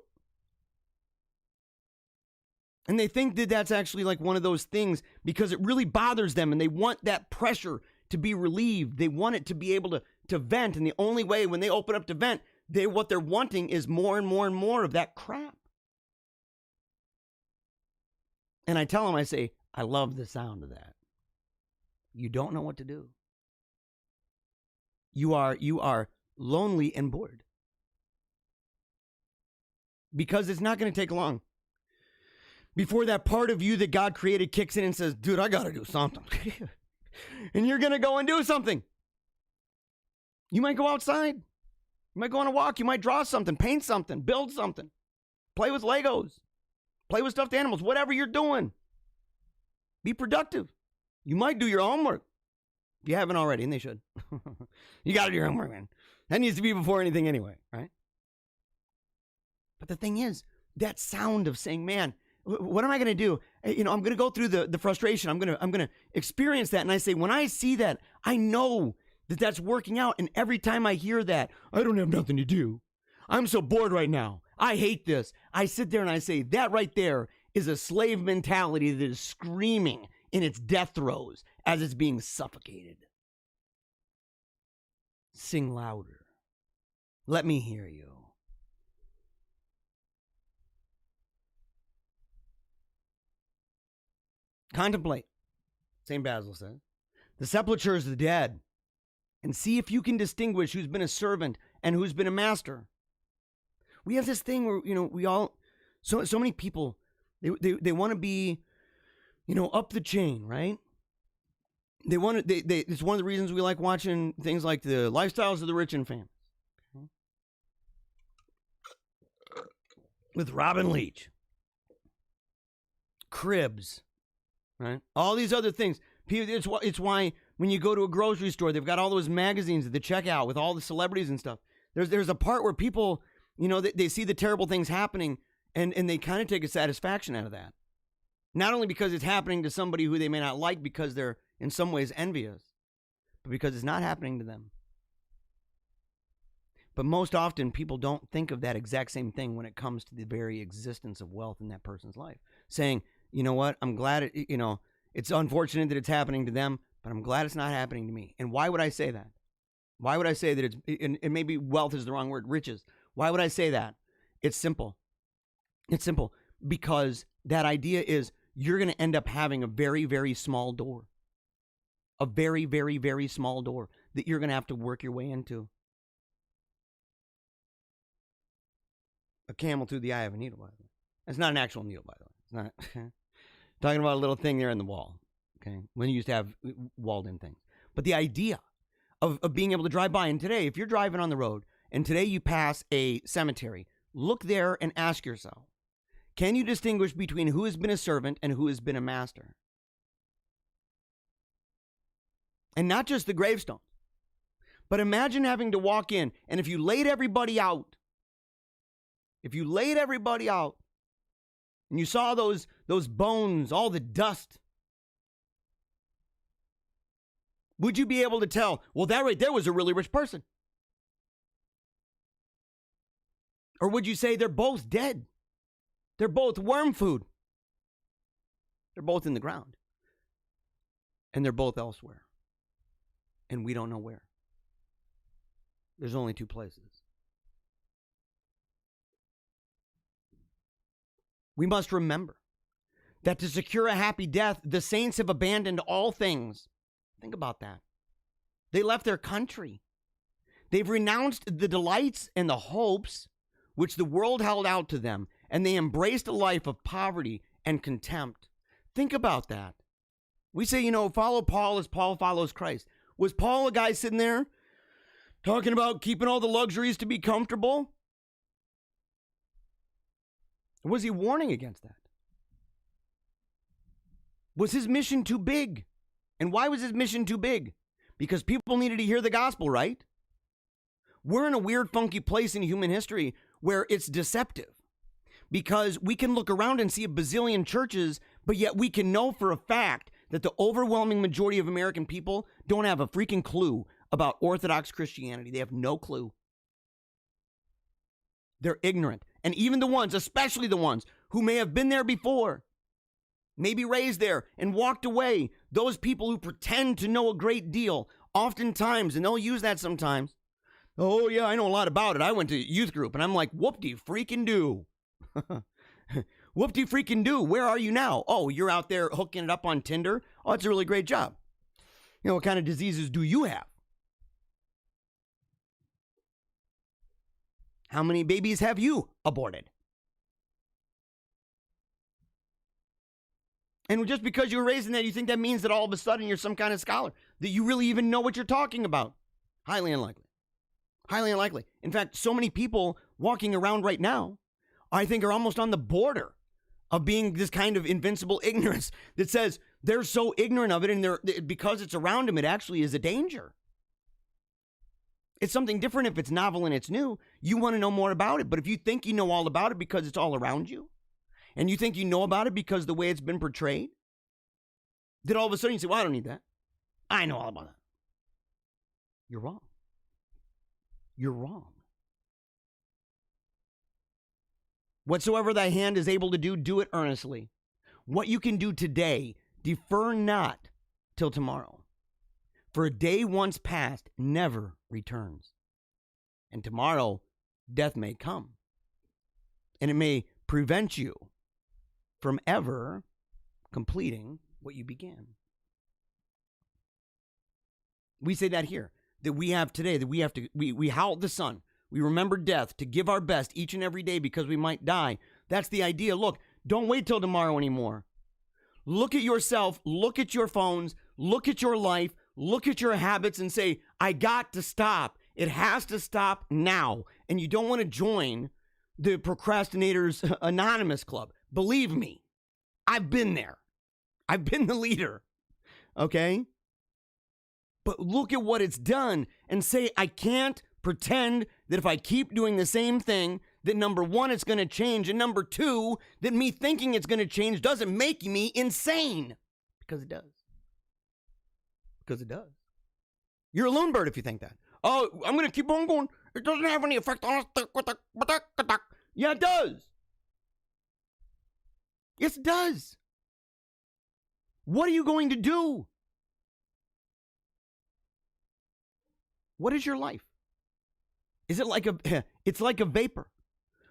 And they think that that's actually like one of those things because it really bothers them and they want that pressure to be relieved. They want it to be able to vent. And the only way when they open up to vent, what they're wanting is more and more and more of that crap. And I tell them, I say, I love the sound of that. You don't know what to do. You are lonely and bored. Because it's not going to take long before that part of you that God created kicks in and says, dude, I got to do something. And you're going to go and do something. You might go outside. You might go on a walk. You might draw something, paint something, build something. Play with Legos. Play with stuffed animals. Whatever you're doing. Be productive. You might do your homework. If you haven't already, and they should. You got to do your homework, man. That needs to be before anything anyway, right? But the thing is, that sound of saying, man, what am I going to do? I'm going to go through the frustration. I'm going to experience that. And I say, when I see that, I know that that's working out. And every time I hear that, I don't have nothing to do. I'm so bored right now. I hate this. I sit there and I say, that right there is a slave mentality that is screaming in its death throes as it's being suffocated. Sing louder. Let me hear you. Contemplate, St. Basil says, the sepulchres of the dead, and see if you can distinguish who's been a servant and who's been a master. We have this thing where, we all, so many people, they want to be, up the chain, right? They want to, it's one of the reasons we like watching things like the Lifestyles of the Rich and Famous. Okay? With Robin Leach. Cribs. Right? All these other things. It's why when you go to a grocery store, they've got all those magazines at the checkout with all the celebrities and stuff. There's a part where people, they see the terrible things happening and they kind of take a satisfaction out of that. Not only because it's happening to somebody who they may not like because they're in some ways envious, but because it's not happening to them. But most often people don't think of that exact same thing when it comes to the very existence of wealth in that person's life. Saying, you know what, I'm glad, it's unfortunate that it's happening to them, but I'm glad it's not happening to me. And why would I say that? Why would I say that and maybe wealth is the wrong word, riches. Why would I say that? It's simple. It's simple because that idea is you're going to end up having a very, very small door. A very, very, very small door that you're going to have to work your way into. A camel through the eye of a needle, by the way. It's not an actual needle, by the way. It's not. Talking about a little thing there in the wall. Okay. When you used to have walled in things. But the idea of being able to drive by, and today, if you're driving on the road, and today you pass a cemetery, look there and ask yourself, can you distinguish between who has been a servant and who has been a master? And not just the gravestone. But imagine having to walk in, and if you laid everybody out, and you saw those bones, all the dust, would you be able to tell, well, that right there was a really rich person? Or would you say they're both dead? They're both worm food. They're both in the ground. And they're both elsewhere. And we don't know where. There's only two places. We must remember that to secure a happy death, the saints have abandoned all things. Think about that. They left their country. They've renounced the delights and the hopes which the world held out to them, and they embraced a life of poverty and contempt. Think about that. We say, follow Paul as Paul follows Christ. Was Paul a guy sitting there talking about keeping all the luxuries to be comfortable? Or was he warning against that? Was his mission too big? And why was his mission too big? Because people needed to hear the gospel, right? We're in a weird, funky place in human history where it's deceptive. Because we can look around and see a bazillion churches, but yet we can know for a fact that the overwhelming majority of American people don't have a freaking clue about Orthodox Christianity. They have no clue. They're ignorant. And even the ones, especially the ones who may have been there before, maybe raised there and walked away, those people who pretend to know a great deal, oftentimes, and they'll use that sometimes, oh yeah, I know a lot about it. I went to youth group, and I'm like, whoop-de-freaking-do. Whoop-de-freaking-do. Where are you now? Oh, you're out there hooking it up on Tinder? Oh, that's a really great job. What kind of diseases do you have? How many babies have you aborted? And just because you were raised in that, you think that means that all of a sudden you're some kind of scholar, that you really even know what you're talking about? Highly unlikely. Highly unlikely. In fact, so many people walking around right now I think, are almost on the border of being this kind of invincible ignorance that says they're so ignorant of it, and because it's around them, it actually is a danger. It's something different if it's novel and it's new. You want to know more about it. But if you think you know all about it because it's all around you, and you think you know about it because the way it's been portrayed, then all of a sudden you say, well, I don't need that. I know all about that. You're wrong. You're wrong. Whatsoever thy hand is able to do, do it earnestly. What you can do today, defer not till tomorrow. For a day once past never returns. And tomorrow, death may come. And it may prevent you from ever completing what you began. We say that here, that we have today, that we howl at the sun. We remember death to give our best each and every day because we might die. That's the idea. Look, don't wait till tomorrow anymore. Look at yourself, look at your phones, look at your life, look at your habits and say, I got to stop. It has to stop now. And you don't want to join the Procrastinators Anonymous Club. Believe me, I've been there. I've been the leader. Okay? But look at what it's done and say, I can't pretend that if I keep doing the same thing, that number one, it's going to change. And number two, that me thinking it's going to change doesn't make me insane. Because it does. Because it does. You're a lone bird if you think that. Oh, I'm going to keep on going. It doesn't have any effect on us. Yeah, it does. Yes, it does. What are you going to do? What is your life? Is it it's like a vapor,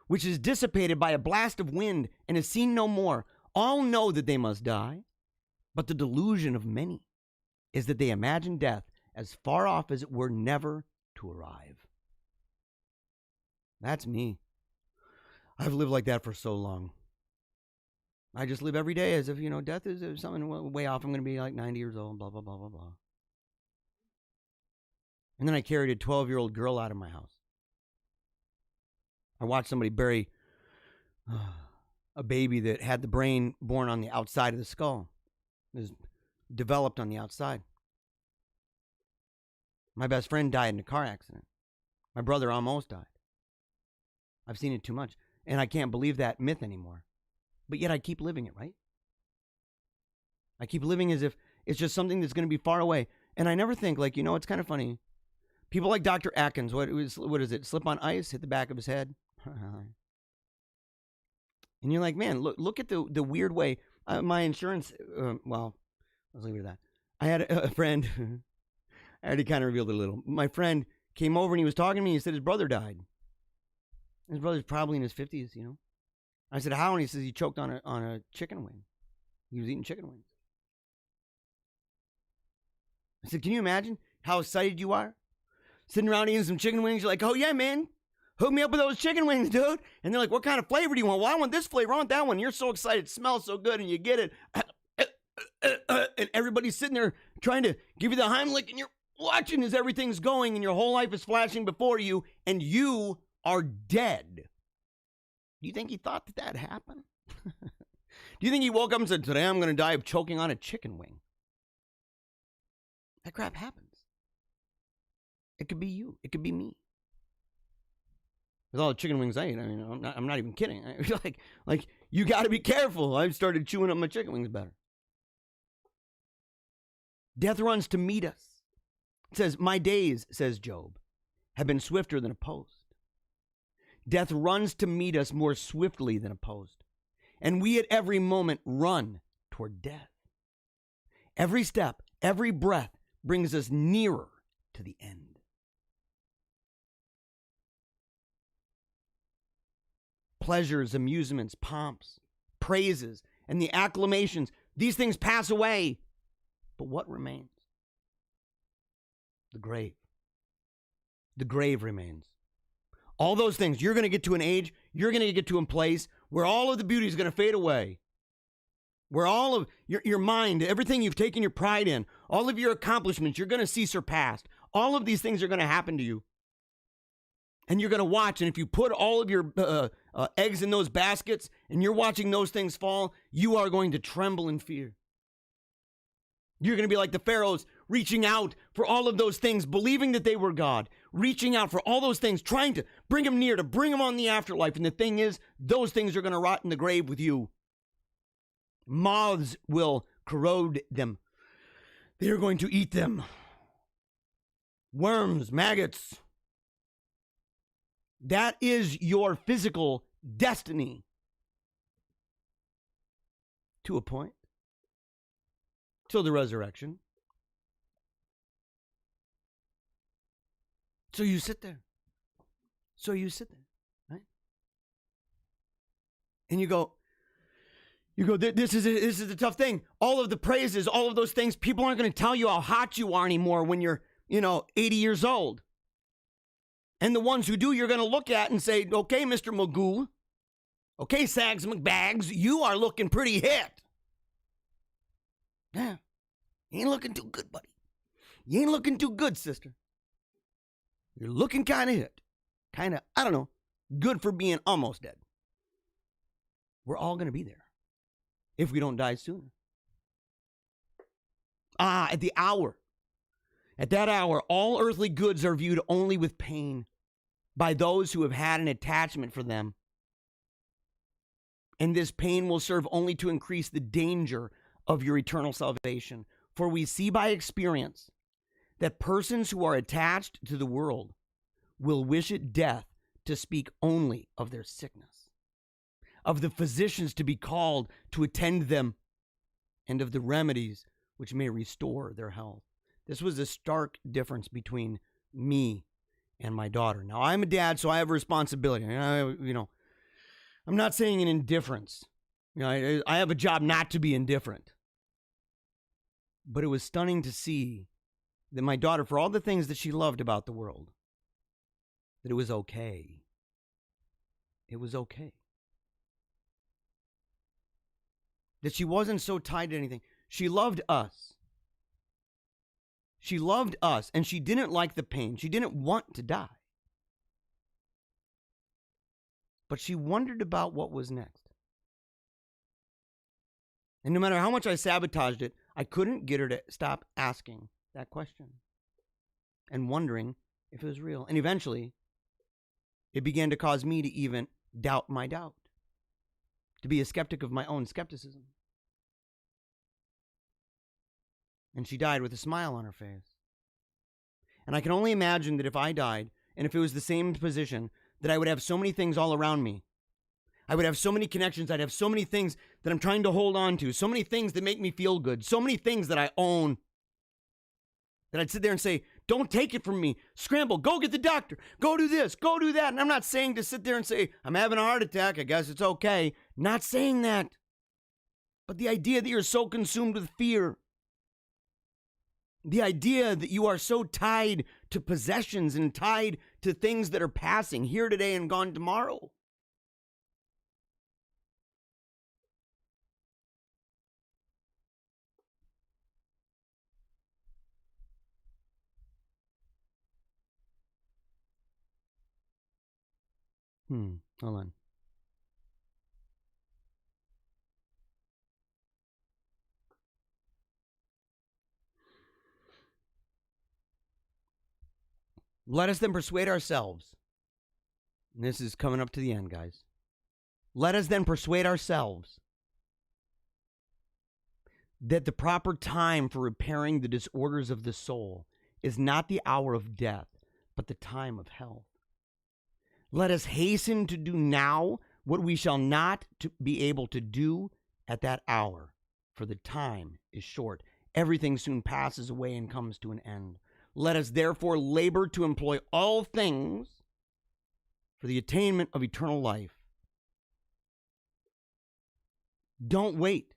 which is dissipated by a blast of wind and is seen no more. All know that they must die, but the delusion of many is that they imagine death as far off as it were never to arrive. That's me. I've lived like that for so long. I just live every day as if, death is something way off. I'm going to be like 90 years old, blah, blah, blah, blah, blah. And then I carried a 12-year-old girl out of my house. I watched somebody bury a baby that had the brain born on the outside of the skull. It was developed on the outside. My best friend died in a car accident. My brother almost died. I've seen it too much. And I can't believe that myth anymore. But yet I keep living it, right? I keep living as if it's just something that's going to be far away. And I never think, it's kind of funny. People like Dr. Atkins, what is it? Slip on ice, hit the back of his head. And you're like, man, look at the weird way. My insurance, let's leave it at that. I had a friend, I already kind of revealed it a little. My friend came over and he was talking to me. He said his brother died. His brother's probably in his 50s, I said, how? And he says he choked on a chicken wing. He was eating chicken wings. I said, can you imagine how excited you are? Sitting around eating some chicken wings. You're like, oh, yeah, man. Hook me up with those chicken wings, dude. And they're like, what kind of flavor do you want? Well, I want this flavor. I want that one. You're so excited. It smells so good. And you get it. And everybody's sitting there trying to give you the Heimlich. And you're watching as everything's going. And your whole life is flashing before you. And you are dead. Do you think he thought that happened? Do you think he woke up and said, today I'm going to die of choking on a chicken wing? That crap happens. It could be you. It could be me. With all the chicken wings I eat, I'm not even kidding. Like you got to be careful. I've started chewing up my chicken wings better. Death runs to meet us. It says, my days, says Job, have been swifter than a post. Death runs to meet us more swiftly than opposed. And we at every moment run toward death. Every step, every breath brings us nearer to the end. Pleasures, amusements, pomps, praises, and the acclamations, these things pass away. But what remains? The grave. The grave remains. All those things, you're going to get to an age, you're going to get to a place where all of the beauty is going to fade away. Where all of your mind, everything you've taken your pride in, all of your accomplishments, you're going to see surpassed. All of these things are going to happen to you. And you're going to watch, and if you put all of your eggs in those baskets and you're watching those things fall, you are going to tremble in fear. You're going to be like the pharaohs, reaching out for all of those things, believing that they were God, reaching out for all those things, trying to bring them near, to bring them on the afterlife. And the thing is, those things are going to rot in the grave with you. Moths will corrode them. They are going to eat them. Worms, maggots. That is your physical destiny. To a point. Till the resurrection. So you sit there. Right? And you go, this is the tough thing. All of the praises, all of those things, people aren't going to tell you how hot you are anymore when you're, 80 years old. And the ones who do, you're going to look at and say, okay, Mr. Magoo, okay, Sags McBags, you are looking pretty hit. Yeah. You ain't looking too good, buddy. You ain't looking too good, sister. You're looking kind of hit. Kind of, I don't know, good for being almost dead. We're all going to be there if we don't die sooner. At the hour. At that hour, all earthly goods are viewed only with pain by those who have had an attachment for them. And this pain will serve only to increase the danger of your eternal salvation. For we see by experience that persons who are attached to the world will wish it death to speak only of their sickness, of the physicians to be called to attend them, and of the remedies which may restore their health. This was a stark difference between me and my daughter. Now, I'm a dad, so I have a responsibility. I'm not saying an indifference. I have a job not to be indifferent. But it was stunning to see that my daughter, for all the things that she loved about the world, that it was okay. It was okay. That she wasn't so tied to anything. She loved us. She loved us, and she didn't like the pain. She didn't want to die. But she wondered about what was next. And no matter how much I sabotaged it, I couldn't get her to stop asking that question and wondering if it was real. And eventually, it began to cause me to even doubt my doubt, to be a skeptic of my own skepticism. And she died with a smile on her face. And I can only imagine that if I died, and if it was the same position, that I would have so many things all around me. I would have so many connections. I'd have so many things that I'm trying to hold on to. So many things that make me feel good. So many things that I own. That I'd sit there and say, don't take it from me. Scramble. Go get the doctor. Go do this. Go do that. And I'm not saying to sit there and say, I'm having a heart attack. I guess it's okay. Not saying that. But the idea that you're so consumed with fear. The idea that you are so tied to possessions and tied to things that are passing here today and gone tomorrow. Hold on. Let us then persuade ourselves. And this is coming up to the end, guys. Let us then persuade ourselves that the proper time for repairing the disorders of the soul is not the hour of death, but the time of health. Let us hasten to do now what we shall not be able to do at that hour, for the time is short. Everything soon passes away and comes to an end. Let us therefore labor to employ all things for the attainment of eternal life. Don't wait.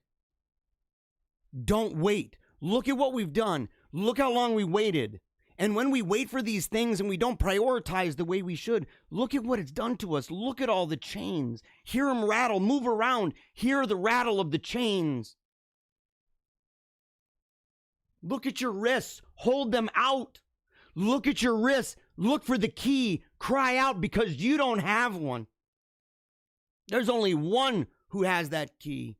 Don't wait. Look at what we've done. Look how long we waited. And when we wait for these things and we don't prioritize the way we should, look at what it's done to us. Look at all the chains. Hear them rattle, move around. Hear the rattle of the chains. Look at your wrists. Hold them out. Look at your wrists. Look for the key. Cry out because you don't have one. There's only one who has that key.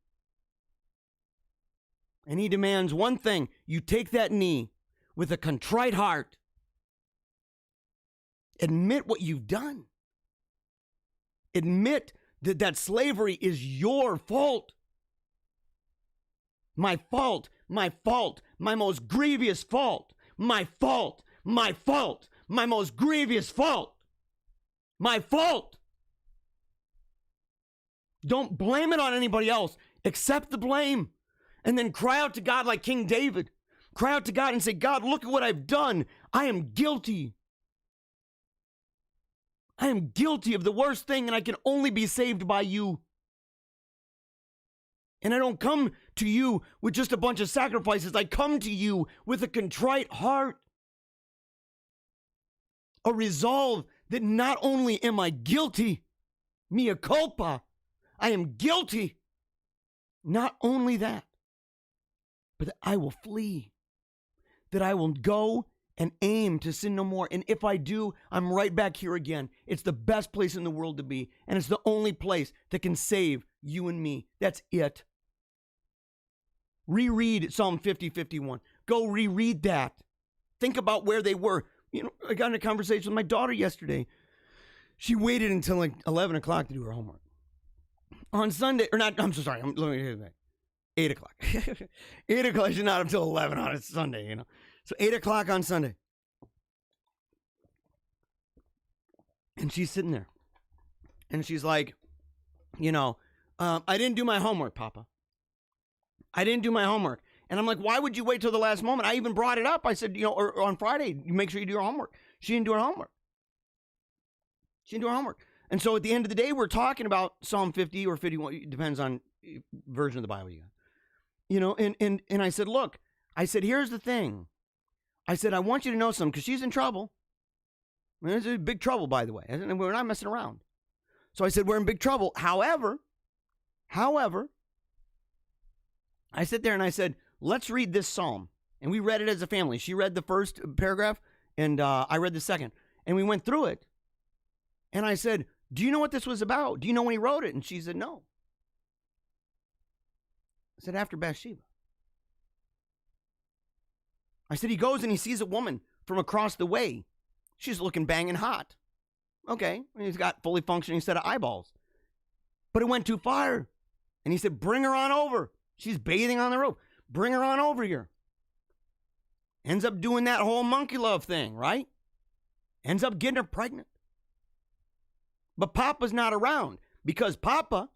And he demands one thing. You take that knee with a contrite heart. Admit what you've done. Admit that slavery is your fault. My fault, my most grievous fault. My fault, my most grievous fault. My fault. Don't blame it on anybody else. Accept the blame. And then cry out to God like King David. Cry out to God and say, God, look at what I've done. I am guilty. I am guilty of the worst thing, and I can only be saved by you. And I don't come to you with just a bunch of sacrifices. I come to you with a contrite heart. A resolve that not only am I guilty, mea culpa, I am guilty. Not only that, but that I will flee. That I will go and aim to sin no more. And if I do, I'm right back here again. It's the best place in the world to be. And it's the only place that can save you and me. That's it. Reread Psalm 50:51. Go reread that. Think about where they were. You know, I got in a conversation with my daughter yesterday. She waited until like 11 o'clock to do her homework. On Sunday, or not, I'm so sorry. Let me hear that. 8 o'clock. 8 o'clock is not until 11 on a Sunday, you know. So 8 o'clock on Sunday. And she's sitting there. And she's like, you know, I didn't do my homework, Papa. I didn't do my homework. And I'm like, why would you wait till the last moment? I even brought it up. I said, you know, or on Friday, you make sure you do your homework. She didn't do her homework. She didn't do her homework. And so at the end of the day, we're talking about Psalm 50 or 51. It depends on version of the Bible you got. You know, and I said, look, I said, here's the thing. I said, I want you to know something because she's in trouble. I mean, it's in big trouble, by the way. And we're not messing around. So I said, we're in big trouble. However, I sit there and I said, let's read this psalm. And we read it as a family. She read the first paragraph and I read the second. And we went through it. And I said, do you know what this was about? Do you know when he wrote it? And she said, no. I said, after Bathsheba. I said, he goes and he sees a woman from across the way. She's looking banging hot. Okay, he's got fully functioning set of eyeballs. But it went too far. And he said, bring her on over. She's bathing on the roof. Bring her on over here. Ends up doing that whole monkey love thing, right? Ends up getting her pregnant. But Papa's not around because Papa,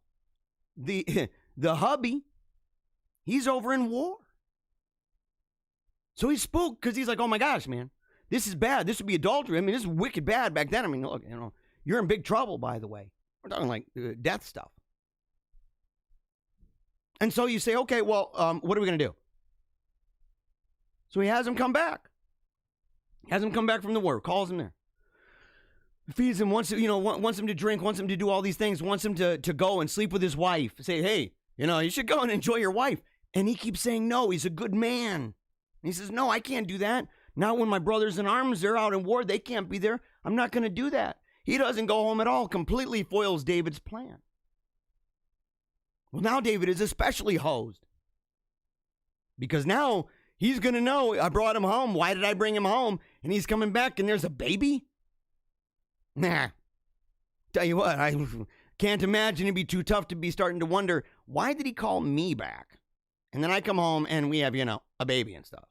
the hubby, he's over in war. So he's spooked because he's like, oh my gosh, man, this is bad. This would be adultery. I mean, this is wicked bad back then. I mean, look, you know, you're in big trouble, by the way. We're talking like death stuff. And so you say, okay, well, what are we going to do? So he has him come back. Has him come back from the war, calls him there. Feeds him, wants him to drink, wants him to do all these things, wants him to go and sleep with his wife. Say, hey, you know, you should go and enjoy your wife. And he keeps saying, no, he's a good man. And he says, no, I can't do that. Not when my brothers in arms, they're out in war. They can't be there. I'm not going to do that. He doesn't go home at all. Completely foils David's plan. Well, now David is especially hosed. Because now he's going to know I brought him home. Why did I bring him home? And he's coming back and there's a baby? Nah. Tell you what, I can't imagine it'd be too tough to be starting to wonder, why did he call me back? And then I come home and we have, you know, a baby and stuff.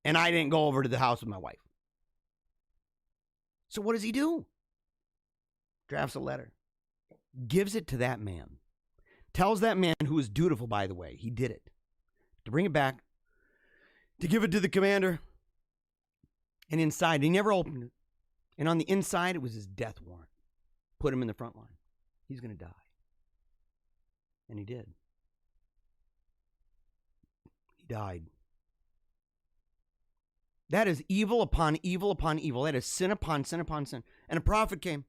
And I didn't go over to the house with my wife. So what does he do? Drafts a letter. Gives it to that man. Tells that man, who is dutiful, by the way, he did it, to bring it back, to give it to the commander. And inside, he never opened it. And on the inside, it was his death warrant. Put him in the front line. He's going to die. And he did. He died. That is evil upon evil upon evil. That is sin upon sin upon sin. And a prophet came.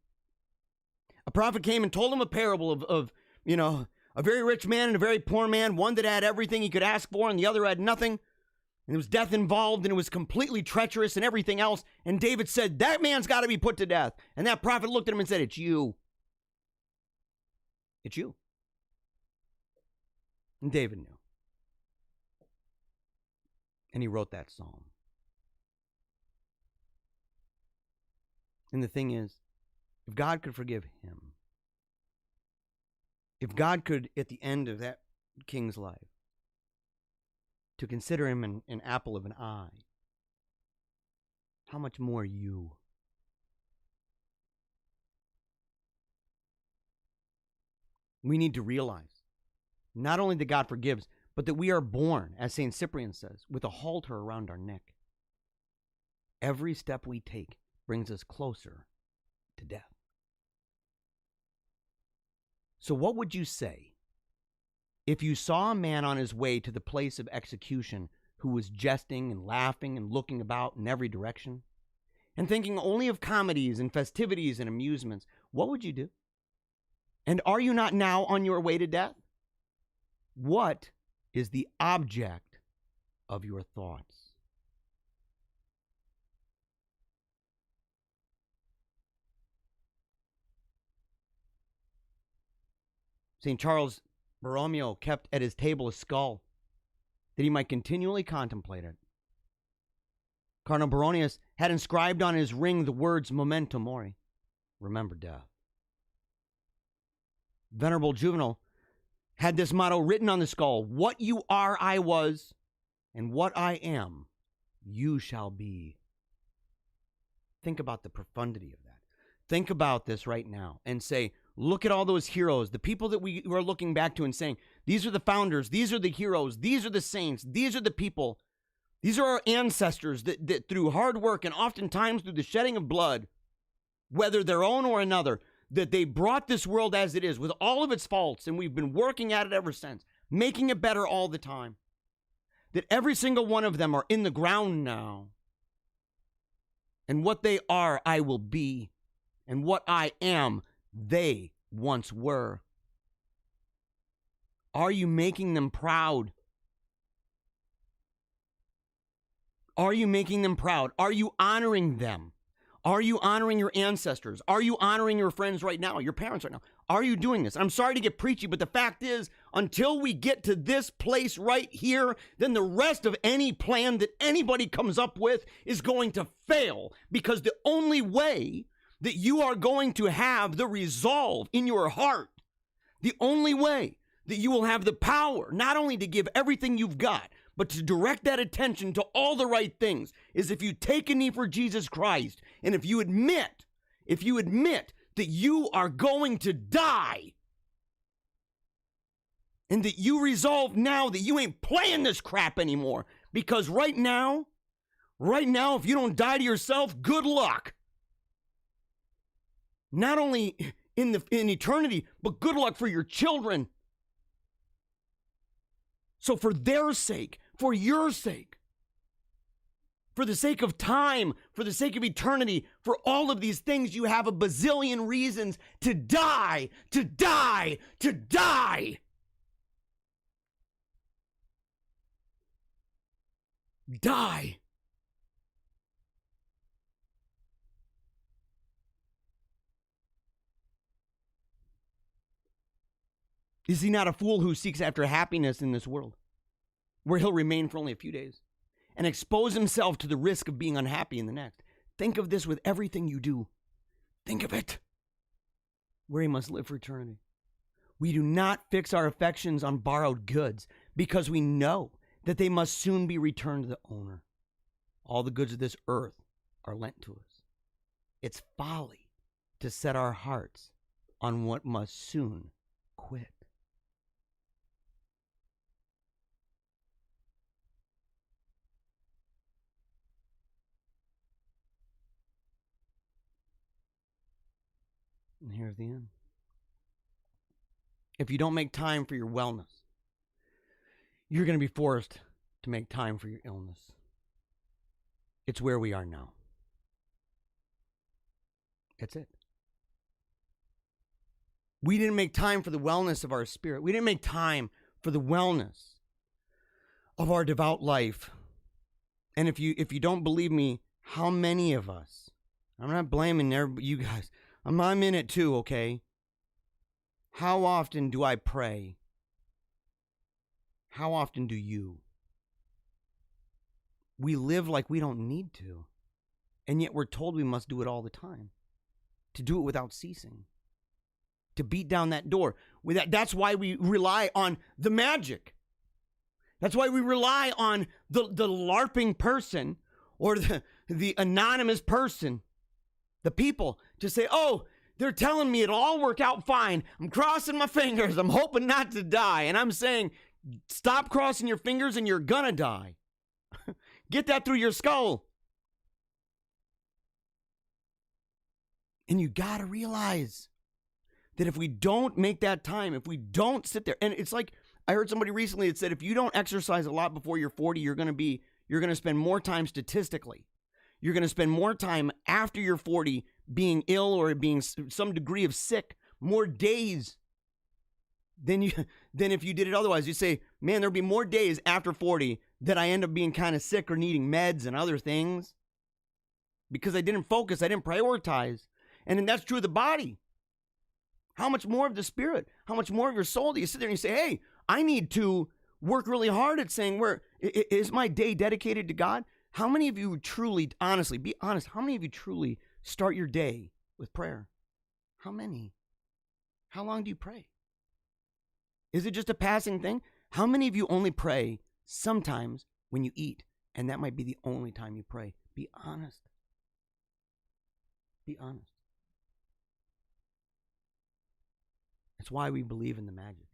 A prophet came and told him a parable of you know, a very rich man and a very poor man. One that had everything he could ask for and the other had nothing. And there was death involved, and it was completely treacherous and everything else. And David said, that man's got to be put to death. And that prophet looked at him and said, it's you. It's you. And David knew. And he wrote that psalm. And the thing is, if God could forgive him, if God could, at the end of that king's life, to consider him an apple of an eye, how much more you? We need to realize not only that God forgives, but that we are born, as St. Cyprian says, with a halter around our neck. Every step we take brings us closer to death. So what would you say if you saw a man on his way to the place of execution who was jesting and laughing and looking about in every direction and thinking only of comedies and festivities and amusements? What would you do? And are you not now on your way to death? What is the object of your thoughts? St. Charles Borromeo kept at his table a skull that he might continually contemplate it. Cardinal Baronius had inscribed on his ring the words memento mori, remember death. Venerable Juvenal had this motto written on the skull, what you are, I was, and what I am, you shall be. Think about the profundity of that. Think about this right now and say, look at all those heroes, the people that we are looking back to and saying, these are the founders, these are the heroes, these are the saints, these are the people, these are our ancestors that through hard work and oftentimes through the shedding of blood, whether their own or another, that they brought this world as it is with all of its faults, and we've been working at it ever since, making it better all the time. That every single one of them are in the ground now. And what they are, I will be. And what I am, they once were. Are you making them proud? Are you making them proud? Are you honoring them? Are you honoring your ancestors? Are you honoring your friends right now, your parents right now? Are you doing this? I'm sorry to get preachy, but the fact is, until we get to this place right here, then the rest of any plan that anybody comes up with is going to fail, because the only way that you are going to have the resolve in your heart, the only way that you will have the power, not only to give everything you've got, but to direct that attention to all the right things, is if you take a knee for Jesus Christ, and if you admit that you are going to die, and that you resolve now that you ain't playing this crap anymore, because right now, if you don't die to yourself, good luck. Not only in eternity, but good luck for your children. So for their sake, for your sake, for the sake of time, for the sake of eternity, for all of these things, you have a bazillion reasons to die, to die, to die. Die. Is he not a fool who seeks after happiness in this world, where he'll remain for only a few days, and expose himself to the risk of being unhappy in the next? Think of this with everything you do. Think of it. Where he must live for eternity. We do not fix our affections on borrowed goods, because we know that they must soon be returned to the owner. All the goods of this earth are lent to us. It's folly to set our hearts on what must soon quit. And here's the end. If you don't make time for your wellness, you're going to be forced to make time for your illness. It's where we are now. That's it. We didn't make time for the wellness of our spirit. We didn't make time for the wellness of our devout life. And if you don't believe me, how many of us, I'm not blaming you guys, I'm in it too, okay? How often do I pray? How often do you? We live like we don't need to, and yet we're told we must do it all the time, to do it without ceasing, to beat down that door. That's why we rely on the magic. That's why we rely on the LARPing person or the anonymous person, the people, to say, oh, they're telling me it'll all work out fine. I'm crossing my fingers. I'm hoping not to die. And I'm saying, stop crossing your fingers and you're gonna die. Get that through your skull. And you gotta realize that if we don't make that time, if we don't sit there, and it's like, I heard somebody recently that said, if you don't exercise a lot before you're 40, you're going to spend more time statistically. You're going to spend more time after you're 40 being ill or being some degree of sick, more days than if you did it otherwise. You say, man, there'll be more days after 40 that I end up being kind of sick or needing meds and other things because I didn't focus, I didn't prioritize. And then that's true of the body. How much more of the spirit? How much more of your soul do you sit there and you say, hey, I need to work really hard at saying, is my day dedicated to God? How many of you truly, honestly, be honest, how many of you truly start your day with prayer? How many? How long do you pray? Is it just a passing thing? How many of you only pray sometimes when you eat, and that might be the only time you pray? Be honest. Be honest. That's why we believe in the magic.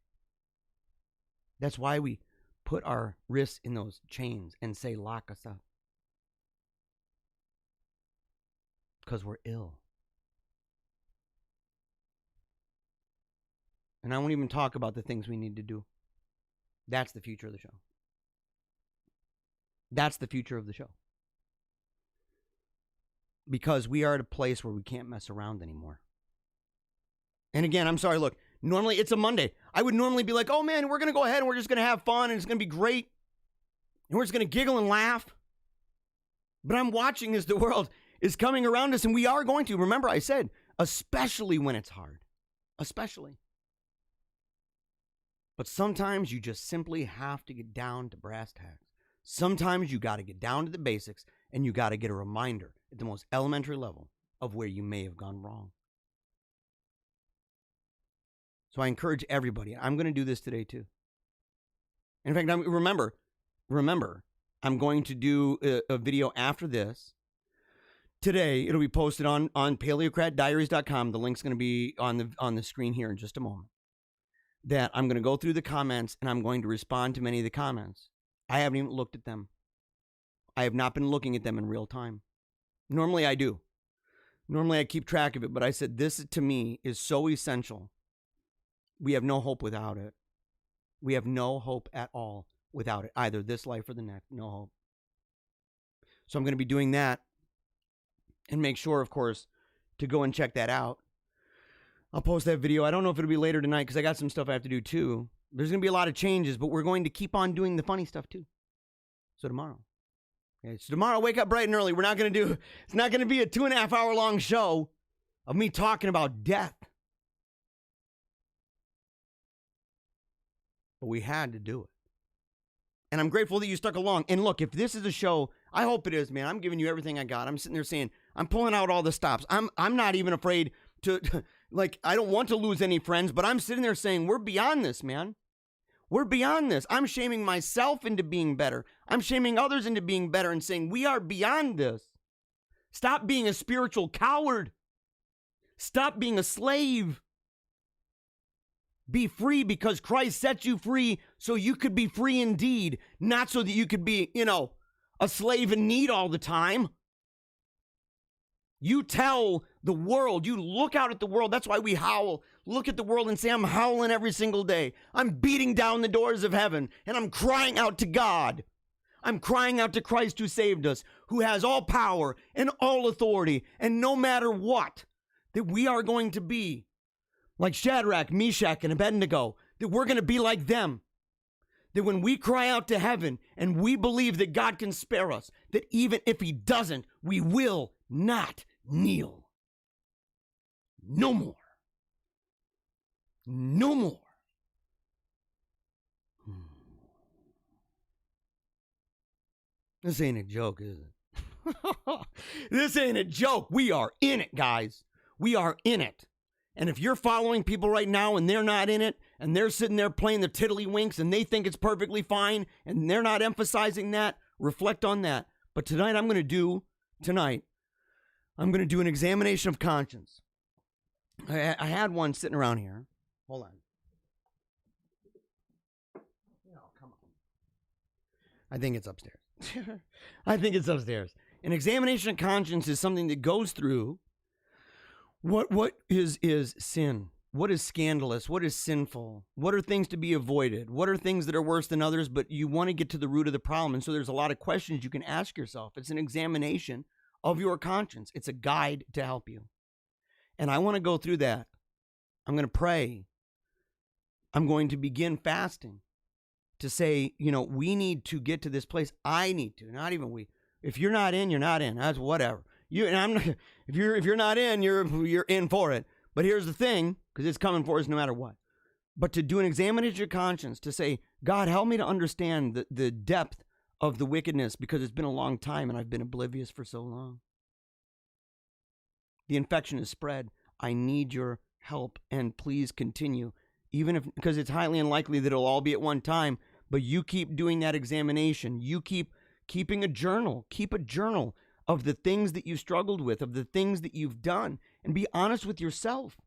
That's why we put our wrists in those chains and say, lock us up. Because we're ill. And I won't even talk about the things we need to do. That's the future of the show. That's the future of the show. Because we are at a place where we can't mess around anymore. And again, I'm sorry, look, normally it's a Monday. I would normally be like, oh man, we're going to go ahead and we're just going to have fun and it's going to be great. And we're just going to giggle and laugh. But I'm watching as the world is coming around us, and we are going to. Remember, I said, especially when it's hard. Especially. But sometimes you just simply have to get down to brass tacks. Sometimes you got to get down to the basics, and you got to get a reminder at the most elementary level of where you may have gone wrong. So I encourage everybody. I'm going to do this today too. In fact, remember, I'm going to do a video after this. Today, it'll be posted on paleocratdiaries.com. The link's going to be on the screen here in just a moment. That I'm going to go through the comments and I'm going to respond to many of the comments. I haven't even looked at them. I have not been looking at them in real time. Normally I do. Normally I keep track of it, but I said this to me is so essential. We have no hope without it. We have no hope at all without it, either this life or the next. No hope. So I'm going to be doing that, and make sure, of course, to go and check that out. I'll post that video. I don't know if it'll be later tonight because I got some stuff I have to do too. There's going to be a lot of changes, but we're going to keep on doing the funny stuff too. So tomorrow. Okay, so tomorrow, wake up bright and early. It's not going to be a 2.5 hour long show of me talking about death. But we had to do it. And I'm grateful that you stuck along. And look, if this is a show, I hope it is, man. I'm giving you everything I got. I'm sitting there saying, I'm pulling out all the stops. I'm not even afraid to, like, I don't want to lose any friends, but I'm sitting there saying, we're beyond this, man. We're beyond this. I'm shaming myself into being better. I'm shaming others into being better and saying, we are beyond this. Stop being a spiritual coward. Stop being a slave. Be free because Christ set you free so you could be free indeed, not so that you could be, a slave in need all the time. You tell the world, you look out at the world. That's why we howl. Look at the world and say, I'm howling every single day. I'm beating down the doors of heaven and I'm crying out to God. I'm crying out to Christ who saved us, who has all power and all authority. And no matter what, that we are going to be like Shadrach, Meshach, and Abednego, that we're going to be like them. that when we cry out to heaven and we believe that God can spare us, that even if he doesn't, we will not kneel. No more. No more. This ain't a joke, is it? This ain't a joke. We are in it, guys. We are in it. And if you're following people right now and they're not in it, and they're sitting there playing the tiddlywinks and they think it's perfectly fine, and they're not emphasizing that, reflect on that. But tonight I'm going to do an examination of conscience. I had one sitting around here. Hold on. Oh, come on. I think it's upstairs. I think it's upstairs. An examination of conscience is something that goes through what is sin? What is scandalous? What is sinful? What are things to be avoided? What are things that are worse than others, but you want to get to the root of the problem? And so there's a lot of questions you can ask yourself. It's an examination of your conscience. It's a guide to help you. And I want to go through that. I'm going to pray. I'm going to begin fasting to say, we need to get to this place. I need to, not even we. If you're not in, you're not in. That's whatever. If you're not in, you're in for it. But here's the thing, because it's coming for us no matter what. But to do an examination of your conscience, to say, God, help me to understand the depth of the wickedness, because it's been a long time and I've been oblivious for so long. The infection is spread. I need your help, and please continue. Because it's highly unlikely that it'll all be at one time, but you keep doing that examination. You keep keeping a journal. Keep a journal of the things that you struggled with, of the things that you've done, and be honest with yourself.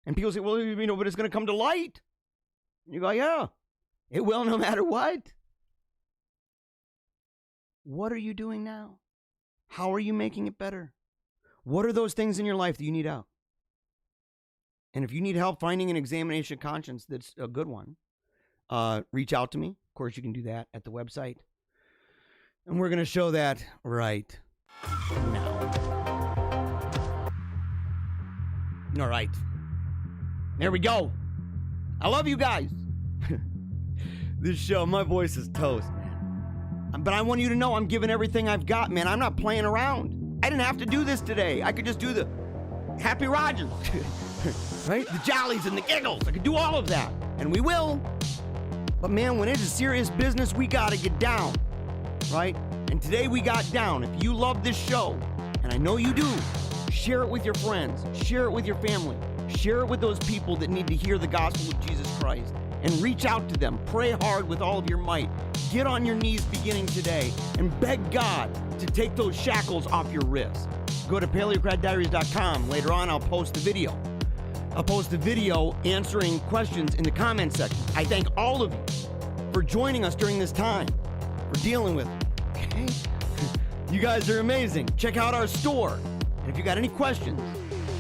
And people say, well, but it's going to come to light. And you go, yeah, it will no matter what. What are you doing now? How are you making it better? What are those things in your life that you need out? And if you need help finding an examination of conscience that's a good one, reach out to me. Of course, you can do that at the website. And we're going to show that right now. All right. There we go. I love you guys. This show, my voice is toast, man. But I want you to know I'm giving everything I've got, man. I'm not playing around. I didn't have to do this today. I could just do the Happy Rogers, right? The jollies and the giggles. I could do all of that. And we will. But man, when it is serious business, we got to get down, right? And today we got down. If you love this show, and I know you do, share it with your friends. Share it with your family. Share it with those people that need to hear the gospel of Jesus Christ. And reach out to them. Pray hard with all of your might. Get on your knees beginning today and beg God to take those shackles off your wrists. Go to paleocratdiaries.com. Later on, I'll post the video. I'll post a video answering questions in the comment section. I thank all of you for joining us during this time, for dealing with it. Okay? You guys are amazing. Check out our store. And if you got any questions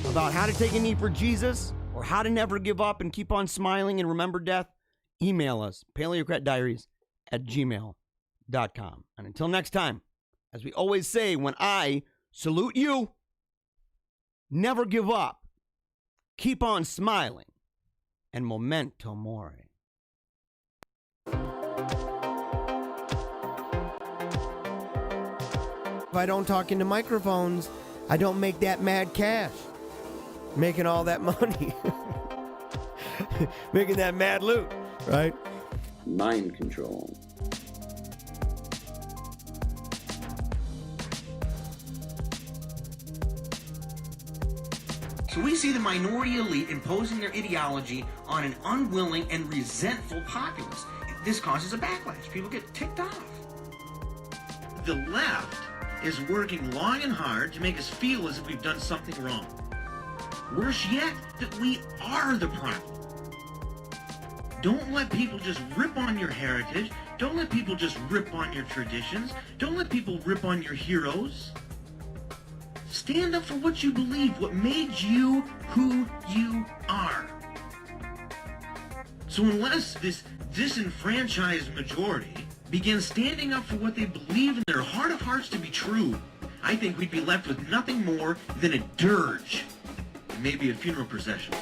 about how to take a knee for Jesus, or how to never give up and keep on smiling and remember death, email us, paleocratdiaries@gmail.com. And until next time, as we always say, when I salute you, never give up. Keep on smiling, and memento mori. If I don't talk into microphones, I don't make that mad cash. Making all that money. Making that mad loot, right? Mind control. So we see the minority elite imposing their ideology on an unwilling and resentful populace. This causes a backlash. People get ticked off. The left is working long and hard to make us feel as if we've done something wrong. Worse yet, that we are the problem. Don't let people just rip on your heritage. Don't let people just rip on your traditions. Don't let people rip on your heroes. Stand up for what you believe, what made you who you are. So unless this disenfranchised majority begins standing up for what they believe in their heart of hearts to be true, I think we'd be left with nothing more than a dirge, and maybe a funeral procession.